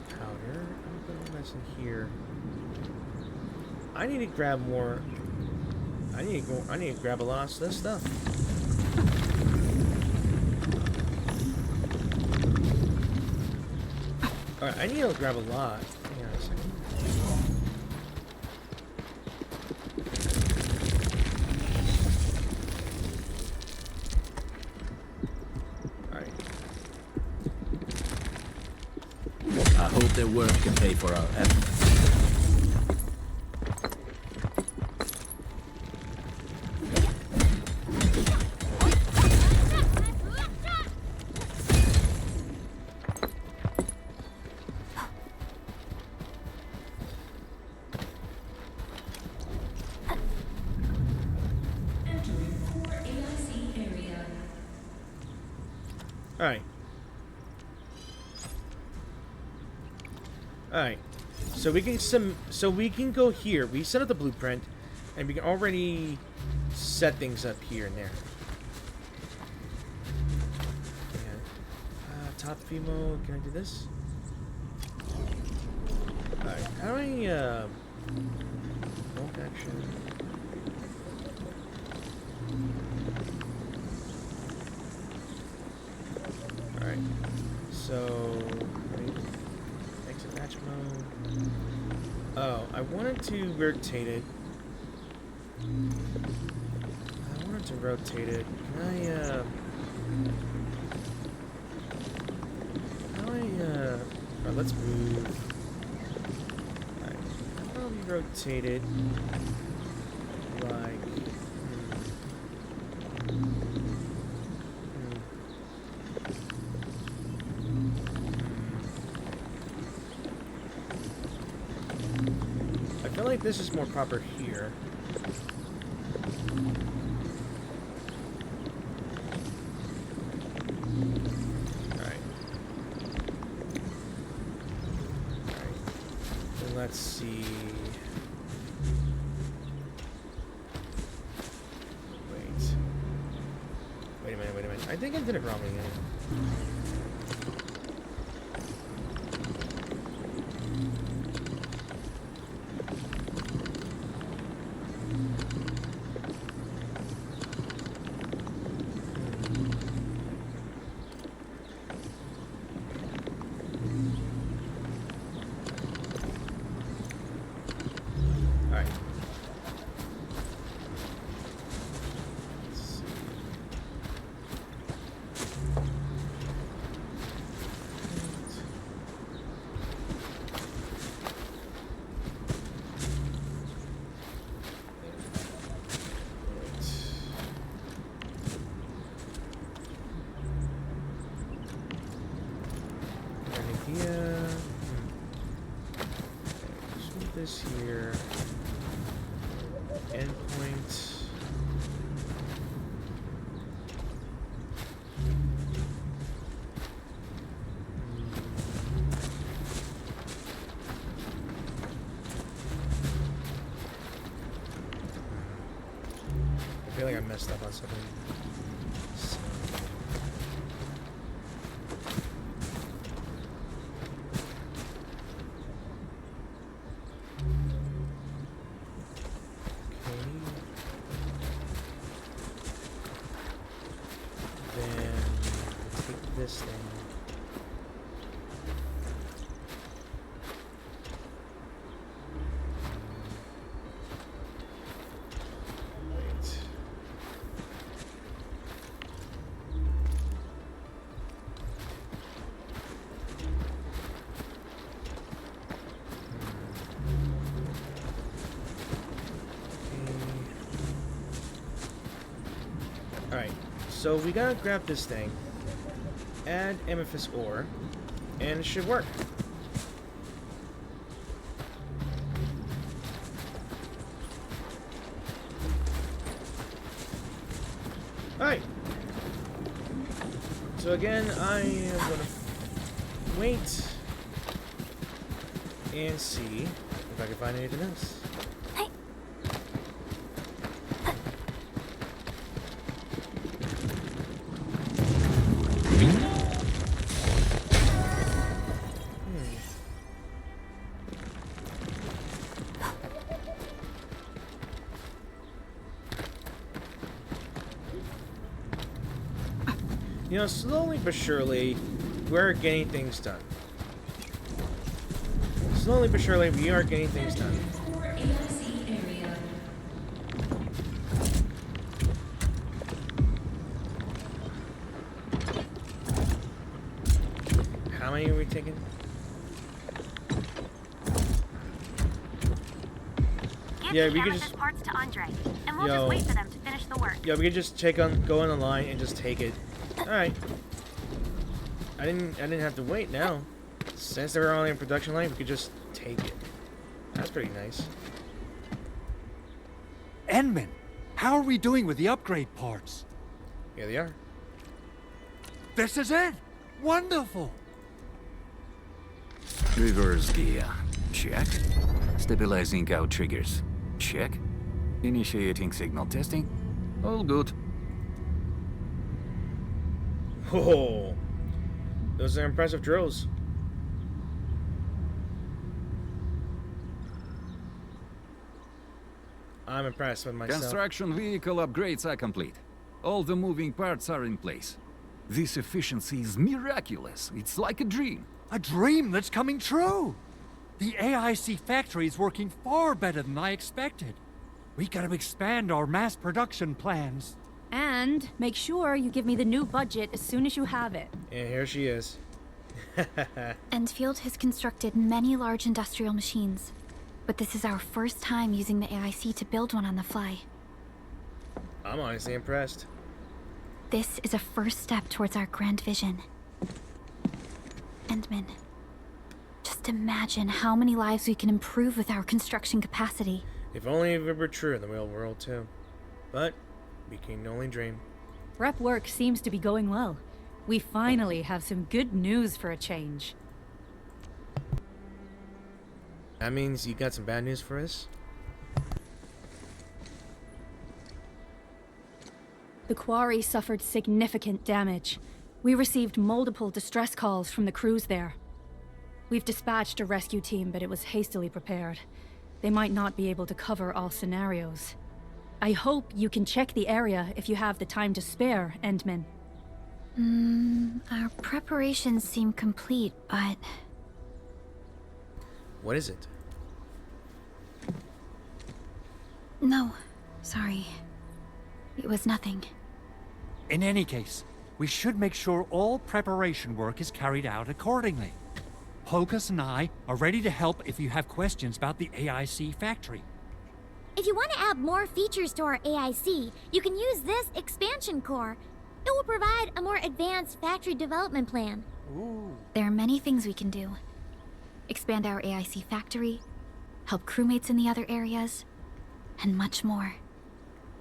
powder. I'm gonna put all this in here. I need to grab more I need to grab a lot of this stuff. Alright, I need to grab a lot. Hang on a second. I hope their work can pay for our efforts. Alright. Alright. So we can go here. We set up the blueprint and we can already set things up here and there. And, top Fimo, can I do this? Alright, how do I bulk action? Alright, so exit match mode. Oh, I wanted to rotate it. Can I, alright, let's move. Alright, I'll probably rotate it like, I feel like this is more proper here. Let's see. Wait a minute. I think I did it wrong again. This here, endpoint. I feel like I messed up on something. This thing. Wait. Alright, so we gotta grab this thing. Add amethyst ore, and it should work. Alright. So again, I am gonna wait and see if I can find anything else. You know, slowly but surely, we're getting things done. Slowly but surely, we are getting things done. How many are we taking? Yeah, we could just parts to Andre, and we'll Yo. just wait for them to finish the work. Yeah, we could just go on the line and just take it. All right. I didn't have to wait now. Since they were only in production line, we could just take it. That's pretty nice. Enman, how are we doing with the upgrade parts? Here they are. This is it! Wonderful! Reverse gear. Check. Stabilizing out triggers. Check. Initiating signal testing. All good. Whoa. Those are impressive drills. I'm impressed with myself. Construction vehicle upgrades are complete. All the moving parts are in place. This efficiency is miraculous. It's like a dream. A dream that's coming true! The AIC factory is working far better than I expected. We gotta expand our mass production plans. And make sure you give me the new budget as soon as you have it. And here she is. Endfield has constructed many large industrial machines, but this is our first time using the AIC to build one on the fly. I'm honestly impressed. This is a first step towards our grand vision. Endman, just imagine how many lives we can improve with our construction capacity. If only it were true in the real world too. But we can only dream. Prep work seems to be going well. We finally have some good news for a change. That means you got some bad news for us? The quarry suffered significant damage. We received multiple distress calls from the crews there. We've dispatched a rescue team, but it was hastily prepared. They might not be able to cover all scenarios. I hope you can check the area if you have the time to spare, Endman. Our preparations seem complete, but... What is it? No, sorry. It was nothing. In any case, we should make sure all preparation work is carried out accordingly. Hocus and I are ready to help if you have questions about the AIC factory. If you want to add more features to our AIC, you can use this expansion core. It will provide a more advanced factory development plan. Ooh. There are many things we can do. Expand our AIC factory, help crewmates in the other areas, and much more.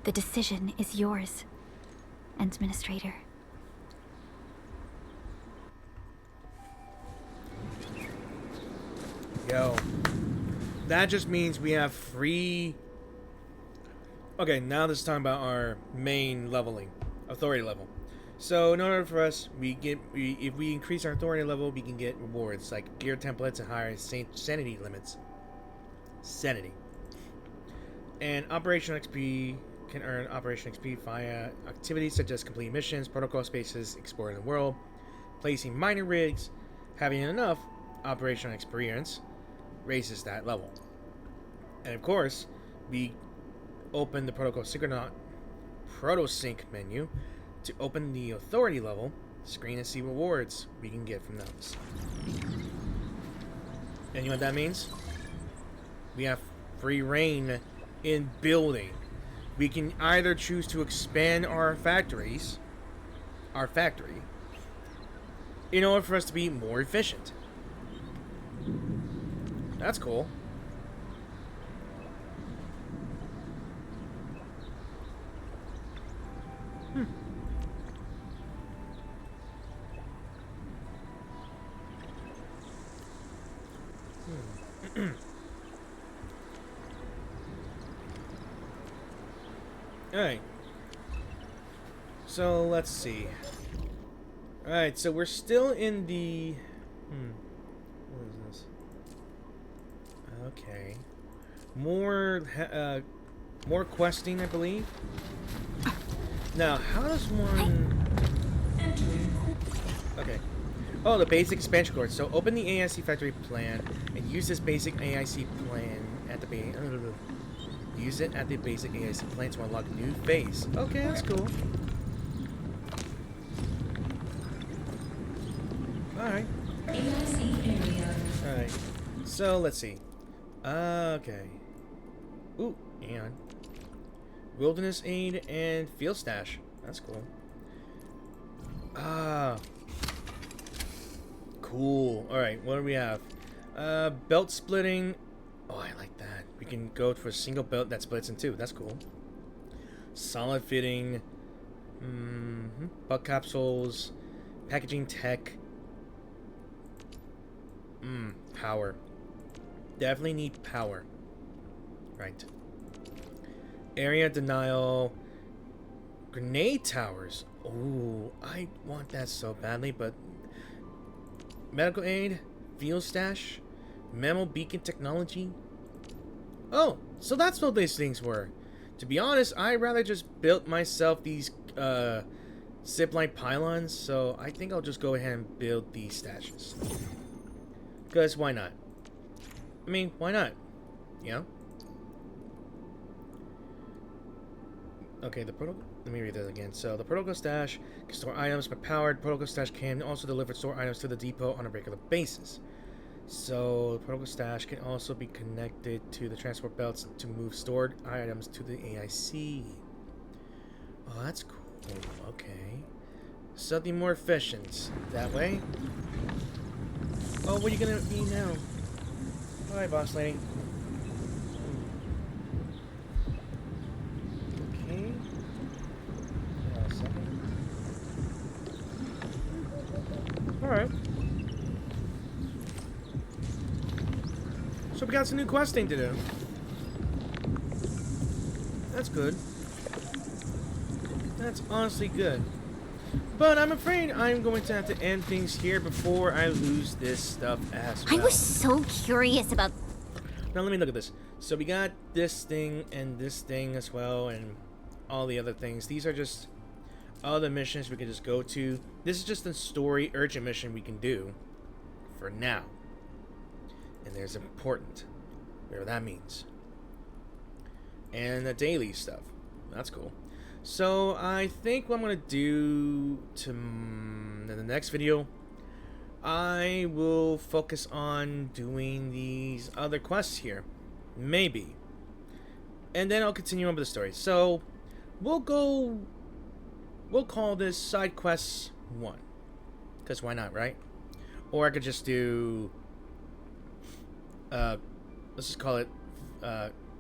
The decision is yours, Administrator. Yo. That just means we have free... Okay, now this is talking about our main leveling. Authority level. So in order for us, if we increase our authority level, we can get rewards like gear templates and higher sanity limits. Sanity. And Operation XP can earn Operation XP via activities such as completing missions, protocol spaces, exploring the world, placing minor rigs. Having enough operational experience raises that level. And of course, we open the protocol protosync menu to open the authority level screen and see rewards we can get from those. And you know what that means? We have free reign in building. We can either choose to expand our factory, in order for us to be more efficient. That's cool. Alright. So, let's see. Alright, so we're still in the... What is this? Okay. More questing, I believe. Now, how does one... Okay. Oh, the basic expansion course. So open the AIC factory plan and use this basic AIC plan at the base. Use it at the basic AIC plan to unlock a new phase. Okay, that's cool. Alright. Alright. So, let's see. Okay. Ooh, hang on. Wilderness Aid and Field Stash. That's cool. Cool. Alright, what do we have? Belt splitting. Oh, I like that. We can go for a single belt that splits in two. That's cool. Solid fitting. Buck capsules. Packaging tech. Power. Definitely need power. Right. Area denial. Grenade towers. Oh, I want that so badly, but medical aid, field stash, memo beacon technology. Oh, so that's what these things were. To be honest, I'd rather just build myself these zipline pylons, so I think I'll just go ahead and build these stashes. Because why not? I mean, why not? You know? Okay, the protocol. Let me read that again. So, the protocol stash can store items by powered. Protocol stash can also deliver store items to the depot on a regular basis. So, the protocol stash can also be connected to the transport belts to move stored items to the AIC. Oh, that's cool. Okay. Something more efficient. That way. Oh, what are you gonna be now? Alright, boss lady. Okay. Alright. So we got some new questing to do. That's good. That's honestly good. But I'm afraid I'm going to have to end things here before I lose this stuff as well. I was so curious about... Now let me look at this. So we got this thing and this thing as well and all the other things. These are just other missions we can just go to. This is just a story urgent mission we can do for now. And there's important, whatever that means. And the daily stuff. That's cool. So I think what I'm going to do in the next video, I will focus on doing these other quests here. Maybe. And then I'll continue on with the story. So we'll call this side quests 1. Because why not, right? Or I could just do, let's just call it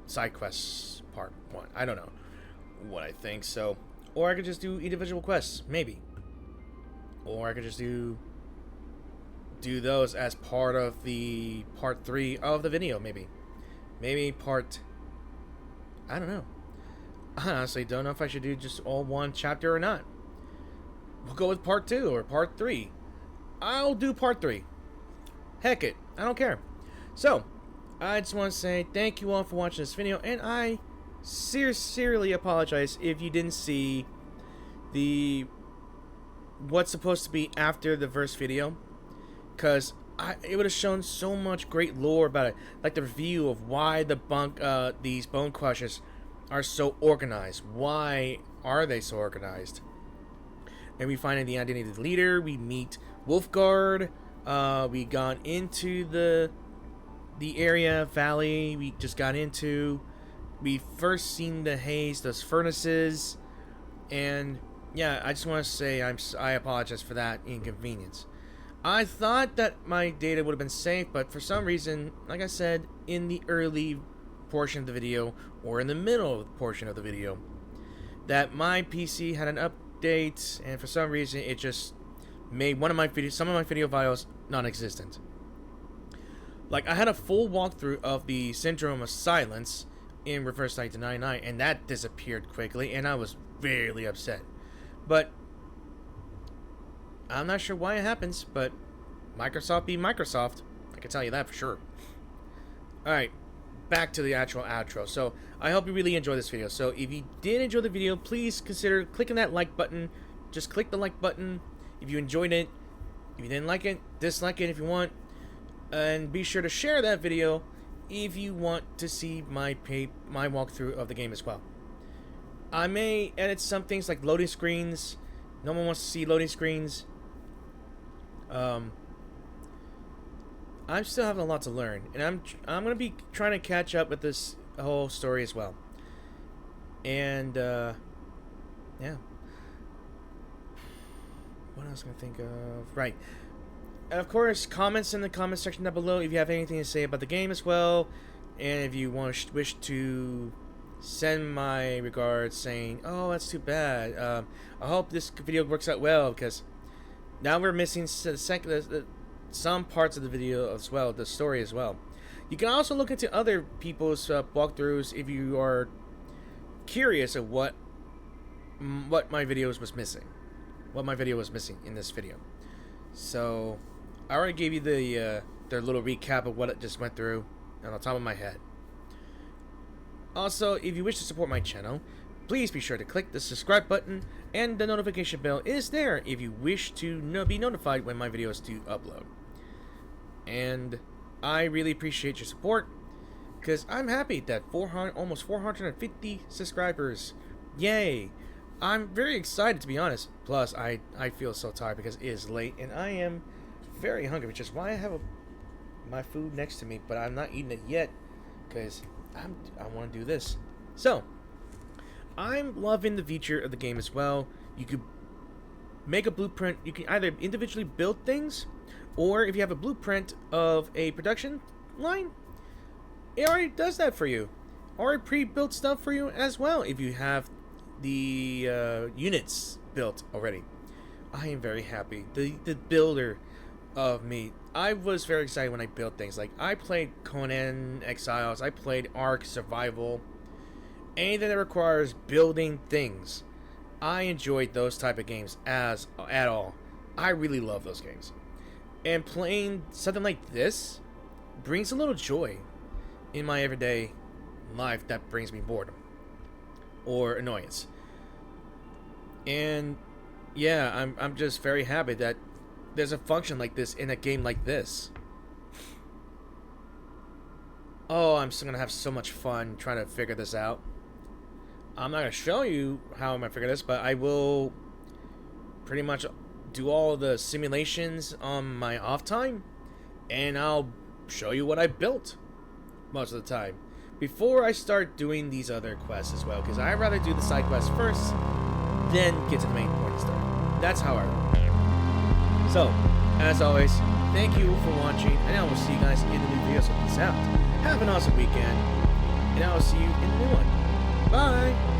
side quests part 1. I don't know what I think. So, or I could just do individual quests, maybe. Or I could just do those as part of the part 3 of the video, maybe. Maybe part, I don't know. I honestly don't know if I should do just all one chapter or not. We'll go with part 2 or part 3. I'll do part 3. Heck it, I don't care. So, I just want to say thank you all for watching this video, and I sincerely apologize if you didn't see the what's supposed to be after the first video, because it would have shown so much great lore about it, like the review of why these bone crushers are so organized. Why are they so organized? And we find the identity of the leader. We meet Wolfguard. We got into the area valley we just got into. We first seen the haze, those furnaces, and yeah, I just want to say I apologize for that inconvenience. I thought that my data would have been safe, but for some reason, like I said, in the early portion of the video, or in the middle portion of the video, that my PC had an update, and for some reason, it just made some of my video files non-existent. Like, I had a full walkthrough of the Syndrome of Silence in Reverse 1999, and that disappeared quickly, and I was really upset. But I'm not sure why it happens, but Microsoft be Microsoft. I can tell you that for sure. Alright, back to the actual outro. So, I hope you really enjoyed this video. So, if you did enjoy the video, please consider clicking that like button. Just click the like button. if you enjoyed it. If you didn't like it, dislike it if you want. And be sure to share that video if you want to see my walkthrough of the game as well. I may edit some things like loading screens. No one wants to see loading screens. I'm still having a lot to learn, and I'm gonna be trying to catch up with this whole story as well. And yeah. What else can I think of? Right. And of course, comments in the comment section down below if you have anything to say about the game as well, and if you wish to send my regards saying, "Oh, that's too bad. I hope this video works out well," because now we're missing some parts of the video as well, the story as well. You can also look into other people's walkthroughs if you are curious of what my videos was missing. What my video was missing in this video. So I already gave you their little recap of what it just went through on the top of my head. Also, if you wish to support my channel, please be sure to click the subscribe button, and the notification bell is there if you wish to be notified when my videos do upload. And I really appreciate your support, because I'm happy that almost 450 subscribers. Yay! I'm very excited, to be honest. Plus, I feel so tired because it is late and I am very hungry, which is why I have my food next to me, but I'm not eating it yet because I want to do this. So, I'm loving the feature of the game as well. You could make a blueprint. You can either individually build things, or if you have a blueprint of a production line, it already does that for you. Already pre-built stuff for you as well if you have the units built already. I am very happy. The builder of me. I was very excited when I built things. Like, I played Conan Exiles, I played Ark Survival. Anything that requires building things, I enjoyed those type of games at all. I really love those games. And playing something like this brings a little joy in my everyday life that brings me boredom or annoyance. And yeah, I'm just very happy that there's a function like this in a game like this. Oh, I'm still gonna have so much fun trying to figure this out. I'm not gonna show you how I'm gonna figure this, but I will pretty much do all the simulations on my off time, and I'll show you what I built most of the time before I start doing these other quests as well, because I'd rather do the side quests first, then get to the main point of the story. That's how I roll. So, as always, thank you for watching, and I will see you guys in the new video. So peace out. Have an awesome weekend, and I will see you in the new one. Bye!